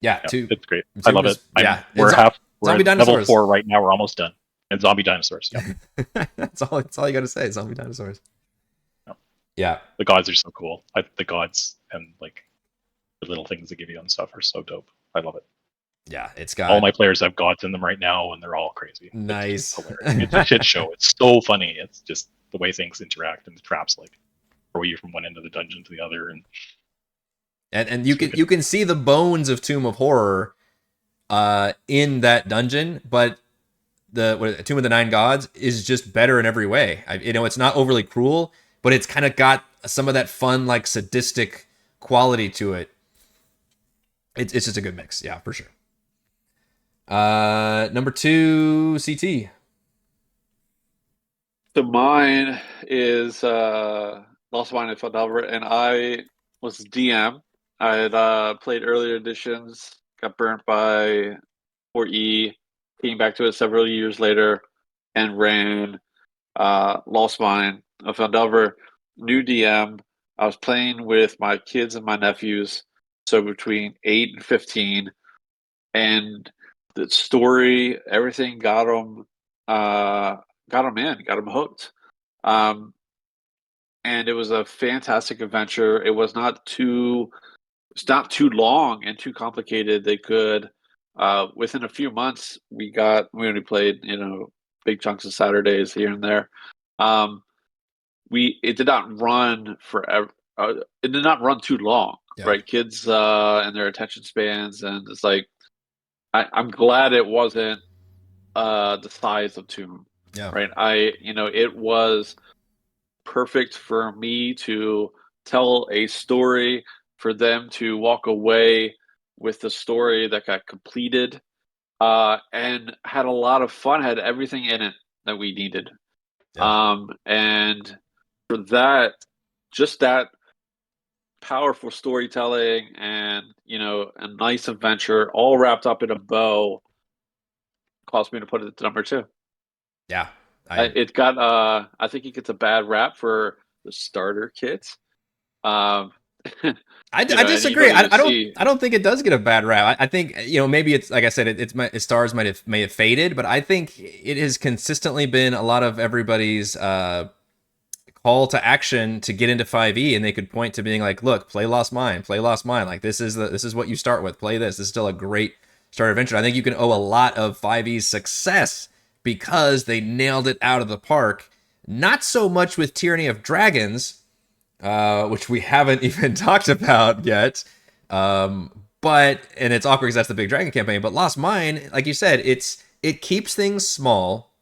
Yeah, two. It's great. I love it. Yeah, We're zombie at level dinosaurs. 4 right now. We're almost done. And zombie dinosaurs. Yeah. That's all you got to say. Zombie dinosaurs. Yeah. The gods are so cool. The gods and like the little things they give you and stuff are so dope. I love it. Yeah, it's got all my players have gods in them right now, and they're all crazy. Nice. It's hilarious. It's a shit show. It's so funny. It's just the way things interact and the traps like throw you from one end of the dungeon to the other, and you can see the bones of Tomb of Horror in that dungeon, but the Tomb of the Nine Gods is just better in every way. It's not overly cruel, but it's kind of got some of that fun, like sadistic quality to it. It's just a good mix, yeah, for sure. Number 2, CT. So mine is Lost Mine in Philadelphia, and I was DM. I had played earlier editions, got burnt by 4E, came back to it several years later, and ran Lost Mine of Philadelphia. New DM. I was playing with my kids and my nephews, so between 8 and 15, and the story, everything got them hooked. And it was a fantastic adventure. It's not too long and too complicated. They could within a few months we only played, big chunks of Saturdays here and there. It did not run forever. It did not run too long, right? Kids and their attention spans, and it's like I'm glad it wasn't the size of Tomb. Yeah. Right. It was perfect for me to tell a story, for them to walk away with the story that got completed, and had a lot of fun, had everything in it that we needed. Yeah. And for that, just that powerful storytelling and, a nice adventure all wrapped up in a bow caused me to put it at number 2. Yeah. It got I think it gets a bad rap for the starter kit. I disagree. I don't think it does get a bad rap. I think maybe it's like I said, its stars may have faded, but I think it has consistently been a lot of everybody's call to action to get into 5e, and they could point to being like, look, play Lost Mine. Like this is what you start with. Play this. This is still a great starter adventure. I think you can owe a lot of 5e's success because they nailed it out of the park. Not so much with Tyranny of Dragons, which we haven't even talked about yet. And it's awkward because that's the big dragon campaign. But Lost Mine, like you said, it keeps things small.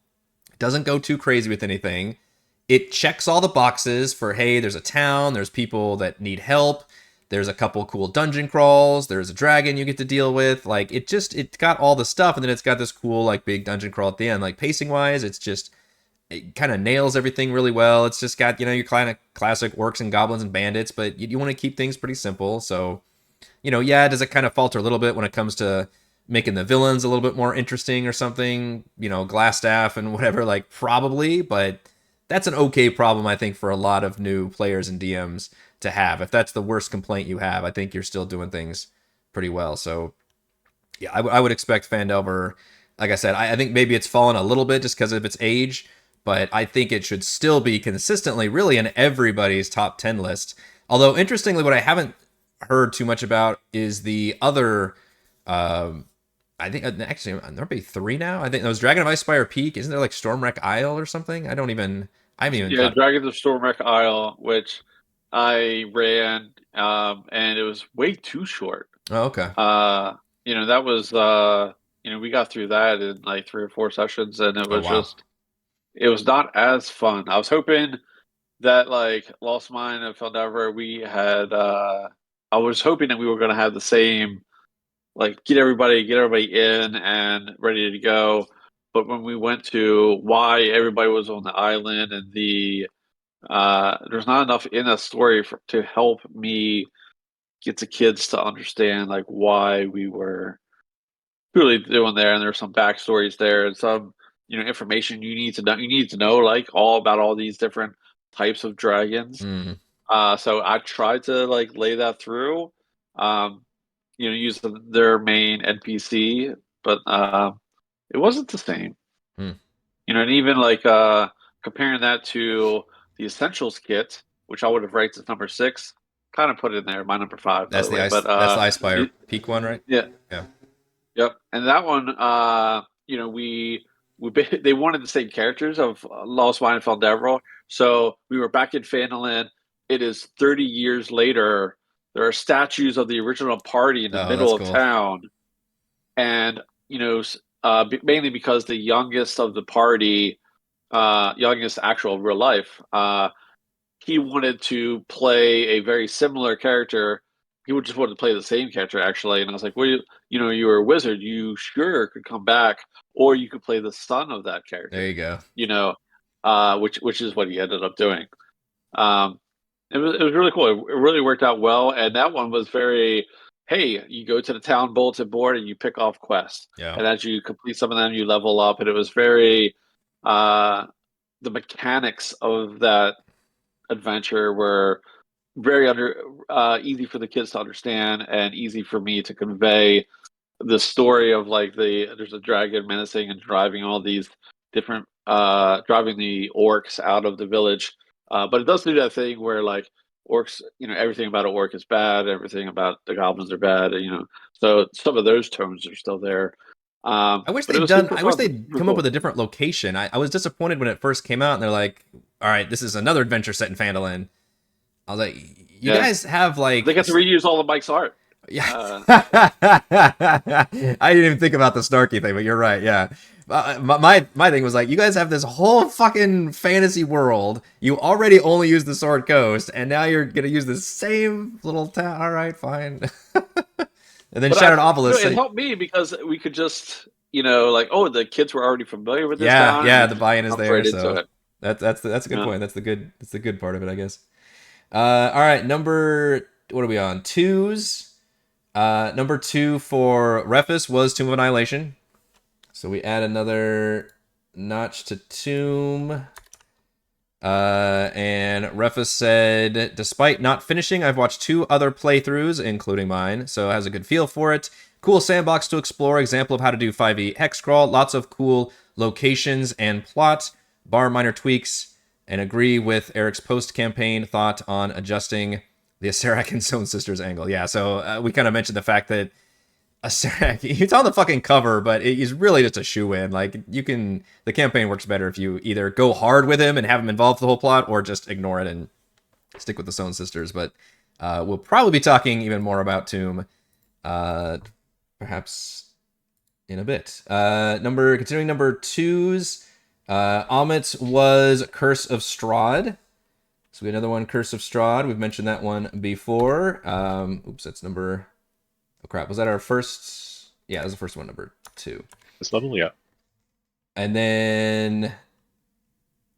It doesn't go too crazy with anything. It checks all the boxes for, hey, there's a town, there's people that need help, there's a couple cool dungeon crawls, there's a dragon you get to deal with. Like it got all the stuff, and then it's got this cool like big dungeon crawl at the end. Like pacing wise, it kind of nails everything really well. It's just got, your kind of classic orcs and goblins and bandits, but you want to keep things pretty simple. So, does it kind of falter a little bit when it comes to making the villains a little bit more interesting or something? Glassstaff and whatever, like probably, but that's an okay problem, I think, for a lot of new players and DMs to have. If that's the worst complaint you have, I think you're still doing things pretty well. So, yeah, I would expect Phandelver, like I said, I think maybe it's fallen a little bit just because of its age, but I think it should still be consistently really in everybody's top 10 list. Although, interestingly, what I haven't heard too much about is the other... I think actually there'll be 3 now. I think those Dragon of Icespire Peak. Isn't there like Stormwreck Isle or something? I haven't even. Yeah, Dragons of Stormwreck Isle, which I ran, and it was way too short. Oh, okay. That was we got through that in like 3 or 4 sessions, and it was it was not as fun. I was hoping that like Lost Mine and Phandelver, I was hoping that we were going to have the same, like get everybody in and ready to go. But when we went to why everybody was on the island, and there's not enough in that story to help me get the kids to understand like why we were really doing there, and there's some backstories there and some information you need to know. You need to know like all about all these different types of dragons. Mm. So I tried to like lay that through. Use their main NPC, but it wasn't the same. Hmm. And even like comparing that to the Essentials kit, which I would have ranked as number 6, kind of put it in there, my number 5, by That's the the way. ice. But That's the Ice Spire peak one, right? yeah, Yeah. yep. And that one, they wanted the same characters of Lost Mine and Feldevrel, so we were back in Phandalin. It is 30 years later. There are statues of the original party in the Oh, middle that's of cool. town, and mainly because the youngest of the party, youngest actual real life, he wanted to play a very similar character. He would just want to play the same character actually, and I was like, "Well, you were a wizard. You sure could come back, or you could play the son of that There character." you go. Which is what he ended up doing. Um, it was really cool. It really worked out well, and that one was very. Hey, you go to the town bulletin board and you pick off quests, Yeah. and as you complete some of them, you level up, and it was very. The mechanics of that adventure were very easy for the kids to understand and easy for me to convey the story of like there's a dragon menacing and driving all these different driving the orcs out of the village, but it does do that thing where like orcs, everything about an orc is bad, everything about the goblins are bad, so some of those tones are still there. I wish But it they'd was done. super I wish fun, they'd super come up cool. with a different location. I was disappointed when it first came out, and they're like, "All right, this is another adventure set in Phandalin." I was like, "You Yeah, guys have like." they got to reuse all of Mike's art. Yeah. uh, I didn't even think about the snarky thing, but you're right. Yeah. My thing was like, you guys have this whole fucking fantasy world. You already only use the Sword Coast, and now you're gonna use the same little town. All right, fine. And then But Shattered Obelisk. it helped me because we could just, like, oh, the kids were already familiar with this Yeah, town, and yeah, we the just buy-in is jumped there, right into so it. that's a good Yeah. point. That's the good part of it, I guess. All right, what are we on? Twos. Number 2 for Refus was Tomb of Annihilation. So we add another notch to Tomb. And Refus said, despite not finishing, I've watched 2 other playthroughs, including mine, so it has a good feel for it. Cool sandbox to explore, example of how to do 5e hex crawl, lots of cool locations and plot, bar minor tweaks, and agree with Eric's post-campaign thought on adjusting the Acerak and Zone Sisters angle. Yeah, so we kind of mentioned the fact that it's on the fucking cover, but he's really just a shoe-in. Like, the campaign works better if you either go hard with him and have him involved with the whole plot, or just ignore it and stick with the Stone Sisters. But we'll probably be talking even more about Tomb, perhaps in a bit. Continuing number 2's, Amit's was Curse of Strahd. So we have another one, Curse of Strahd. We've mentioned that one before. That's number... Oh, crap. Was that our first? Yeah, that was the first one, number 2. This level, yeah. And then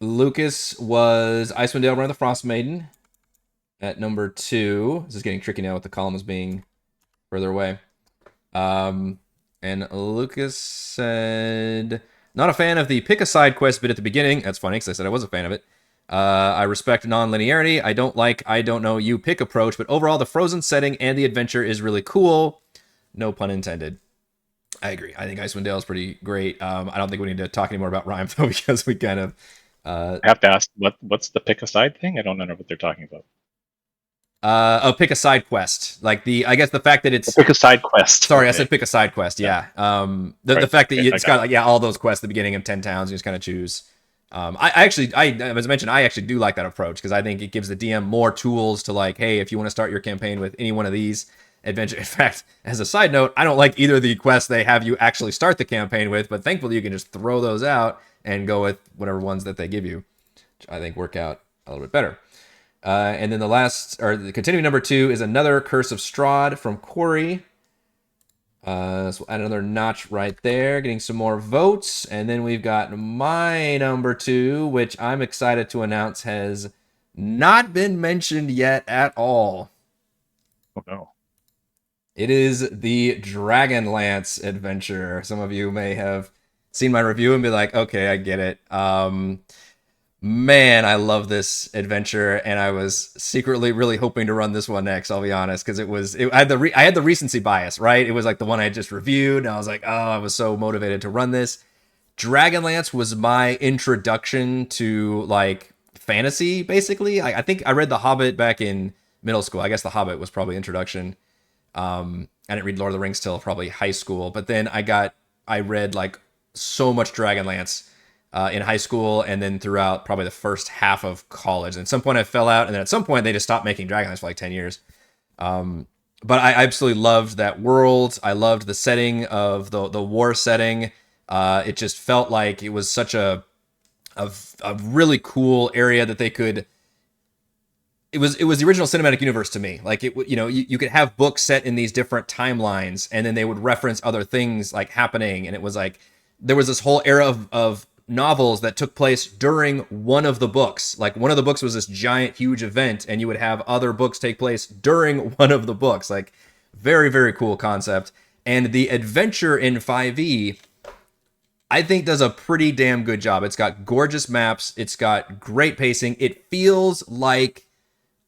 Lucas was Icewind Dale Run the Frost Maiden at number 2. This is getting tricky now with the columns being further away. And Lucas said, not a fan of the pick a side quest bit at the beginning. That's funny because I said I was a fan of it. I respect non-linearity. I don't know you pick approach, but overall the frozen setting and the adventure is really cool. No pun intended. I agree. I think Icewind Dale is pretty great. I don't think we need to talk anymore about Rhyme though, because we kind of I have to ask, what's the pick a side thing? I don't know what they're talking about. pick a side quest. Like I guess the fact that it's Pick a side quest. Sorry, okay. I said pick a side quest. Yeah. The Right. fact that Okay, it's got like all those quests at the beginning of 10 towns, you just kind of choose. As I mentioned, I actually do like that approach because I think it gives the DM more tools to like, hey, if you want to start your campaign with any one of these adventure. In fact, as a side note, I don't like either of the quests they have you actually start the campaign with, but thankfully you can just throw those out and go with whatever ones that they give you, which I think work out a little bit better. And then the continuing number 2 is another Curse of Strahd from Corey. So we'll add another notch right there, getting some more votes. And then we've got my number 2, which I'm excited to announce has not been mentioned yet at all. Oh no. It is the Dragonlance adventure. Some of you may have seen my review and be like, okay, I get it. Man, I love this adventure, and I was secretly really hoping to run this one next. I'll be honest, because I had the recency bias, right? It was like the one I had just reviewed, and I was like, oh, I was so motivated to run this. Dragonlance was my introduction to like fantasy, basically. I think I read The Hobbit back in middle school. I guess The Hobbit was probably introduction. I didn't read Lord of the Rings till probably high school, but then I read like so much Dragonlance in high school, and then throughout probably the first half of college. And at some point I fell out, and then at some point they just stopped making Dragonlance for like 10 years. But I absolutely loved that world. I loved the setting of the war setting. It just felt like it was such a really cool area that they could. It was the original cinematic universe to me. Like you could have books set in these different timelines, and then they would reference other things like happening, and it was like there was this whole era of novels that took place during one of the books. Like one of the books was this giant, huge event, and you would have other books take place during one of the books. Like very, very cool concept. And the adventure in 5e, I think, does a pretty damn good job. It's got gorgeous maps. It's got great pacing. It feels like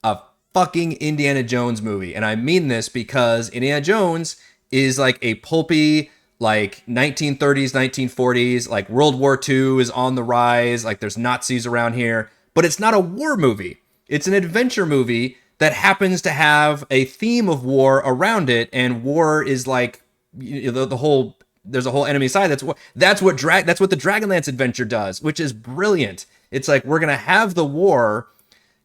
a fucking Indiana Jones movie. And I mean this because Indiana Jones is like a pulpy, like 1930s, 1940s, like World War II is on the rise. Like there's Nazis around here, but it's not a war movie. It's an adventure movie that happens to have a theme of war around it. And war is like the whole, there's a whole enemy side. That's what the Dragonlance adventure does, which is brilliant. It's like, we're going to have the war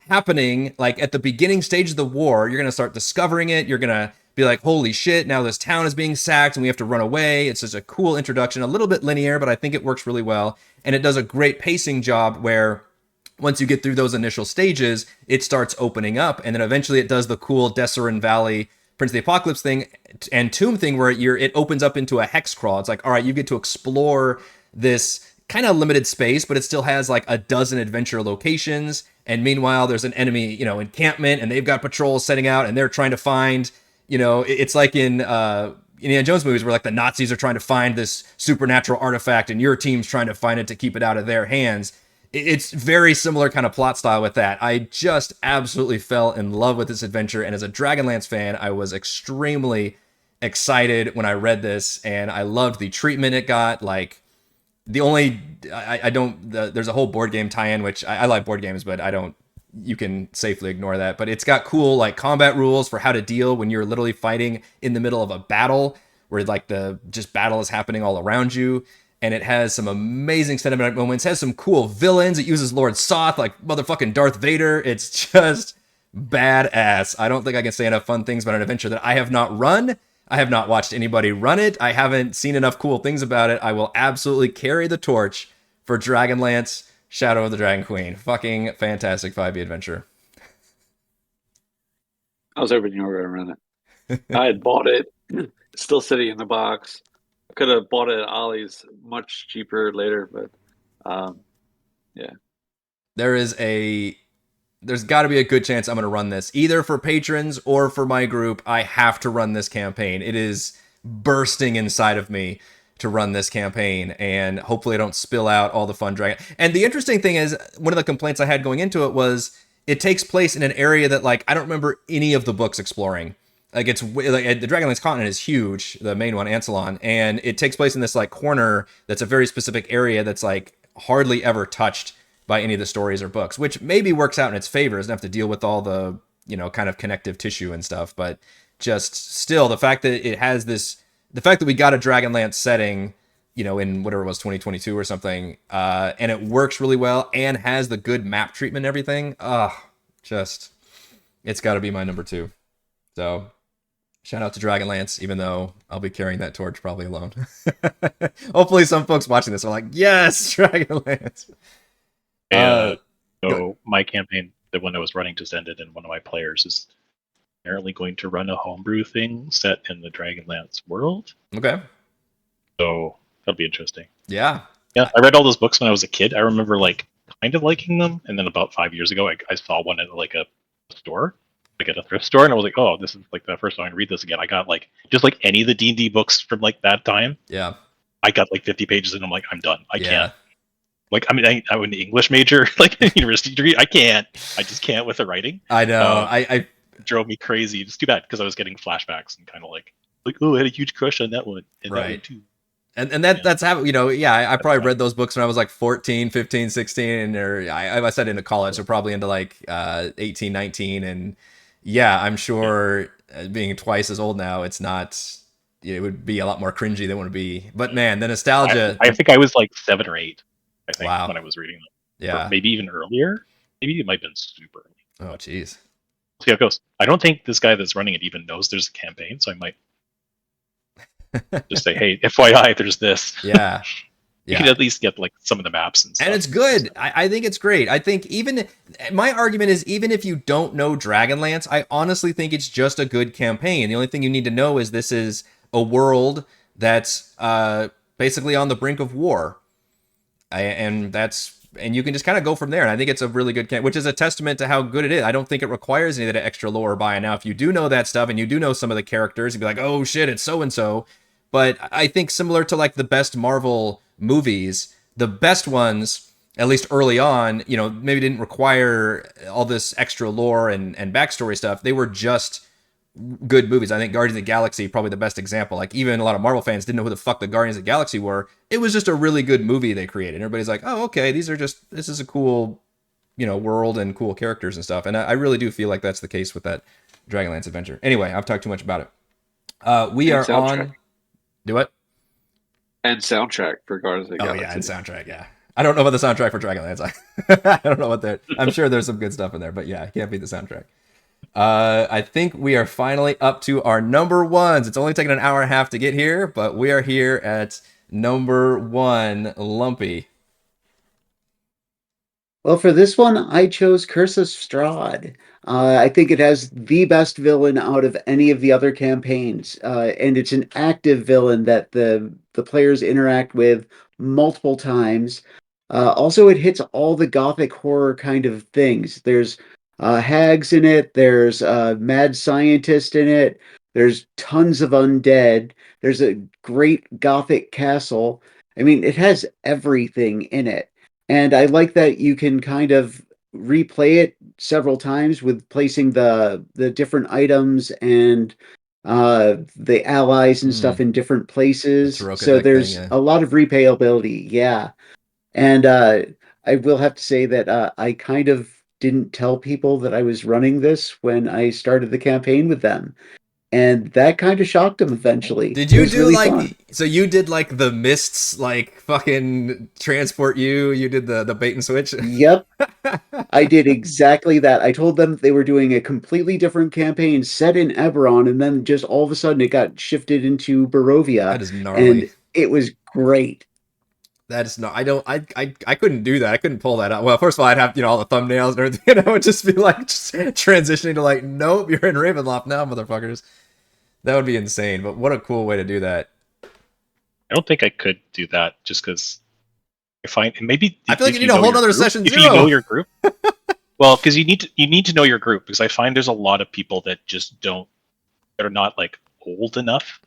happening like at the beginning stage of the war. You're going to start discovering it. You're going to be like, holy shit, now this town is being sacked and we have to run away. It's just a cool introduction, a little bit linear, but I think it works really well. And it does a great pacing job where once you get through those initial stages, it starts opening up. And then eventually it does the cool Desserin Valley, Prince of the Apocalypse thing and Tomb thing where it opens up into a hex crawl. It's like, all right, you get to explore this kind of limited space, but it still has like a dozen adventure locations. And meanwhile, there's an enemy, encampment, and they've got patrols setting out, and they're trying to find, it's like in Indiana Jones movies where like the Nazis are trying to find this supernatural artifact, and your team's trying to find it to keep it out of their hands. It's very similar kind of plot style with that. I just absolutely fell in love with this adventure, and as a Dragonlance fan, I was extremely excited when I read this, and I loved the treatment it got. Like, there's a whole board game tie-in, which I like board games, but you can safely ignore that. But it's got cool like combat rules for how to deal when you're literally fighting in the middle of a battle where like the battle is happening all around you. And it has some amazing cinematic moments. It has some cool villains. It uses Lord Soth like motherfucking Darth Vader. It's just badass. I don't think I can say enough fun things about an adventure that I have not run. I have not watched anybody run it. I haven't seen enough cool things about it. I will absolutely carry the torch for Dragonlance Shadow of the Dragon Queen. Fucking fantastic 5e adventure. I was hoping you were going to run it. I had bought it. It's still sitting in the box. I could have bought it at Ollie's much cheaper later, but yeah. There's got to be a good chance I'm going to run this. Either for patrons or for my group, I have to run this campaign. It is bursting inside of me to run this campaign, and hopefully I don't spill out all the fun dragon. And the interesting thing is, one of the complaints I had going into it was it takes place in an area that like I don't remember any of the books exploring. Like the Dragonlance continent is huge, the main one, Ansalon, and it takes place in this like corner that's a very specific area that's like hardly ever touched by any of the stories or books, which maybe works out in its favor. It doesn't have to deal with all the, kind of connective tissue and stuff, but just still the fact that it has the fact that we got a Dragonlance setting, in whatever it was, 2022 or something, and it works really well and has the good map treatment and everything. It's got to be my number 2. So shout out to Dragonlance, even though I'll be carrying that torch probably alone. Hopefully some folks watching this are like, yes, Dragonlance. So my campaign, the one I was running, just ended, and one of my players is apparently going to run a homebrew thing set in the Dragonlance world. Okay. So that'll be interesting. Yeah. Yeah, I read all those books when I was a kid. I remember like kind of liking them, and then about 5 years ago, I saw one at like a store, like at a thrift store, and I was like, oh, this is like the first time I read this again. I got like just like any of the D&D books from like that time. Yeah. I got like 50 pages and I'm like, I'm done. I Yeah. can't. Like, I mean, I'm an English major, like a university degree. I just can't with the writing. I know. It drove me crazy. It's too bad because I was getting flashbacks and kind of like, oh, I had a huge crush on that one and that one too. And that's how, I probably read those books when I was like 14, 15, 16, or I said into college, so probably into like 18, 19. And yeah, I'm sure being twice as old now, it's not, it would be a lot more cringy than it would be. But man, the nostalgia. I think I was like 7 or 8, I think, wow. when I was reading them. Yeah. Or maybe even earlier. Maybe it might have been super early. Oh, jeez. See how it goes. I don't think this guy that's running it even knows there's a campaign, so I might just say, hey, FYI, there's this. Yeah. You can at least get like some of the maps and stuff. And it's good. I think it's great. I think my argument is even if you don't know Dragonlance, I honestly think it's just a good campaign. The only thing you need to know is this is a world that's basically on the brink of war. And you can just kind of go from there. And I think it's a really good campaign, which is a testament to how good it is. I don't think it requires any of that extra lore buy. Now, if you do know that stuff and you do know some of the characters, you'd be like, oh shit, it's so-and-so. But I think similar to like the best Marvel movies, the best ones, at least early on, maybe didn't require all this extra lore and backstory stuff. They were just good movies. I think Guardians of the Galaxy, probably the best example. Like even a lot of Marvel fans didn't know who the fuck the Guardians of the Galaxy were. It was just a really good movie they created. Everybody's like, oh, okay, this is a cool, world and cool characters and stuff. And I really do feel like that's the case with that Dragonlance adventure. Anyway, I've talked too much about it. We are on. Do what? And soundtrack for Guardians of the Galaxy. Oh yeah, and soundtrack, yeah. I don't know about the soundtrack for Dragonlance. I don't know what that. I'm sure there's some good stuff in there, but yeah, can't beat the soundtrack. I think we are finally up to our number ones. It's only taken an hour and a half to get here, but we are here at number 1, Lumpy. Well, for this one, I chose Curse of Strahd. I think it has the best villain out of any of the other campaigns, and it's an active villain that the players interact with multiple times. Also, it hits all the gothic horror kind of things. There's hags in it. There's a mad scientist in it. There's tons of undead. There's a great gothic castle. I mean, it has everything in it. And I like that you can kind of replay it several times with placing the different items and the allies and stuff in different places. So there's a lot of replayability. Yeah. And I will have to say that I kind of didn't tell people that I was running this when I started the campaign with them. And that kind of shocked them eventually. Did you do really like, so you did like the mists, like fucking transport you? You did the bait and switch? Yep. I did exactly that. I told them they were doing a completely different campaign set in Eberron, and then just all of a sudden it got shifted into Barovia. That is gnarly. And it was great. That is not, I couldn't do that. I couldn't pull that out. Well, first of all, I'd have, all the thumbnails and everything, and I would just be like, just transitioning to like, nope, you're in Ravenloft now, motherfuckers. That would be insane, but what a cool way to do that. I don't think I could do that just because I find maybe I feel like you need a whole other session. If you know your group, well, because you need to know your group, because I find there's a lot of people that just don't, that are not like old enough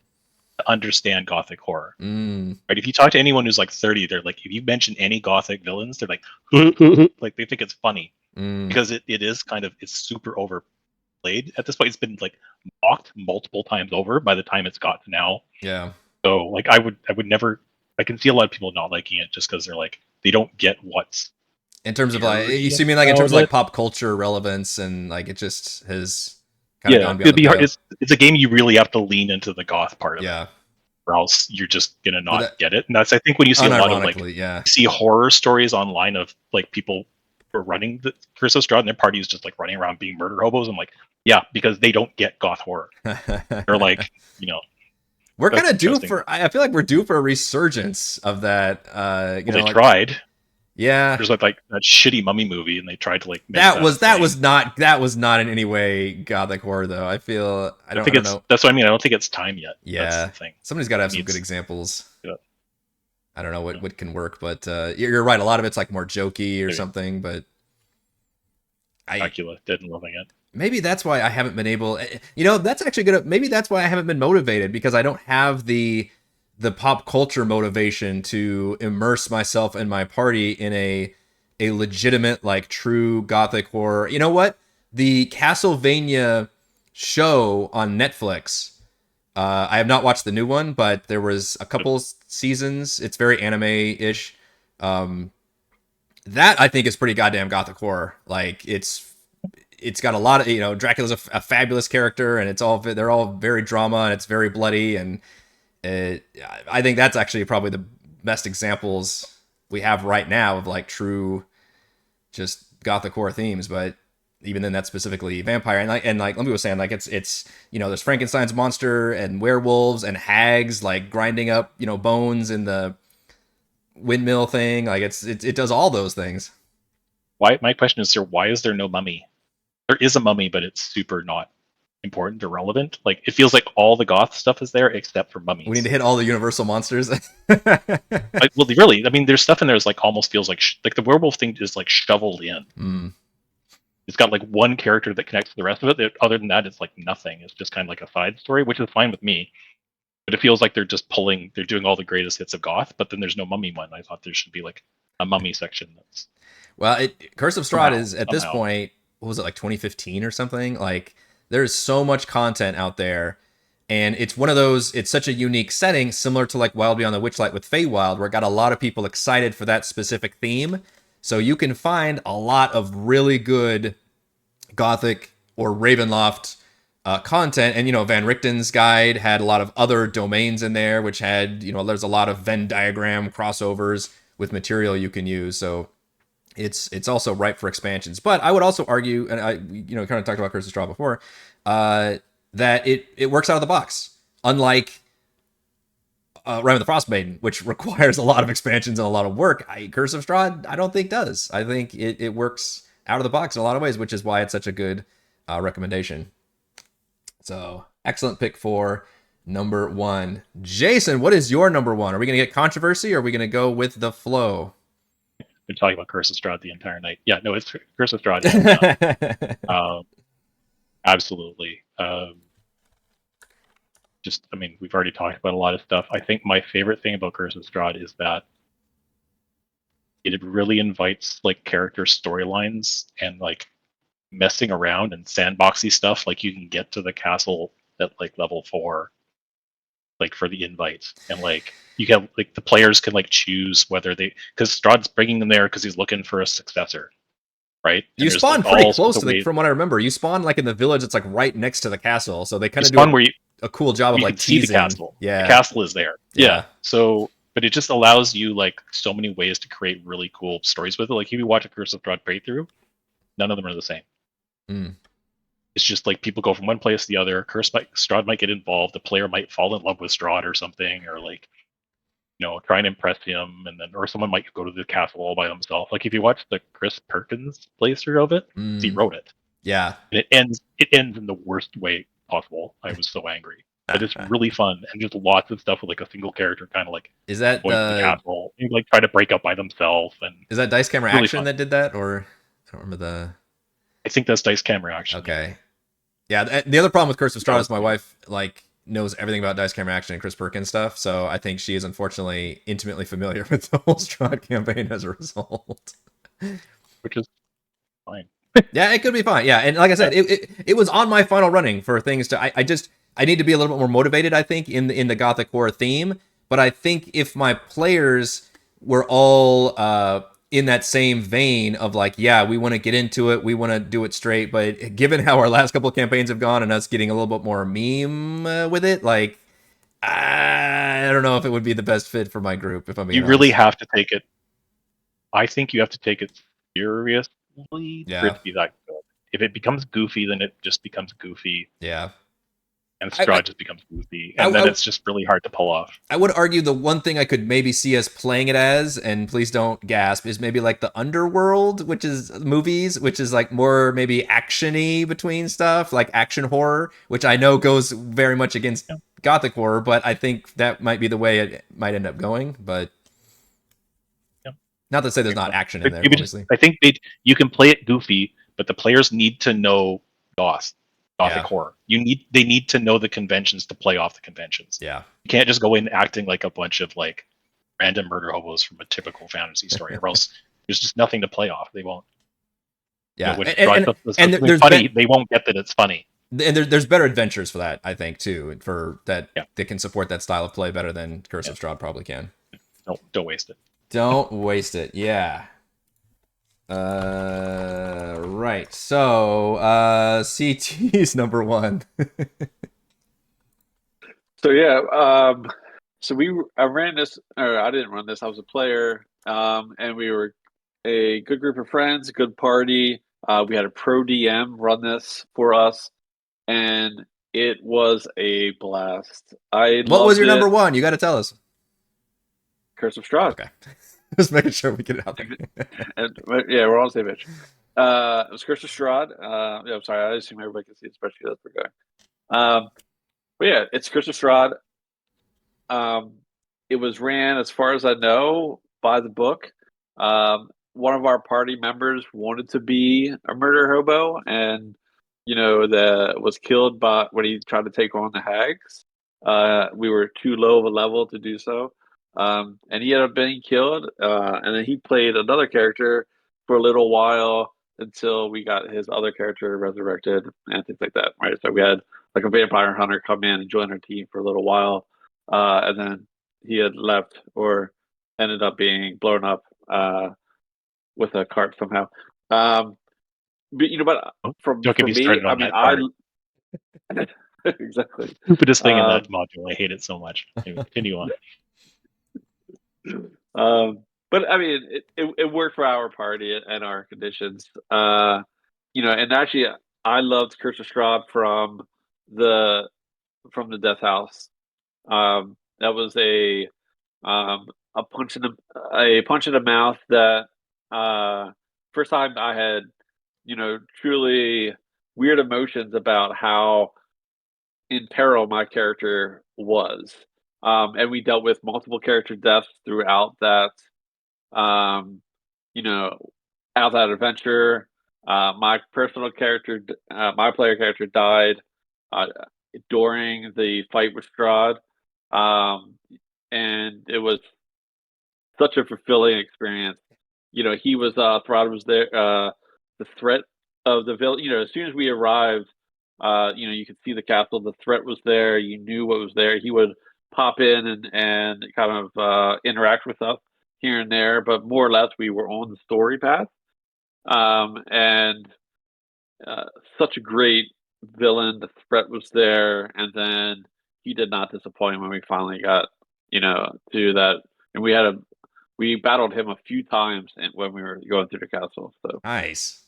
to understand Gothic horror. Right? If you talk to anyone who's like 30, they're like, if you mention any Gothic villains, they're like, like they think it's funny because it is kind of, it's super overplayed at this point. It's been like mocked multiple times over by the time it's got to now. Yeah. So like I would never, I can see a lot of people not liking it just because they're like, they don't get what's in terms of like, you see me like in terms of like pop culture relevance, and like it just has kind of gone beyond it'd be hard. It's a game you really have to lean into the goth part of it, or else you're just gonna not get it. And that's, I think, when you see a lot of like you see horror stories online of like people who are running the Curse of Strahd and their party is just like running around being murder hobos. I'm like, yeah, because they don't get goth horror. They're like, we're kind of due for, I feel like we're due for a resurgence of that. They tried. Yeah. There's like that shitty mummy movie, and they tried to like make that was not in any way gothic horror though. I feel I don't know. That's what I mean. I don't think it's time yet. Yeah. That's the thing. Somebody's got to have some good examples. Yeah. I don't know what can work, but you're right. A lot of it's like more jokey or something, but Dracula didn't loving it. Maybe that's why I haven't been able. That's actually good. Maybe that's why I haven't been motivated, because I don't have the the pop culture motivation to immerse myself and my party in a legitimate, like, true gothic horror. You know what? The Castlevania show on Netflix. I have not watched the new one, but there was a couple seasons. It's very anime-ish. That I think is pretty goddamn gothic horror. Like, it's got a lot of, Dracula's a fabulous character, and they're all very drama, and it's very bloody, and I think that's actually probably the best examples we have right now of like true just gothic horror themes. But even then, that's specifically vampire, and like Lumpy was saying, like it's there's Frankenstein's monster and werewolves and hags like grinding up bones in the windmill thing. Like it does all those things. Why? My question is, sir, why is there no mummy? There is a mummy, but it's super not important or relevant. Like, it feels like all the goth stuff is there except for mummies. We need to hit all the universal monsters. Well, really, I mean, there's stuff in there that's like almost feels like the werewolf thing is like shoveled in. It's got like one character that connects to the rest of it. Other than that, it's like nothing. It's just kind of like a side story, which is fine with me. But it feels like they're doing all the greatest hits of goth, but then there's no mummy one. I thought there should be like a mummy section. That's well, Curse of Strahd is at this point, what was it, like 2015 or something? Like, there's so much content out there, and it's one of those, it's such a unique setting, similar to like Wild Beyond the Witchlight with Feywild, where it got a lot of people excited for that specific theme. So you can find a lot of really good Gothic or Ravenloft content. And, Van Richten's guide had a lot of other domains in there, which had, there's a lot of Venn diagram crossovers with material you can use. So it's also ripe for expansions. But I would also argue, and I kind of talked about Curse of Strahd before, that it works out of the box, unlike Rime of the Frostmaiden, which requires a lot of expansions and a lot of work. Curse of Strahd, I don't think does. I think it works out of the box in a lot of ways, which is why it's such a good recommendation. So, excellent pick for number 1. Jason, what is your number 1? Are we going to get controversy, or are we going to go with the flow? Been talking about Curse of Strahd the entire night. Yeah, no, it's Curse of Strahd. Absolutely. We've already talked about a lot of stuff. I think my favorite thing about Curse of Strahd is that it really invites like character storylines and like messing around and sandboxy stuff. Like, you can get to the castle at like level 4, like for the invite, and like you can like the players can like choose whether because Strahd's bringing them there because he's looking for a successor, right? You spawn like pretty close to from what I remember. You spawn like in the village that's like right next to the castle, so they kind of do a cool job of like teasing. See the castle. Yeah, the castle is there. Yeah. So, but it just allows you like so many ways to create really cool stories with it. Like, if you watch a Curse of Strahd playthrough, none of them are the same. It's just like people go from one place to the other. Strahd might get involved. The player might fall in love with Strahd or something, or like, try and impress him, and then, or someone might go to the castle all by themselves. Like, if you watch the Chris Perkins playthrough of it, he wrote it. Yeah, and it ends in the worst way possible. I was so angry, but it's really fun, and just lots of stuff with like a single character, kind of like is that going to the castle, and like try to break up by themselves. And is that Dice Camera Action that did that, or I don't remember the. I think that's Dice Camera Action. Okay. Yeah, the other problem with Curse of Strahd is my wife like knows everything about Dice Camera Action and Chris Perkins stuff, so I think she is unfortunately intimately familiar with the whole Strahd campaign as a result. Which is fine. Yeah, it could be fine. Yeah, and like I said, it was on my final running for things to. I need to be a little bit more motivated, I think, in the Gothic horror theme. But I think if my players were all in that same vein of like, yeah, we want to get into it, we want to do it straight, but given how our last couple of campaigns have gone and us getting a little bit more meme with it, like, I don't know if it would be the best fit for my group. If I'm being honest. Really have to take it. I think you have to take it seriously for it to be that good. If it becomes goofy, then it just becomes goofy. Yeah. And Strahd just becomes goofy, and then it's just really hard to pull off. I would argue the one thing I could maybe see us playing it as, and please don't gasp, is maybe like the Underworld, which is movies, which is like more maybe action-y between stuff, like action horror, which I know goes very much against Gothic horror, but I think that might be the way it might end up going. But not to say there's not action in there, obviously. I think you can play it goofy, but the players need to know goth. gothic horror. They need to know the conventions to play off the conventions. Yeah. You can't just go in acting like a bunch of like random murder hobos from a typical fantasy story, or else there's just nothing to play off. They won't. Yeah. When And there's funny, they won't get that it's funny. And there's better adventures for that, I think, too, for that Yeah. they can support that style of play better than Curse of Strahd probably can. Don't waste it. Don't waste it. Yeah. Right. So, CT's number 1. So yeah, I ran this, or I didn't run this. I was a player, and we were a good group of friends, a good party. We had a pro DM run this for us, and it was a blast. What was your loved number it. 1? You got to tell us. Curse of Strahd. Okay. Just making sure we get it out there. And, yeah, we're on the same page. It was Curse of Strahd. Yeah, I'm sorry. I assume everybody can see, especially that's the guy. But yeah, it's Curse of Strahd. It was ran, as far as I know, by the book. One of our party members wanted to be a murder hobo, and was killed by when he tried to take on the hags. We were too low of a level to do so, and he ended up being killed. And then he played another character for a little while until we got his other character resurrected and things like that. Right, so we had like a vampire hunter come in and join our team for a little while, and then he had left or ended up being blown up with a cart somehow. But Don't get for me me, started I on mean, that exactly. stupidest thing in that module. I hate it so much. Anyway, continue on. But I mean, it worked for our party and our conditions. And actually, I loved Curse of Strahd from the Death House. That was a punch in the mouth that first time I had truly weird emotions about how in peril my character was. And we dealt with multiple character deaths throughout that you know out that adventure. My personal character, my player character, died during the fight with Strahd, and it was such a fulfilling experience. He was Throd was there. The threat of the villain. As soon as we arrived, you could see the castle. The threat was there. You knew what was there. He would pop in and kind of interact with us here and there, but more or less we were on the story path. And such a great villain. The threat was there, and then he did not disappoint when we finally got to that, and we battled him a few times when we were going through the castle. So Nice.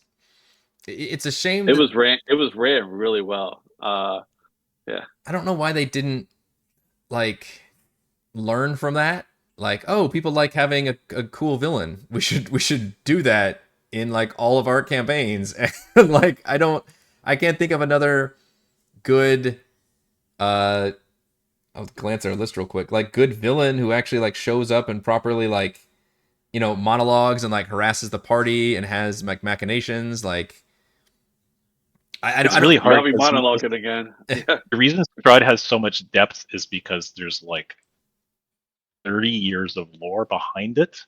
It's a shame it was ran really well. Yeah. I don't know why they didn't like learn from that. Like, oh, people like having a cool villain. We should do that in like all of our campaigns. And like I can't think of another good I'll glance at our list real quick. Like good villain who actually like shows up and properly like monologues and like harasses the party and has like machinations. Like It's really hard. I'll be monologuing again. Yeah. The reason Strahd has so much depth is because there's like 30 years of lore behind it.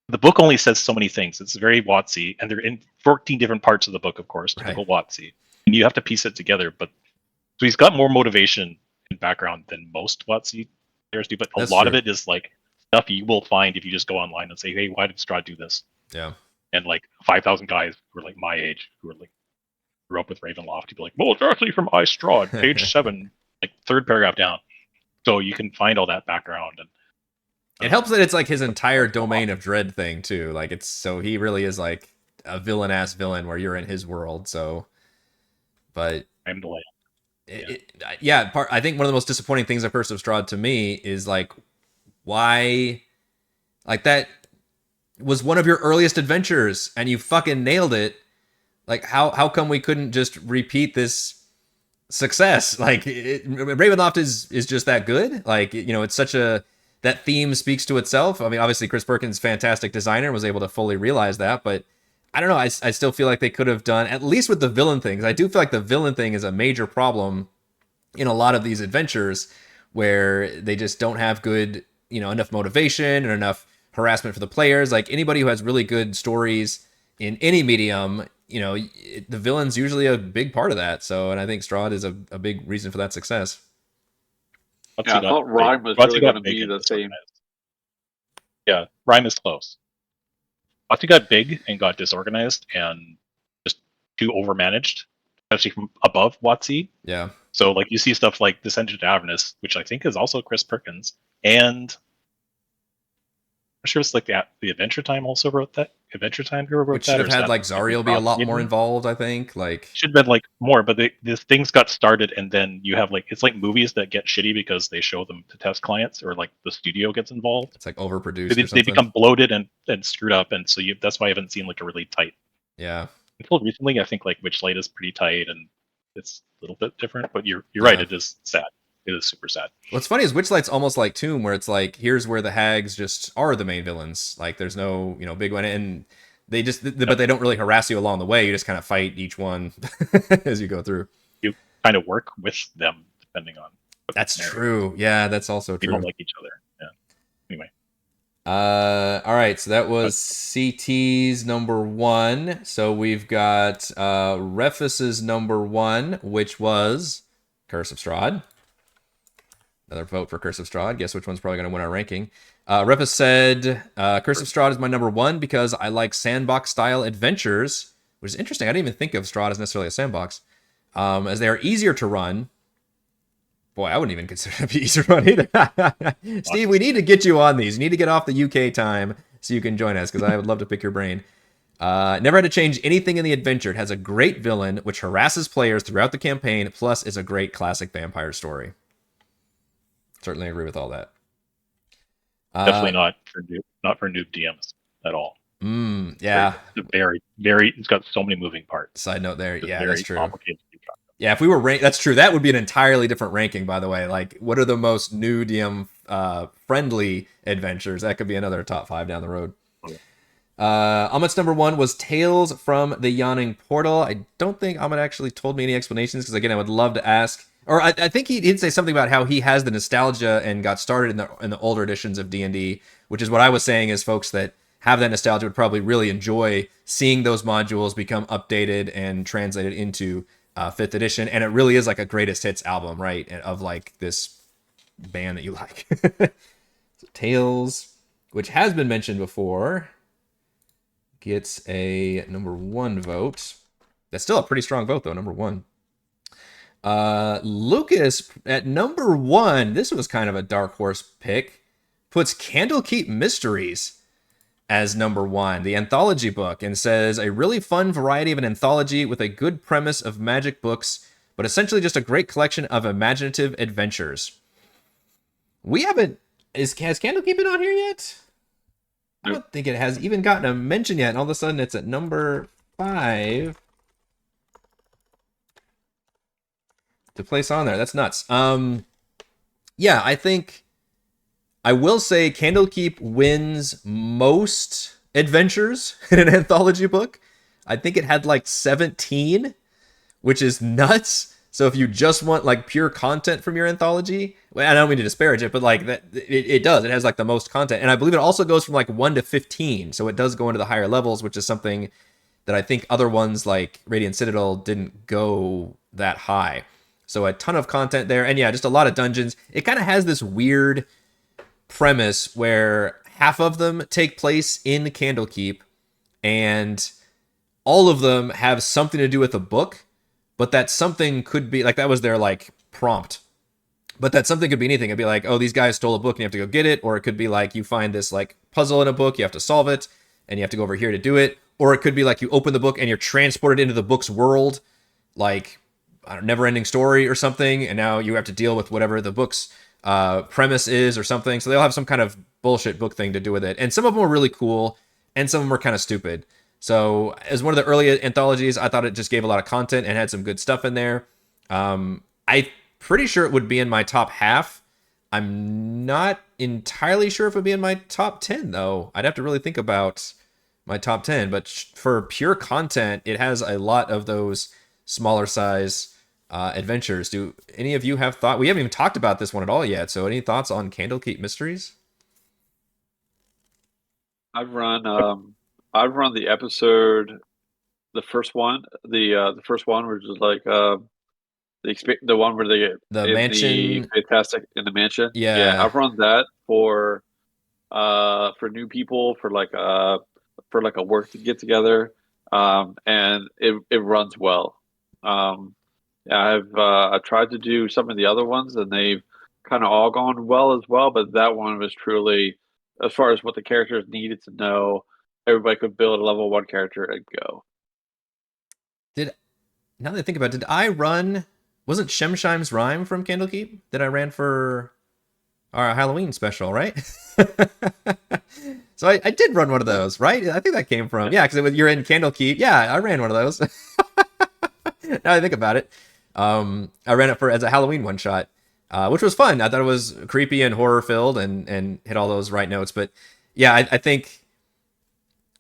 The book only says so many things. It's very Watsy, and they're in 14 different parts of the book, of course, typical Watsy. And you have to piece it together. But so he's got more motivation and background than most Watsy players do. But a lot of it is like stuff you will find if you just go online and say, "Hey, why did Strahd do this?" Yeah. And like 5,000 guys who are like my age, who are like grew up with Ravenloft, to be like, well, it's actually from I Strahd, page 7, like 3rd paragraph down. So you can find all that background, and it helps that it's like his entire domain of dread thing too. Like he really is like a villain where you're in his world. So, but I'm the land. I think one of the most disappointing things of Curse of Strahd to me is like why, like that was one of your earliest adventures and you fucking nailed it. Like how come we couldn't just repeat this success? Like Ravenloft is just that good. Like it's such that theme speaks to itself. I mean, obviously Chris Perkins, fantastic designer, was able to fully realize that, but I don't know. I still feel like they could have done, at least with the villain things. I do feel like the villain thing is a major problem in a lot of these adventures where they just don't have good, enough motivation and enough harassment for the players. Like anybody who has really good stories in any medium, the villain's usually a big part of that. So, and I think Strahd is a big reason for that success. Yeah, I thought Rhyme was really going to be the same. Yeah, Rhyme is close. Once he got big and got disorganized and just too overmanaged, especially from above WotC. Yeah. So like you see stuff like Descendant to Avernus, which I think is also Chris Perkins, and I'm sure it's like the Adventure Time also wrote that. Adventure Time wrote Which that. should have had like Zariel be a lot more involved, I think. Like should have been like more, but these things got started, and then you have like it's like movies that get shitty because they show them to test clients, or like the studio gets involved. It's like overproduced. They, or they become bloated and screwed up, and so that's why I haven't seen like a really tight. Yeah. Until recently, I think like Witchlight is pretty tight, and it's a little bit different. But you're right, it is sad. It is super sad. What's funny is Witchlight's almost like Tomb, where it's like here's where the hags just are the main villains. Like there's no big one, and they just but they don't really harass you along the way. You just kind of fight each one as you go through. You kind of work with them depending on. That's true. Yeah, that's also true. They don't like each other. Yeah. Anyway. All right. So that was CT's number 1. So we've got Refus's number 1, which was Curse of Strahd. Another vote for Curse of Strahd. Guess which one's probably going to win our ranking. Refus said, Curse of Strahd is my number 1 because I like sandbox-style adventures, which is interesting. I didn't even think of Strahd as necessarily a sandbox, as they are easier to run. Boy, I wouldn't even consider it to be easier to run either. Steve, we need to get you on these. You need to get off the UK time so you can join us, because I would love to pick your brain. Never had to change anything in the adventure. It has a great villain, which harasses players throughout the campaign, plus is a great classic vampire story. Certainly agree with all that. Definitely not for noob DMs at all. Yeah. It's got so many moving parts. Side note there. Yeah, that's true. Complicated. Yeah, if we were that's true. That would be an entirely different ranking, by the way. Like, what are the most new DM friendly adventures? That could be another top 5 down the road. Ahmed's number 1 was Tales from the Yawning Portal. I don't think Ahmed actually told me any explanations, because again, I would love to ask. Or I think he did say something about how he has the nostalgia and got started in the older editions of D&D, which is what I was saying is folks that have that nostalgia would probably really enjoy seeing those modules become updated and translated into 5th edition. And it really is like a greatest hits album, right? Of like this band that you like. So Tales, which has been mentioned before, gets a number 1 vote. That's still a pretty strong vote, though, number 1. Lucas at number 1, this was kind of a dark horse pick, puts Candlekeep Mysteries as number 1, the anthology book, and says a really fun variety of an anthology with a good premise of magic books, but essentially just a great collection of imaginative adventures. We haven't, has Candlekeep been on here yet? I don't think it has even gotten a mention yet, and all of a sudden it's at number 5 to place on there. That's nuts. Yeah, I think I will say Candlekeep wins most adventures in an anthology book. I think it had like 17, which is nuts. So if you just want like pure content from your anthology, well, I don't mean to disparage it, but like that, it does. It has like the most content, and I believe it also goes from like 1 to 15. So it does go into the higher levels, which is something that I think other ones like Radiant Citadel didn't go that high. So a ton of content there, and yeah, just a lot of dungeons. It kind of has this weird premise where half of them take place in Candlekeep, and all of them have something to do with a book. But that something could be, like, that was their, like, prompt. But that something could be anything. It'd be like, oh, these guys stole a book and you have to go get it. Or it could be like, you find this, like, puzzle in a book, you have to solve it, and you have to go over here to do it. Or it could be like, you open the book and you're transported into the book's world, like, I don't know, Never-Ending Story or something, and now you have to deal with whatever the book's premise is or something. So they'll have some kind of bullshit book thing to do with it. And some of them are really cool, and some of them are kind of stupid. So as one of the early anthologies, I thought it just gave a lot of content and had some good stuff in there. I'm pretty sure it would be in my top half. I'm not entirely sure if it would be in my top 10, though. I'd have to really think about my top 10, but for pure content, it has a lot of those smaller size adventures. Do any of you have thought? We haven't even talked about this one at all yet. So any thoughts on Candlekeep Mysteries? I've run the episode, the first one, the first one, which is like the one where they get The in mansion. the Fantastic in the mansion. Yeah. I've run that for new people for like a work to get together, and it runs well. I've tried to do some of the other ones, and they've kind of all gone well as well. But that one was truly, as far as what the characters needed to know, everybody could build a level 1 character and go. Now that I think about it, did I run? Wasn't Shemshime's Rhyme from Candlekeep that I ran for our Halloween special, right? So I did run one of those, right? I think that came from, yeah, because you're in Candlekeep. Yeah, I ran one of those. Now I think about it. I ran it as a Halloween one shot, which was fun. I thought it was creepy and horror filled and hit all those right notes. But yeah, I think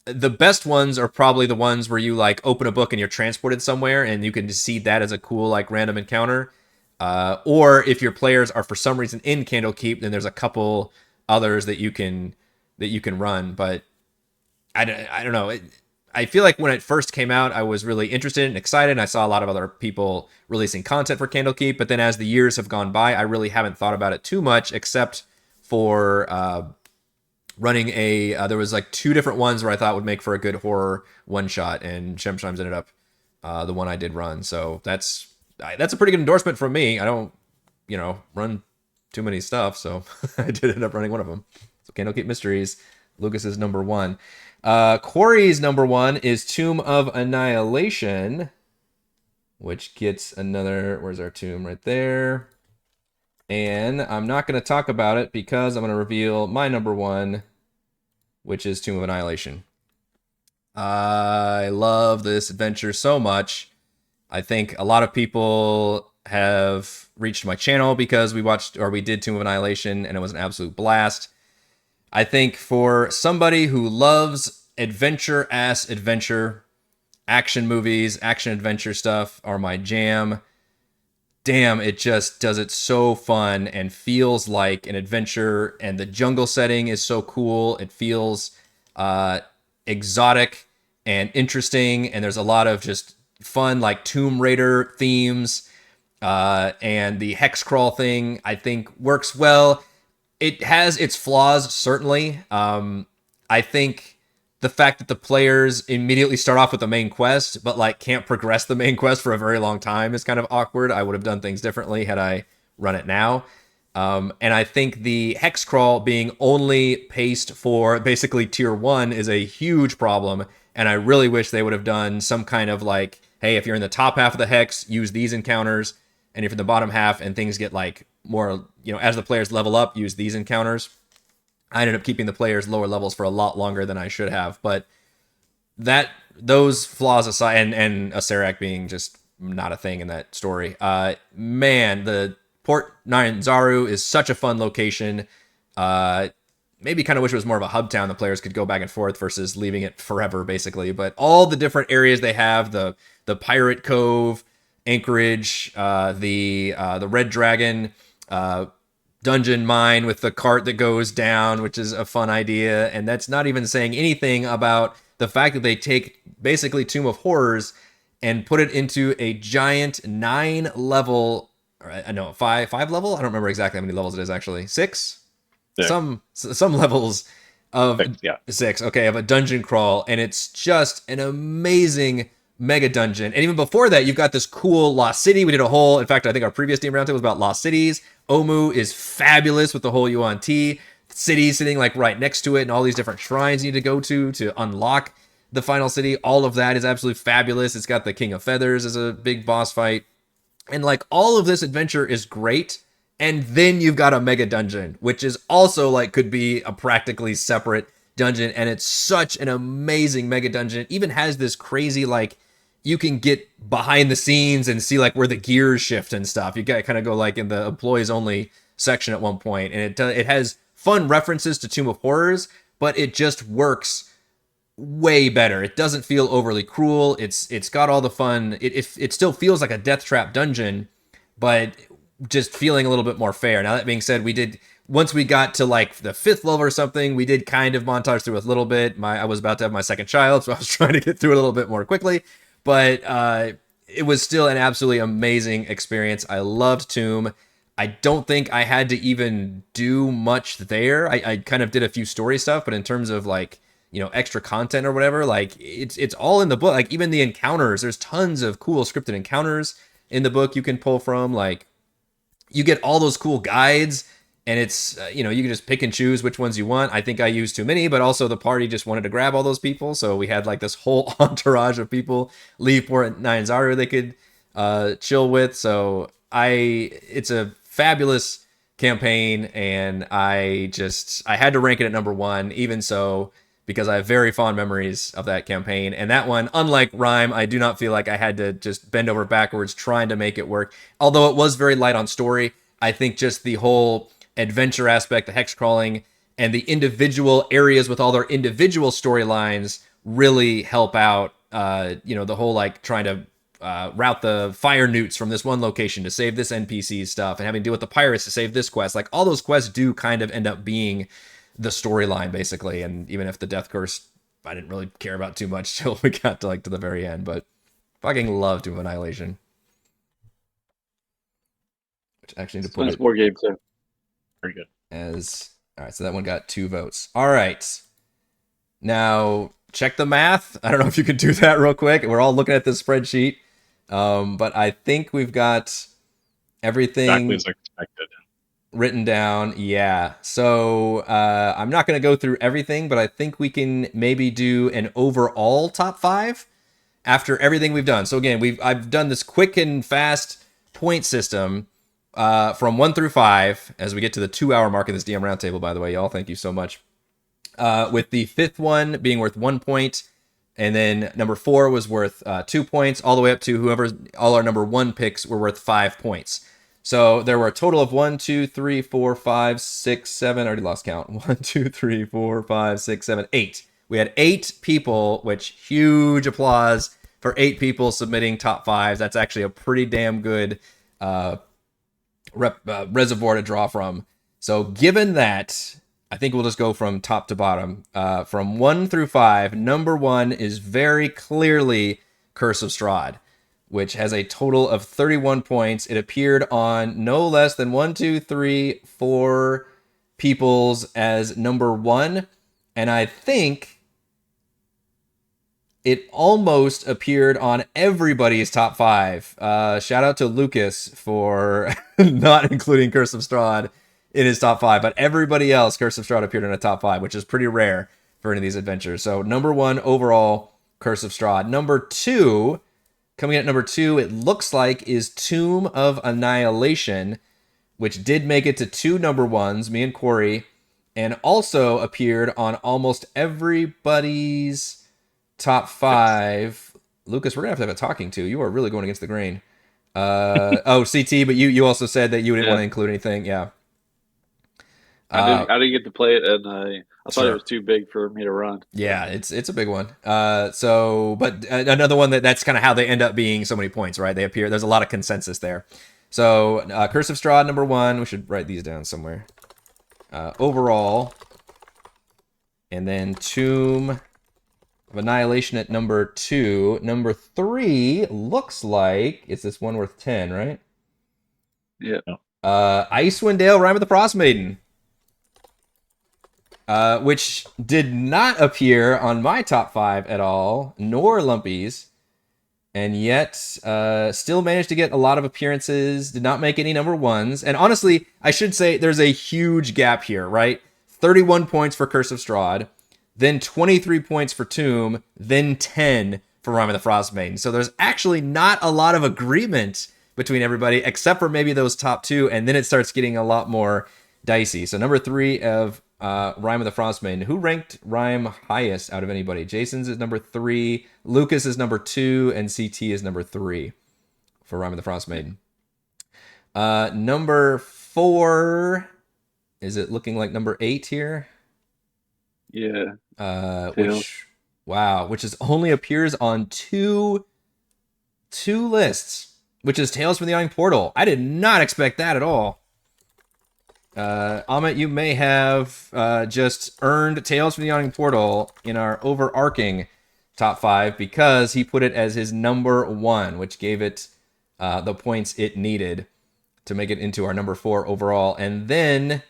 the best ones are probably the ones where you like open a book and you're transported somewhere and you can just see that as a cool like random encounter. Or if your players are for some reason in Candlekeep, then there's a couple others that you can run. But I don't know. I feel like when it first came out, I was really interested and excited. And I saw a lot of other people releasing content for Candlekeep. But then as the years have gone by, I really haven't thought about it too much, except for running there was like 2 different ones where I thought would make for a good horror one shot, and Shemshimes ended up the one I did run. So that's a pretty good endorsement from me. I don't, run too many stuff, so I did end up running one of them. So Candlekeep Mysteries, Lucas's number 1. Corey's number 1 is Tomb of Annihilation, which gets another. Where's our tomb? Right there. And I'm not going to talk about it because I'm going to reveal my number 1, which is Tomb of Annihilation. I love this adventure so much. I think a lot of people have reached my channel because we did Tomb of Annihilation, and it was an absolute blast. I think for somebody who loves adventure, action movies, action adventure stuff are my jam. Damn, it just does it so fun and feels like an adventure, and the jungle setting is so cool. It feels exotic and interesting, and there's a lot of just fun like Tomb Raider themes, and the hex crawl thing I think works well. It has its flaws, certainly. I think the fact that the players immediately start off with the main quest, but like can't progress the main quest for a very long time is kind of awkward. I would have done things differently had I run it now. And I think the hex crawl being only paced for basically tier 1 is a huge problem. And I really wish they would have done some kind of like, hey, if you're in the top half of the hex, use these encounters. And if you're in the bottom half and things get like more, as the players level up, use these encounters. I ended up keeping the players lower levels for a lot longer than I should have. But those flaws aside, and Acererak being just not a thing in that story, man, the Port Nyanzaru is such a fun location. Maybe kind of wish it was more of a hub town the players could go back and forth versus leaving it forever, basically. But all the different areas they have, the Pirate Cove, Anchorage, the Red Dragon, dungeon mine with the cart that goes down, which is a fun idea. And that's not even saying anything about the fact that they take basically Tomb of Horrors and put it into a giant 5 level. I don't remember exactly how many levels it is actually. 6? Some levels of 6, yeah. 6. Okay, of a dungeon crawl, and it's just an amazing mega dungeon. And even before that, you've got this cool Lost City. We did a whole, in fact, I think our previous DM Roundtable was about Lost Cities. Omu is fabulous with the whole Yuan Ti city sitting like right next to it, and all these different shrines you need to go to unlock the final city. All of that is absolutely fabulous. It's got the King of Feathers as a big boss fight. And like all of this adventure is great. And then you've got a mega dungeon, which is also like could be a practically separate dungeon. And it's such an amazing mega dungeon. It even has this crazy like you can get behind the scenes and see like where the gears shift and stuff. You got kind of go like in the employees only section at one point, and it has fun references to Tomb of Horrors, but it just works way better. It doesn't feel overly cruel. It's got all the fun. It still feels like a death trap dungeon, but just feeling a little bit more fair. Now that being said, we did once we got to like the 5th level or something, we did kind of montage through it a little bit. I was about to have my second child, so I was trying to get through it a little bit more quickly. But it was still an absolutely amazing experience. I loved Tomb. I don't think I had to even do much there. I kind of did a few story stuff, but in terms of like, extra content or whatever, like it's all in the book. Like even the encounters, there's tons of cool scripted encounters in the book you can pull from. Like you get all those cool guides, and it's you can just pick and choose which ones you want. I think I used too many, but also the party just wanted to grab all those people, so we had like this whole entourage of people leave Port Nyanzaru they could chill with. So it's a fabulous campaign, and I had to rank it at number 1, even so, because I have very fond memories of that campaign. And that one, unlike Rhyme, I do not feel like I had to just bend over backwards trying to make it work. Although it was very light on story, I think just the whole adventure aspect, the hex crawling, and the individual areas with all their individual storylines really help out, the whole like trying to route the fire newts from this one location to save this NPC stuff, and having to deal with the pirates to save this quest. Like all those quests do kind of end up being the storyline basically. And even if the death curse I didn't really care about too much till we got to the very end, but fucking love Doom of Annihilation. Which actually need to put Nice it board game too. Very good. as all right. So that one got 2 votes. All right, now check the math. I don't know if you can do that real quick. We're all looking at this spreadsheet, but I think we've got everything Exactly as expected. written down. Yeah. So I'm not going to go through everything, but I think we can maybe do an overall top 5 after everything we've done. So again, I've done this quick and fast point system from 1 through 5 as we get to the 2-hour mark of this DM Roundtable, by the way, y'all. Thank you so much. With the 5th one being worth 1 point, and then number 4 was worth 2 points, all the way up to all our number 1 picks were worth 5 points. So there were a total of 1, 2, 3, 4, 5, 6, 7. I already lost count. 1, 2, 3, 4, 5, 6, 7, 8. We had 8 people, which huge applause for 8 people submitting top 5s. That's actually a pretty damn good reservoir to draw from. So given that, I think we'll just go from top to bottom. From 1 through 5, number 1 is very clearly Curse of Strahd, which has a total of 31 points. It appeared on no less than 1, 2, 3, 4 people's as number 1. And I think it almost appeared on everybody's top 5. Shout out to Lucas for not including Curse of Strahd in his top 5, but everybody else, Curse of Strahd appeared in a top 5, which is pretty rare for any of these adventures. So number 1 overall, Curse of Strahd. Number 2, coming in at number 2, it looks like is Tomb of Annihilation, which did make it to 2 number 1s, me and Corey, and also appeared on almost everybody's top 5. Lucas, we're gonna have a talking to. You are really going against the grain. CT, but you also said that you didn't want to include anything. Yeah. I didn't get to play it, and I thought Sure. it was too big for me to run. Yeah, it's a big one. But another one that's kind of how they end up being so many points, right? They appear. There's a lot of consensus there. So Curse of Strahd number 1. We should write these down somewhere. Overall, and then Tomb of Annihilation at number 2. Number 3 looks like it's this one worth 10, right? Yeah. Icewind Dale, Rime of the Frost Maiden. Which did not appear on my top 5 at all, nor Lumpy's, and yet still managed to get a lot of appearances, did not make any number 1s. And honestly, I should say there's a huge gap here, right? 31 points for Curse of Strahd, then 23 points for Tomb, then 10 for Rime of the Frost Maiden. So there's actually not a lot of agreement between everybody, except for maybe those top 2, and then it starts getting a lot more dicey. So number 3 of Rime of the Frost Maiden. Who ranked Rime highest out of anybody? Jason's is number 3, Lucas is number 2, and CT is number 3 for Rime of the Frost Maiden. Number 4, is it looking like number 8 here? Yeah. Which Wow, which is only appears on two lists, which is Tales from the Yawning Portal. I did not expect that at all. Amit, you may have just earned Tales from the Yawning Portal in our overarching top 5 because he put it as his number 1, which gave it the points it needed to make it into our number 4 overall. And then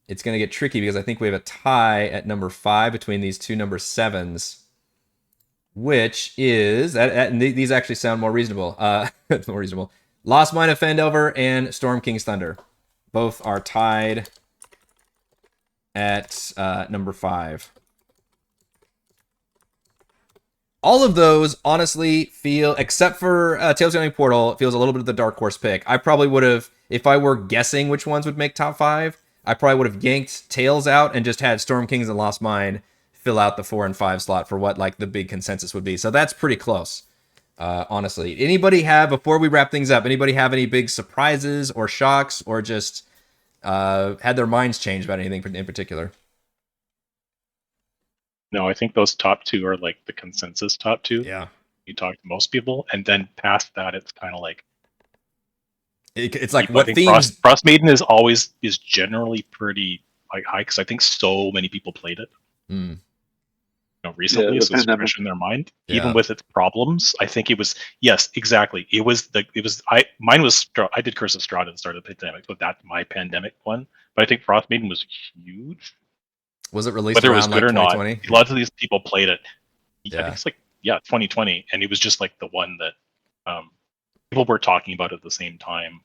it's going to get tricky because I think we have a tie at number 5 between these two number 7s, which is and these actually sound more reasonable. More reasonable. Lost Mine of Phandelver and Storm King's Thunder. Both are tied at number 5. All of those honestly feel, except for Tales of the Yawning Portal, it feels a little bit of the dark horse pick. I probably would have, if I were guessing which ones would make top 5, I probably would have yanked Tales out and just had Storm Kings and Lost Mine fill out the 4 and 5 slot for what like the big consensus would be. So that's pretty close, honestly. Anybody have, before we wrap things up, anybody have any big surprises or shocks or just had their minds changed about anything in particular? No, I think those top 2 are like the consensus top 2. Yeah. You talk to most people, and then past that, it's kind of like it's like what themes. Frost Maiden is generally pretty like high because I think so many people played it. Mm. Recently, so it's fresh in their mind. Yeah. Even with its problems, I think it was exactly. Mine was I did Curse of Strahd at the start of the pandemic, but that's my pandemic one. But I think Frost Maiden was huge. Was it released whether it was around good like or 2020? not? Lots of these people played it. Yeah. I think it's like 2020, and it was just like the one that people were talking about at the same time.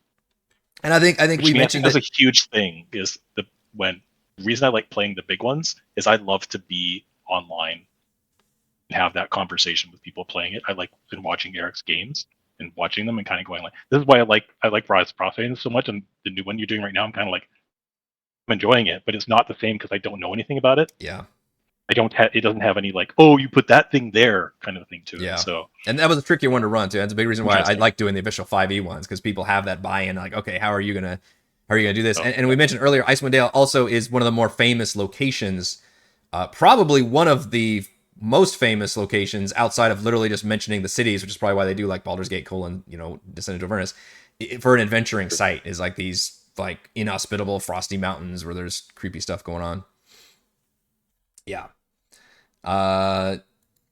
And I think we mentioned that's a huge thing. Is the reason I like playing the big ones is I love to be online and have that conversation with people playing it. I like been watching Eric's games and watching them and kind of going like, this is why I like Rise of Prophet so much, and the new one you're doing right now, I'm kind of like, I'm enjoying it, but it's not the same because I don't know anything about it. Yeah. It doesn't have any like, oh, you put that thing there kind of thing to it. So, and that was a trickier one to run too. That's a big reason why I like doing the official 5e ones, because people have that buy-in. Like, okay, how are you gonna do this? And we mentioned earlier, Icewind Dale also is one of the more famous locations, probably one of the most famous locations outside of literally just mentioning the cities, which is probably why they do like Baldur's Gate : Descent into Avernus, for an adventuring site, is like these like inhospitable frosty mountains where there's creepy stuff going on. Yeah.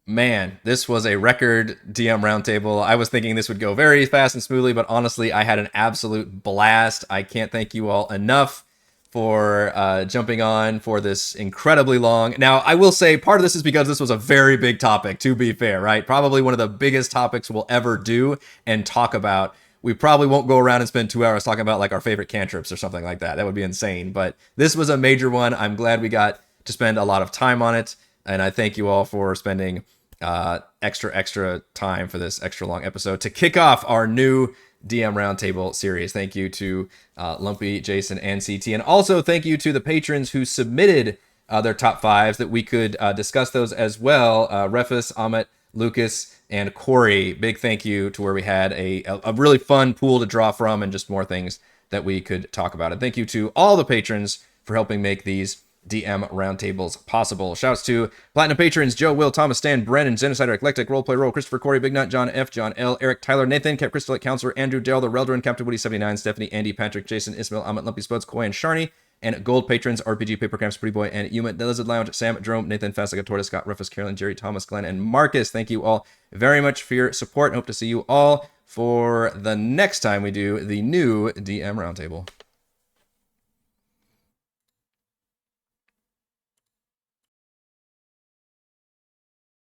Man, this was a record DM roundtable. I was thinking this would go very fast and smoothly, but honestly, I had an absolute blast. I can't thank you all enough for jumping on for this incredibly long. Now, I will say part of this is because this was a very big topic, to be fair, right? Probably one of the biggest topics we'll ever do and talk about. We probably won't go around and spend 2 hours talking about like our favorite cantrips or something like that. That would be insane. But this was a major one. I'm glad we got to spend a lot of time on it. And I thank you all for spending extra time for this extra long episode to kick off our new DM Roundtable series. Thank you to Lumpy, Jason, and CT. And also thank you to the patrons who submitted their top 5s that we could discuss those as well. Refus, Amit, Lucas, and Corey. Big thank you to where we had a really fun pool to draw from and just more things that we could talk about. And thank you to all the patrons for helping make these DM Roundtables possible. Shouts to Platinum patrons Joe, Will, Thomas, Stan, Brennan, Genocider, Eclectic, Roleplay Roll, Christopher, Corey, Big Nut, John F, John L, Eric, Tyler, Nathan, Cap Crystal, Counselor, Andrew, Daryl, The Reldrin, Captain Woody 79, Stephanie, Andy, Patrick, Jason, Ismail, Amit, Lumpy Spuds, Koi, and Sharni. And gold patrons RPG, Papercrafts, Pretty Boy, and Yuma, The Lizard Lounge, Sam, Jerome, Nathan, Fast Like a Tortoise, Scott, Rufus, Carolyn, Jerry, Thomas, Glenn, and Marcus. Thank you all very much for your support, and hope to see you all for the next time we do the new DM Roundtable.